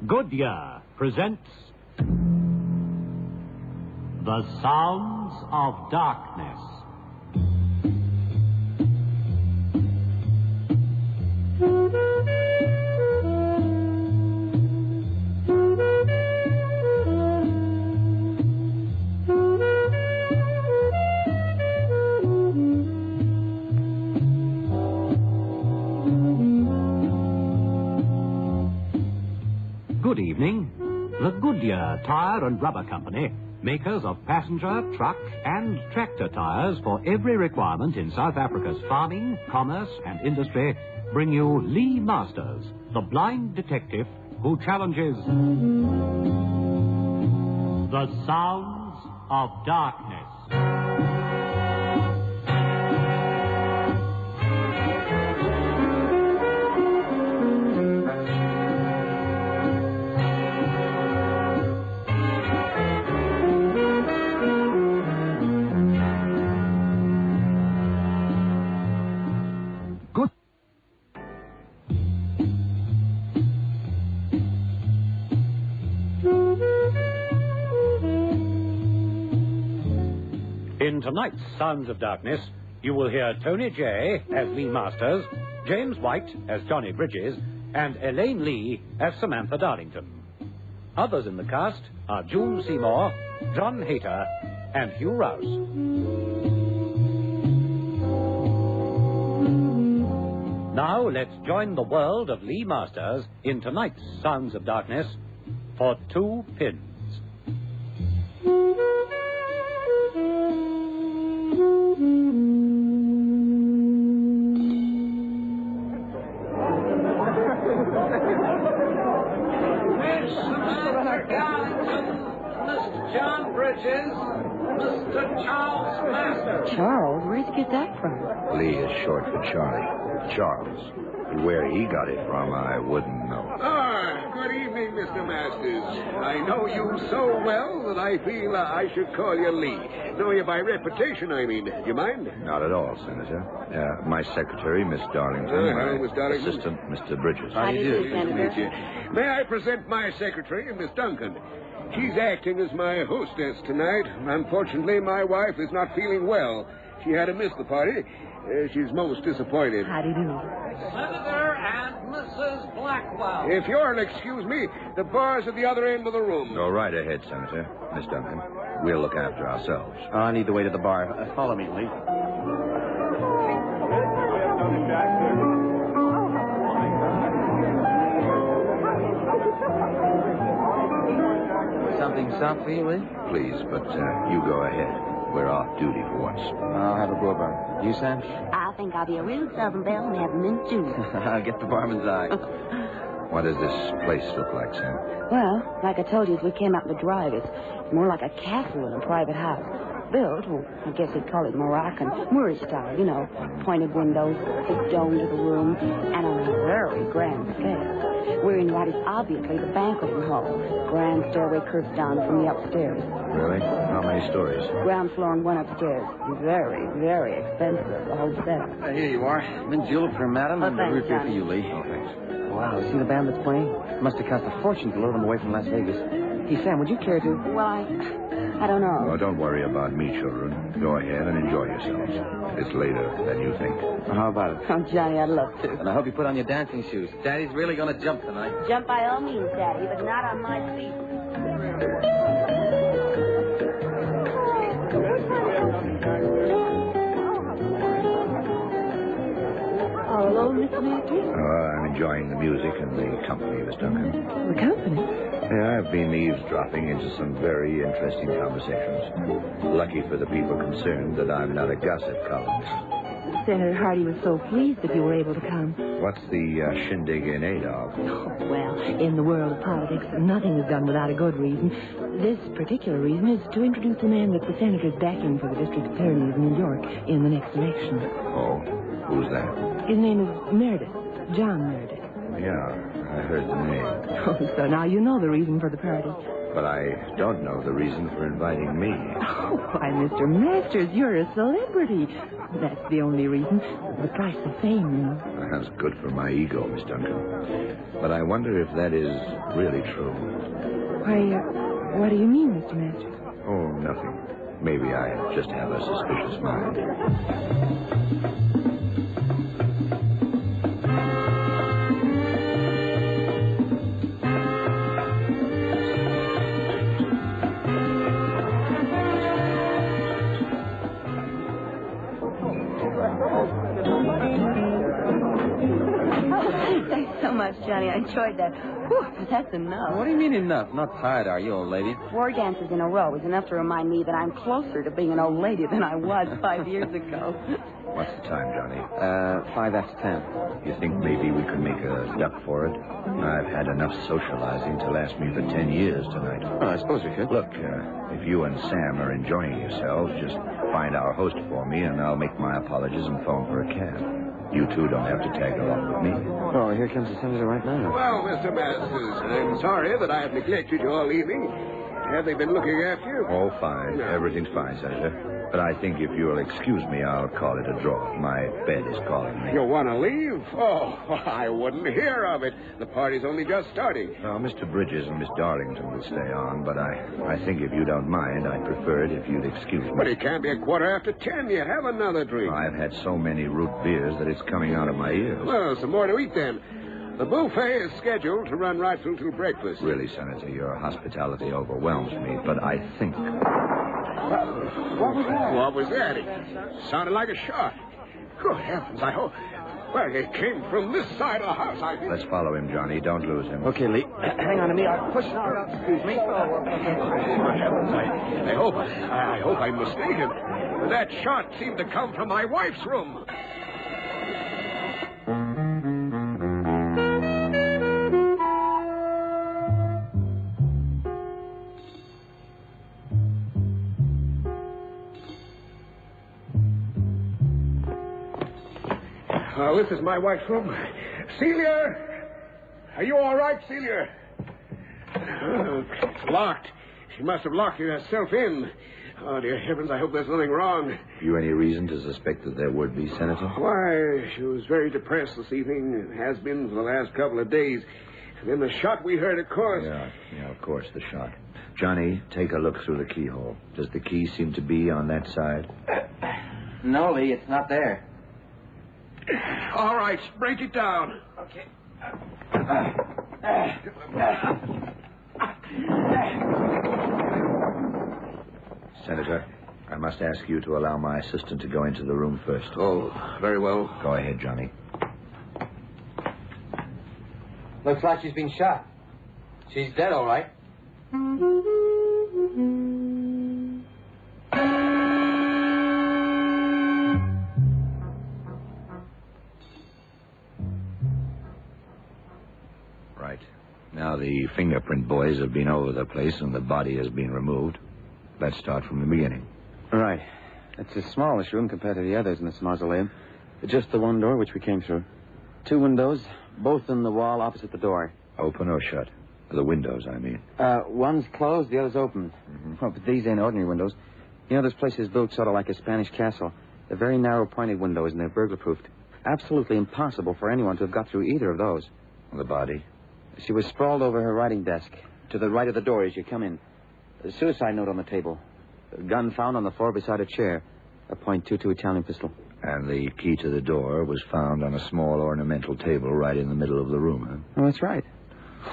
Goodyear presents The Sounds of Darkness. Good evening. The Goodyear Tire and Rubber Company, makers of passenger, truck, and tractor tires for every requirement in South Africa's farming, commerce, and industry, bring you Lee Masters, the blind detective who challenges the sounds of darkness. In tonight's Sounds of Darkness, you will hear Tony J. as Lee Masters, James White as Johnny Bridges, and Elaine Lee as Samantha Darlington. Others in the cast are June Seymour, John Hayter, and Hugh Rouse. Now let's join the world of Lee Masters in tonight's Sounds of Darkness for 2 pins. Miss Samantha Darlington, Mr. John Bridges, Mr. Charles Masters. Charles? Where'd you get that from? Lee is short for Charlie. Charles. Where he got it from, I wouldn't know. Good evening, Mr. Masters. I know you so well that I feel I should call you Lee. Know you by reputation, I mean. You mind? Not at all, Senator. My secretary, Miss Darlington. Hello, my Miss Darlington. assistant, Mr. Bridges. How do you do, Nice to meet Senator? you. May I present my secretary, Miss Duncan? She's acting as my hostess tonight. Unfortunately, my wife is not feeling well. She had to miss the party. She's most disappointed. How do you do? Senator and Mrs. Blackwell. If you'll excuse me, the bar's at the other end of the room. Go right ahead, Senator. Miss Duncan. We'll look after ourselves. I need the way to the bar. Follow me, Lee. Something soft for you, Lee? Please, but you go ahead. We're off duty for once. I'll have a blow bar. You, Sam? I think I'll be a real Southern belle and have mint juice. I'll get the barman's eye. What does this place look like, Sam? Well, like I told you as we came out the drive, it's more like a castle than a private house. Built, well, I guess they'd call it Moroccan, Moorish style, you know. Pointed windows, big dome to the room, and on a very grand scale. We're in what is obviously the banqueting hall. Grand stairway curves down from the upstairs. Really? How many stories? Ground floor and one upstairs. Very, very expensive, the whole set. Here you are. Mint julep for Madam and thanks, root beer for Johnny. you, Lee. Oh, thanks. Wow, see the band that's playing? Must have cost a fortune to lure them away from Las Vegas. Hey, Sam, would you care to? Well, I don't know. Oh, don't worry about me, children. Go ahead and enjoy yourselves. It's later than you think. How about it? Oh, Johnny, I'd love to. And I hope you put on your dancing shoes. Daddy's really going to jump tonight. Jump by all means, Daddy, but not on my feet. Oh, hello, Mr. Matthews. I'm enjoying the music and the company, Miss Duncan. The company? Yeah, I've been eavesdropping into some very interesting conversations. Lucky for the people concerned that I'm not a gossip columnist. Senator Hardy was so pleased that you were able to come. What's the shindig in aid of? Oh, well, in the world of politics, nothing is done without a good reason. This particular reason is to introduce the man that the senator's backing for the district attorney of New York in the next election. Oh, who's that? His name is Meredith, John Meredith. Yeah, I heard the name. Oh, so now you know the reason for the party. But I don't know the reason for inviting me. Oh, why, Mr. Masters, you're a celebrity. That's the only reason. The price of fame, you know. That's good for my ego, Miss Duncan. But I wonder if that is really true. Why, what do you mean, Mr. Masters? Oh, nothing. Maybe I just have a suspicious mind. Thanks so much, Johnny. I enjoyed that. Whew, that's enough. What do you mean enough? Not tired, are you, old lady? 4 dances in a row is enough to remind me that I'm closer to being an old lady than I was 5 years ago. What's the time, Johnny? 5 after 10. You think maybe we could make a duck for it? I've had enough socializing to last me for 10 years tonight. Well, I suppose we could. Look, if you and Sam are enjoying yourselves, just find our host for me, and I'll make my apologies and phone for a cab. You two don't have to tag along with me. Oh, here comes the senator right now. Well, Mr. Masters, I'm sorry that I have neglected you all evening. Have they been looking after you? Oh, fine. No. Everything's fine, Senator. But I think if you'll excuse me, I'll call it a draw. My bed is calling me. You want to leave? Oh, I wouldn't hear of it. The party's only just starting. Well, Mr. Bridges and Miss Darlington will stay on, but I think if you don't mind, I'd prefer it if you'd excuse me. But it can't be 10:15 yet. Have another drink. I've had so many root beers that it's coming out of my ears. Well, some more to eat then. The buffet is scheduled to run right through till breakfast. Really, Senator, your hospitality overwhelms me, but I think... What was that? What was that? It sounded like a shot. Good heavens, I hope... Well, it came from this side of the house, I think. Let's follow him, Johnny. Don't lose him. Okay, Lee. Hang on to me. I'll push... Excuse me. Good heavens, I hope I'm mistaken. That shot seemed to come from my wife's room. This is my wife's room. Celia! Are you all right, Celia? It's locked. She must have locked herself in. Oh, dear heavens, I hope there's nothing wrong. You any reason to suspect that there would be, Senator? Why, she was very depressed this evening and has been for the last couple of days. And then the shot we heard, of course. Yeah, of course, the shot. Johnny, take a look through the keyhole. Does the key seem to be on that side? No, Lee, it's not there. All right, break it down. Okay. Senator, I must ask you to allow my assistant to go into the room first. Oh, very well. Go ahead, Johnny. Looks like she's been shot. She's dead, all right. Right. Now the fingerprint boys have been over the place and the body has been removed. Let's start from the beginning. Right. It's a smallish room compared to the others in this mausoleum. Just the one door which we came through. 2 windows, both in the wall opposite the door. Open or shut? The windows, I mean. One's closed, the other's open. Mm-hmm. Oh, but these ain't ordinary windows. You know, this place is built sort of like a Spanish castle. They're very narrow, pointed windows, and they're burglar-proofed. Absolutely impossible for anyone to have got through either of those. The body? She was sprawled over her writing desk, to the right of the door as you come in. A suicide note on the table. A gun found on the floor beside a chair. A .22 Italian pistol. And the key to the door was found on a small ornamental table right in the middle of the room, huh? Oh, that's right.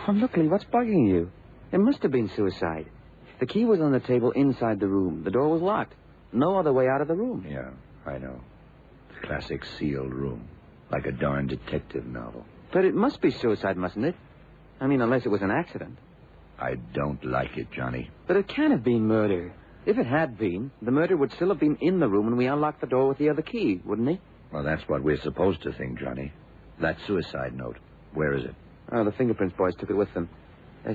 Oh, look, Lee, what's bugging you? It must have been suicide. The key was on the table inside the room. The door was locked. No other way out of the room. Yeah, I know. Classic sealed room. Like a darn detective novel. But it must be suicide, mustn't it? I mean, unless it was an accident. I don't like it, Johnny. But it can't have been murder. If it had been, the murderer would still have been in the room when we unlocked the door with the other key, wouldn't he? Well, that's what we're supposed to think, Johnny. That suicide note. Where is it? Oh, the fingerprints boys took it with them.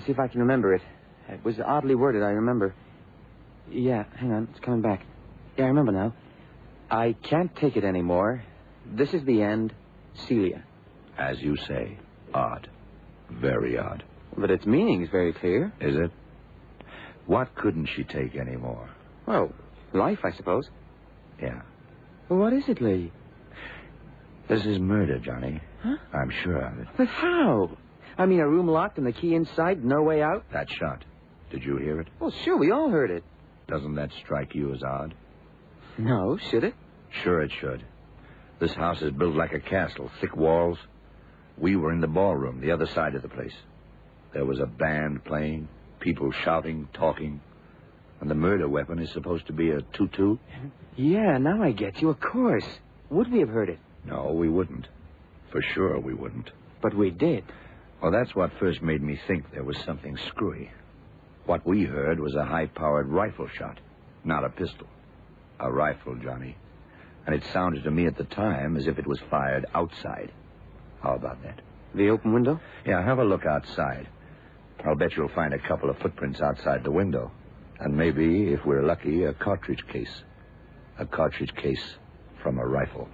See if I can remember it. It was oddly worded, I remember. Yeah, hang on. It's coming back. Yeah, I remember now. I can't take it anymore. This is the end. Celia. As you say, odd. Very odd. But its meaning is very clear. Is it? What couldn't she take anymore? Well, life, I suppose. Yeah. Well, what is it, Lee? This is murder, Johnny. Huh? I'm sure of it. But how? I mean, a room locked and the key inside, no way out? That shot. Did you hear it? Well, sure, we all heard it. Doesn't that strike you as odd? No, should it? Sure it should. This house is built like a castle, thick walls. We were in the ballroom, the other side of the place. There was a band playing, people shouting, talking. And the murder weapon is supposed to be a tutu. Yeah, now I get you, of course. Would we have heard it? No, we wouldn't. For sure we wouldn't. But we did. Well, that's what first made me think there was something screwy. What we heard was a high-powered rifle shot, not a pistol. A rifle, Johnny. And it sounded to me at the time as if it was fired outside. How about that? The open window? Yeah, have a look outside. I'll bet you'll find a couple of footprints outside the window. And maybe, if we're lucky, a cartridge case. A cartridge case from a rifle.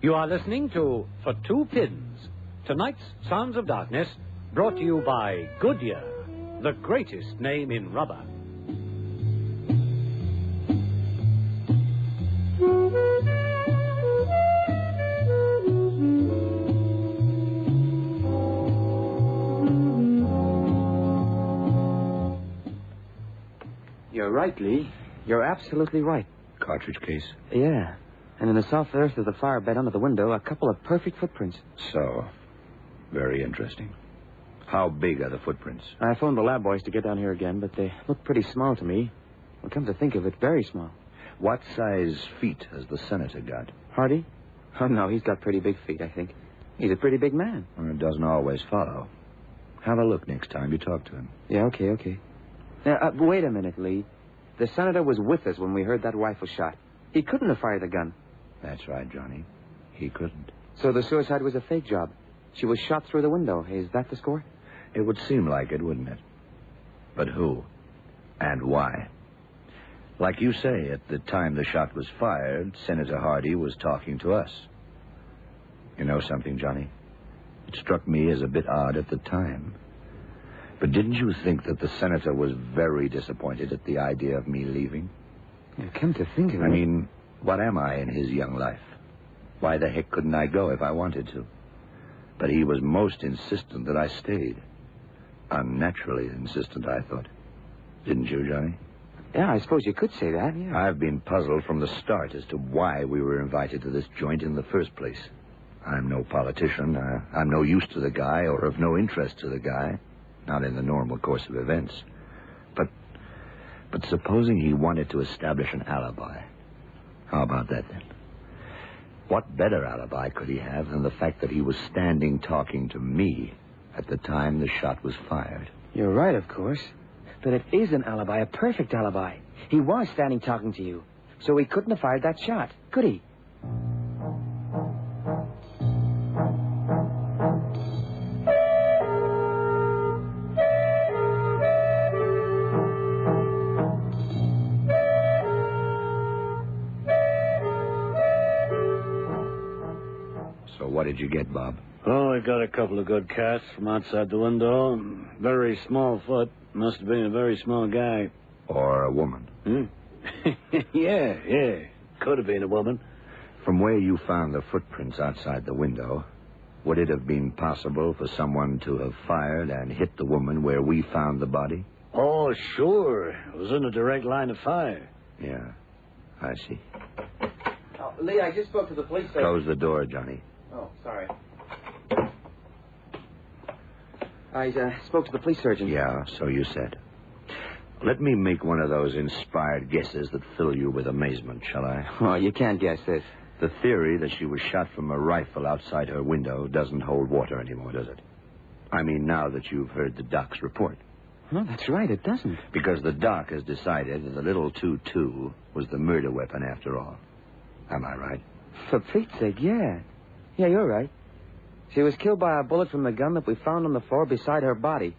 You are listening to For Two Pins, tonight's Sounds of Darkness, brought to you by Goodyear, the greatest name in rubber. You're right, Lee. You're absolutely right. Cartridge case? Yeah. And in the soft earth of the flower bed under the window, a couple of perfect footprints. So, very interesting. How big are the footprints? I phoned the lab boys to get down here again, but they look pretty small to me. Well, come to think of it, very small. What size feet has the senator got? Hardy? Oh, no, he's got pretty big feet, I think. He's a pretty big man. Well, it doesn't always follow. Have a look next time you talk to him. Yeah, okay. Now, wait a minute, Lee. The senator was with us when we heard that rifle shot. He couldn't have fired the gun. That's right, Johnny. He couldn't. So the suicide was a fake job. She was shot through the window. Is that the score? It would seem like it, wouldn't it? But who? And why? Like you say, at the time the shot was fired, Senator Hardy was talking to us. You know something, Johnny? It struck me as a bit odd at the time. But didn't you think that the senator was very disappointed at the idea of me leaving? Yeah, come to think of it. I mean, what am I in his young life? Why the heck couldn't I go if I wanted to? But he was most insistent that I stayed. Unnaturally insistent, I thought. Didn't you, Johnny? Yeah, I suppose you could say that, yeah. I've been puzzled from the start as to why we were invited to this joint in the first place. I'm no politician. I'm no use to the guy or of no interest to the guy. Not in the normal course of events. But supposing he wanted to establish an alibi. How about that, then? What better alibi could he have than the fact that he was standing talking to me at the time the shot was fired? You're right, of course. But it is an alibi, a perfect alibi. He was standing talking to you. So he couldn't have fired that shot, could he? What did you get, Bob? Oh, I got a couple of good casts from outside the window. Very small foot. Must have been a very small guy. Or a woman? Yeah. Could have been a woman. From where you found the footprints outside the window, would it have been possible for someone to have fired and hit the woman where we found the body? Oh, sure. It was in a direct line of fire. Yeah, I see. Oh, Lee, I just spoke to the police station. Close the door, Johnny. Oh, sorry. I spoke to the police surgeon. Yeah, so you said. Let me make one of those inspired guesses that fill you with amazement, shall I? Oh, you can't guess this. The theory that she was shot from a rifle outside her window doesn't hold water anymore, does it? I mean, now that you've heard the doc's report. No, that's right, it doesn't. Because the doc has decided that the little 22 was the murder weapon after all. Am I right? For Pete's sake, yeah. Yeah, you're right. She was killed by a bullet from the gun that we found on the floor beside her body.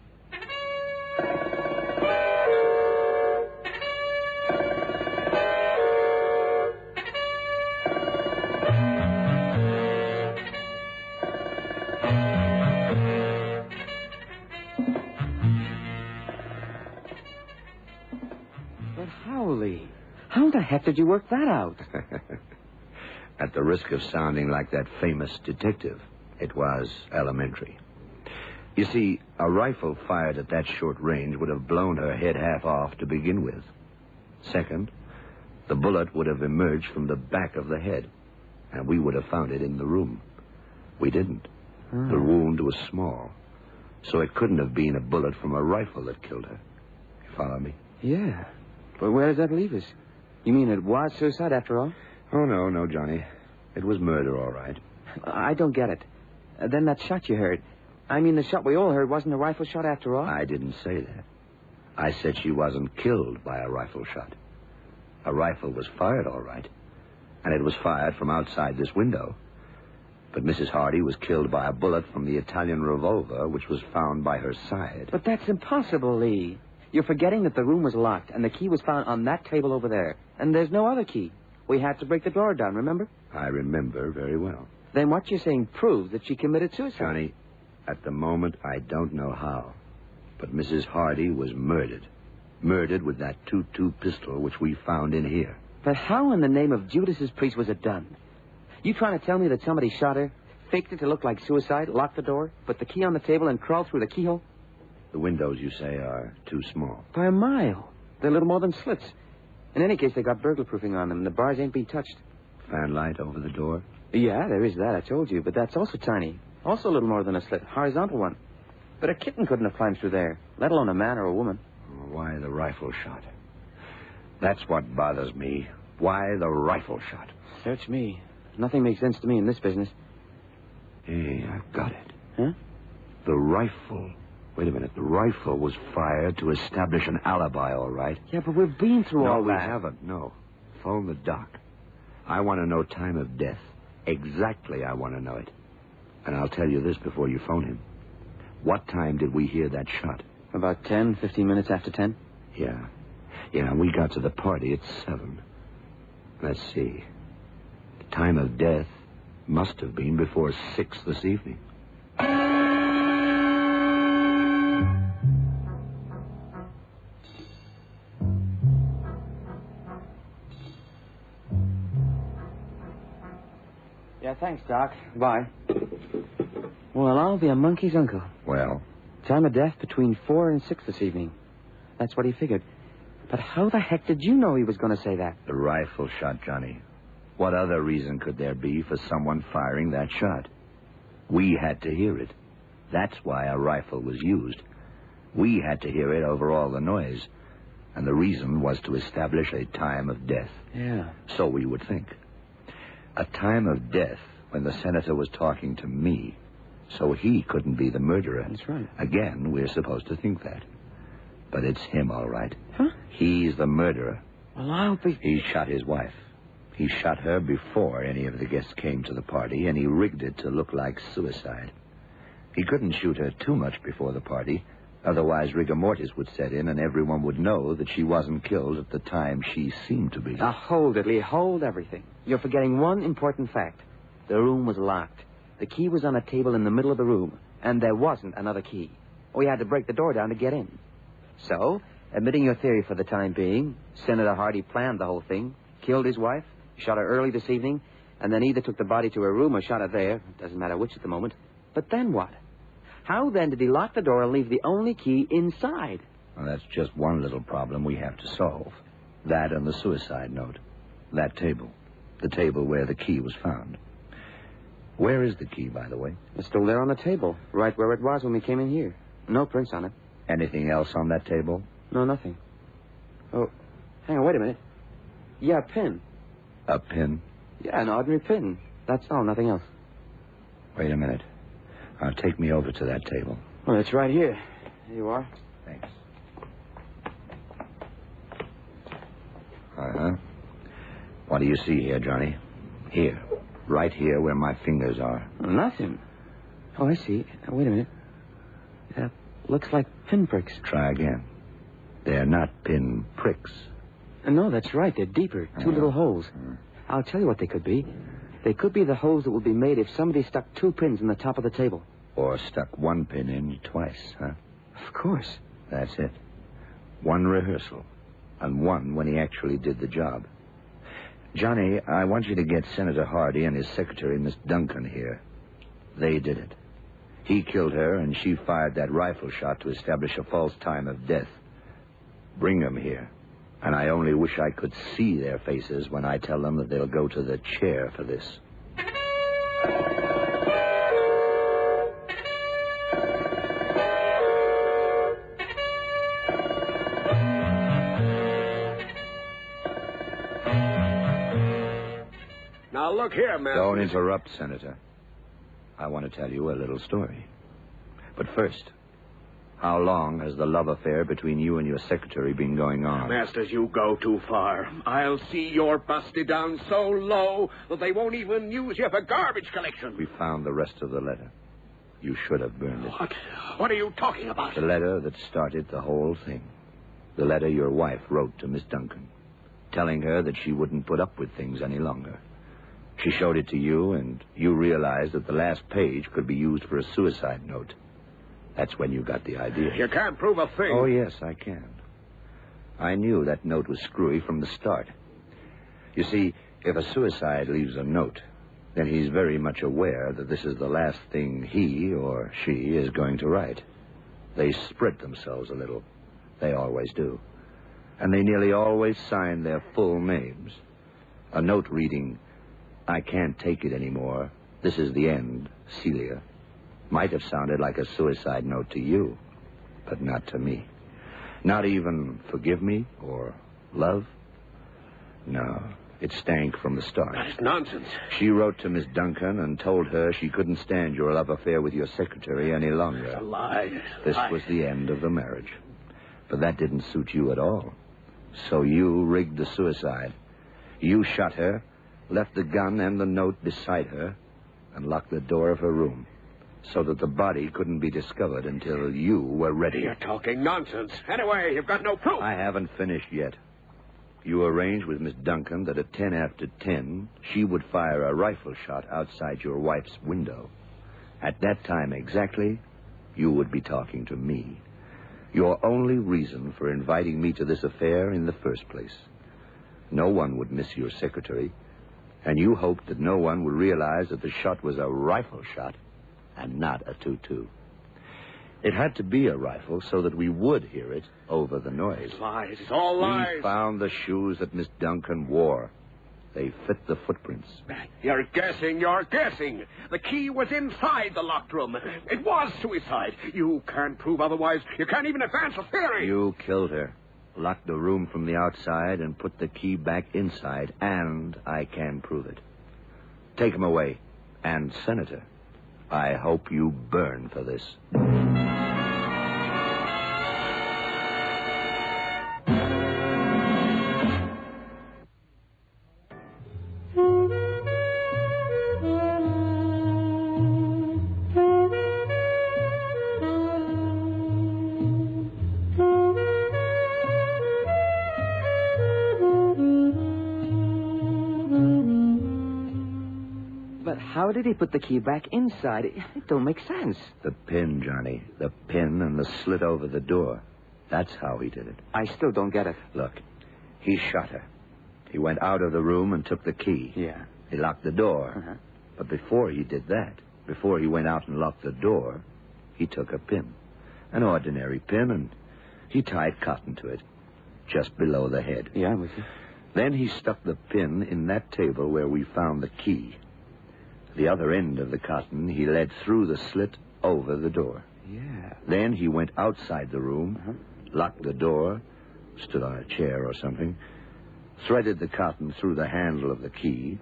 But how, Lee? How the heck did you work that out? At the risk of sounding like that famous detective, it was elementary. You see, a rifle fired at that short range would have blown her head half off to begin with. Second, the bullet would have emerged from the back of the head, and we would have found it in the room. We didn't. The wound was small, so it couldn't have been a bullet from a rifle that killed her. You follow me? Yeah. But where does that leave us? You mean it was suicide after all? Oh, no, Johnny. It was murder, all right. I don't get it. Then that shot you heard. I mean, the shot we all heard wasn't a rifle shot after all? I didn't say that. I said she wasn't killed by a rifle shot. A rifle was fired, all right. And it was fired from outside this window. But Mrs. Hardy was killed by a bullet from the Italian revolver, which was found by her side. But that's impossible, Lee. You're forgetting that the room was locked, and the key was found on that table over there. And there's no other key. We had to break the door down, remember? I remember very well. Then what you're saying proves that she committed suicide. Johnny, at the moment, I don't know how. But Mrs. Hardy was murdered. Murdered with that .22 pistol which we found in here. But how in the name of Judas's priest was it done? You trying to tell me that somebody shot her, faked it to look like suicide, locked the door, put the key on the table, and crawled through the keyhole? The windows, you say, are too small. By a mile. They're little more than slits. In any case, they got burglar proofing on them, and the bars ain't being touched. Fanlight over the door? Yeah, there is that, I told you, but that's also tiny. Also a little more than a slit, horizontal one. But a kitten couldn't have climbed through there, let alone a man or a woman. Why the rifle shot? That's what bothers me. Why the rifle shot? Search me. Nothing makes sense to me in this business. Hey, I've got it. Huh? The rifle. Wait a minute. The rifle was fired to establish an alibi, all right? Yeah, but we've been through all that. No, we haven't. No. Phone the doc. I want to know time of death. Exactly, I want to know it. And I'll tell you this before you phone him. What time did we hear that shot? About 10, 15 minutes after 10. Yeah. Yeah, we got to the party at 7. Let's see. The time of death must have been before 6 this evening. Yeah, thanks, Doc. Bye. Well, I'll be a monkey's uncle. Well? Time of death between 4 and 6 this evening. That's what he figured. But how the heck did you know he was going to say that? The rifle shot, Johnny. What other reason could there be for someone firing that shot? We had to hear it. That's why a rifle was used. We had to hear it over all the noise. And the reason was to establish a time of death. Yeah. So we would think. A time of death when the senator was talking to me. So he couldn't be the murderer. That's right. Again, we're supposed to think that. But it's him, all right. Huh? He's the murderer. Well, I'll be... He shot his wife. He shot her before any of the guests came to the party, and he rigged it to look like suicide. He couldn't shoot her too much before the party. Otherwise, rigor mortis would set in, and everyone would know that she wasn't killed at the time she seemed to be. Now, hold it, Lee. Hold everything. You're forgetting one important fact. The room was locked. The key was on a table in the middle of the room, and there wasn't another key. We had to break the door down to get in. So, admitting your theory for the time being, Senator Hardy planned the whole thing, killed his wife, shot her early this evening, and then either took the body to her room or shot her there. It doesn't matter which at the moment. But then what? How then did he lock the door and leave the only key inside? Well, that's just one little problem we have to solve. That and the suicide note. That table. The table where the key was found. Where is the key, by the way? It's still there on the table, right where it was when we came in here. No prints on it. Anything else on that table? No, nothing. Oh, hang on, wait a minute. Yeah, a pin. A pin? Yeah, an ordinary pin. That's all, nothing else. Wait a minute. Take me over to that table. Oh, it's right here. Here you are. Thanks. Uh-huh. What do you see here, Johnny? Here. Right here where my fingers are. Nothing. Oh, I see. Now, wait a minute. That looks like pinpricks. Try again. They're not pin pricks. No, that's right. They're deeper. Two little holes. I'll tell you what they could be. They could be the holes that would be made if somebody stuck 2 pins in the top of the table. Or stuck 1 pin in twice, huh? Of course. That's it. 1 rehearsal. And 1 when he actually did the job. Johnny, I want you to get Senator Hardy and his secretary, Miss Duncan, here. They did it. He killed her, and she fired that rifle shot to establish a false time of death. Bring them here. And I only wish I could see their faces when I tell them that they'll go to the chair for this. Now, look here, man. Don't interrupt, Senator. I want to tell you a little story. But first, how long has the love affair between you and your secretary been going on? Masters, you go too far. I'll see you're busted down so low that they won't even use you for garbage collection. We found the rest of the letter. You should have burned it. What are you talking about? The letter that started the whole thing. The letter your wife wrote to Miss Duncan, telling her that she wouldn't put up with things any longer. She showed it to you, and you realized that the last page could be used for a suicide note. That's when you got the idea. You can't prove a thing. Oh, yes, I can. I knew that note was screwy from the start. You see, if a suicide leaves a note, then he's very much aware that this is the last thing he or she is going to write. They spread themselves a little. They always do. And they nearly always sign their full names. A note reading, "I can't take it anymore. This is the end, Celia," might have sounded like a suicide note to you, but not to me. Not even forgive me or love. No, it stank from the start. That's nonsense. She wrote to Miss Duncan and told her she couldn't stand your love affair with your secretary any longer. It's a lie. This was the end of the marriage. But that didn't suit you at all. So you rigged the suicide. You shot her, left the gun and the note beside her, and locked the door of her room so that the body couldn't be discovered until you were ready. You're talking nonsense. Anyway, you've got no proof. I haven't finished yet. You arranged with Miss Duncan that at 10 after 10, she would fire a rifle shot outside your wife's window. At that time exactly, you would be talking to me. Your only reason for inviting me to this affair in the first place. No one would miss your secretary, and you hoped that no one would realize that the shot was a rifle shot and not a 2-2. It had to be a rifle so that we would hear it over the noise. It's lies. It's all lies. We found the shoes that Miss Duncan wore. They fit the footprints. You're guessing. You're guessing. The key was inside the locked room. It was suicide. You can't prove otherwise. You can't even advance a theory. You killed her, locked the room from the outside, and put the key back inside, and I can prove it. Take him away. And, Senator, I hope you burn for this. How did he put the key back inside? It don't make sense. The pin, Johnny. The pin and the slit over the door. That's how he did it. I still don't get it. Look, he shot her. He went out of the room and took the key. Yeah. He locked the door. Uh-huh. But before he did that, before he went out and locked the door, he took a pin. An ordinary pin, and he tied cotton to it, just below the head. Yeah, I'm with you. Then he stuck the pin in that table where we found the key. The other end of the cotton he led through the slit over the door. Yeah. Then he went outside the room, locked the door, stood on a chair or something, threaded the cotton through the handle of the key,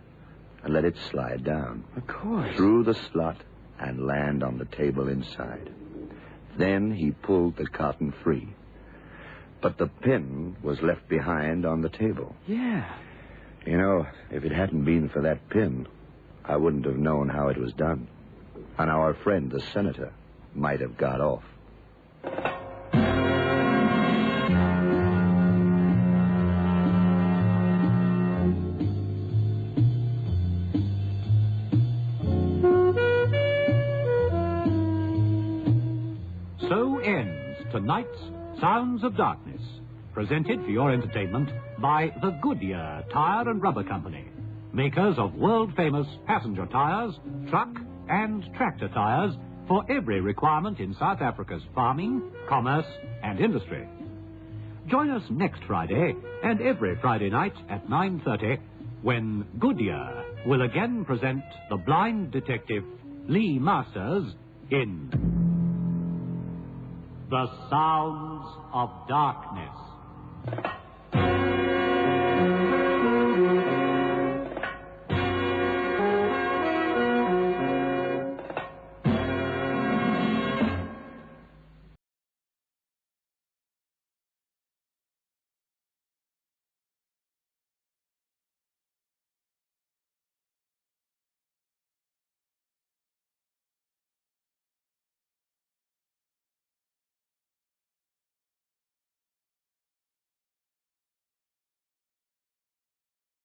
and let it slide down. Of course. Through the slot and land on the table inside. Then he pulled the cotton free. But the pin was left behind on the table. Yeah. You know, if it hadn't been for that pin, I wouldn't have known how it was done. And our friend, the senator, might have got off. So ends tonight's Sounds of Darkness, presented for your entertainment by the Goodyear Tire and Rubber Company, makers of world-famous passenger tires, truck and tractor tires for every requirement in South Africa's farming, commerce and industry. Join us next Friday and every Friday night at 9:30 when Goodyear will again present the blind detective Lee Masters in The Sounds of Darkness.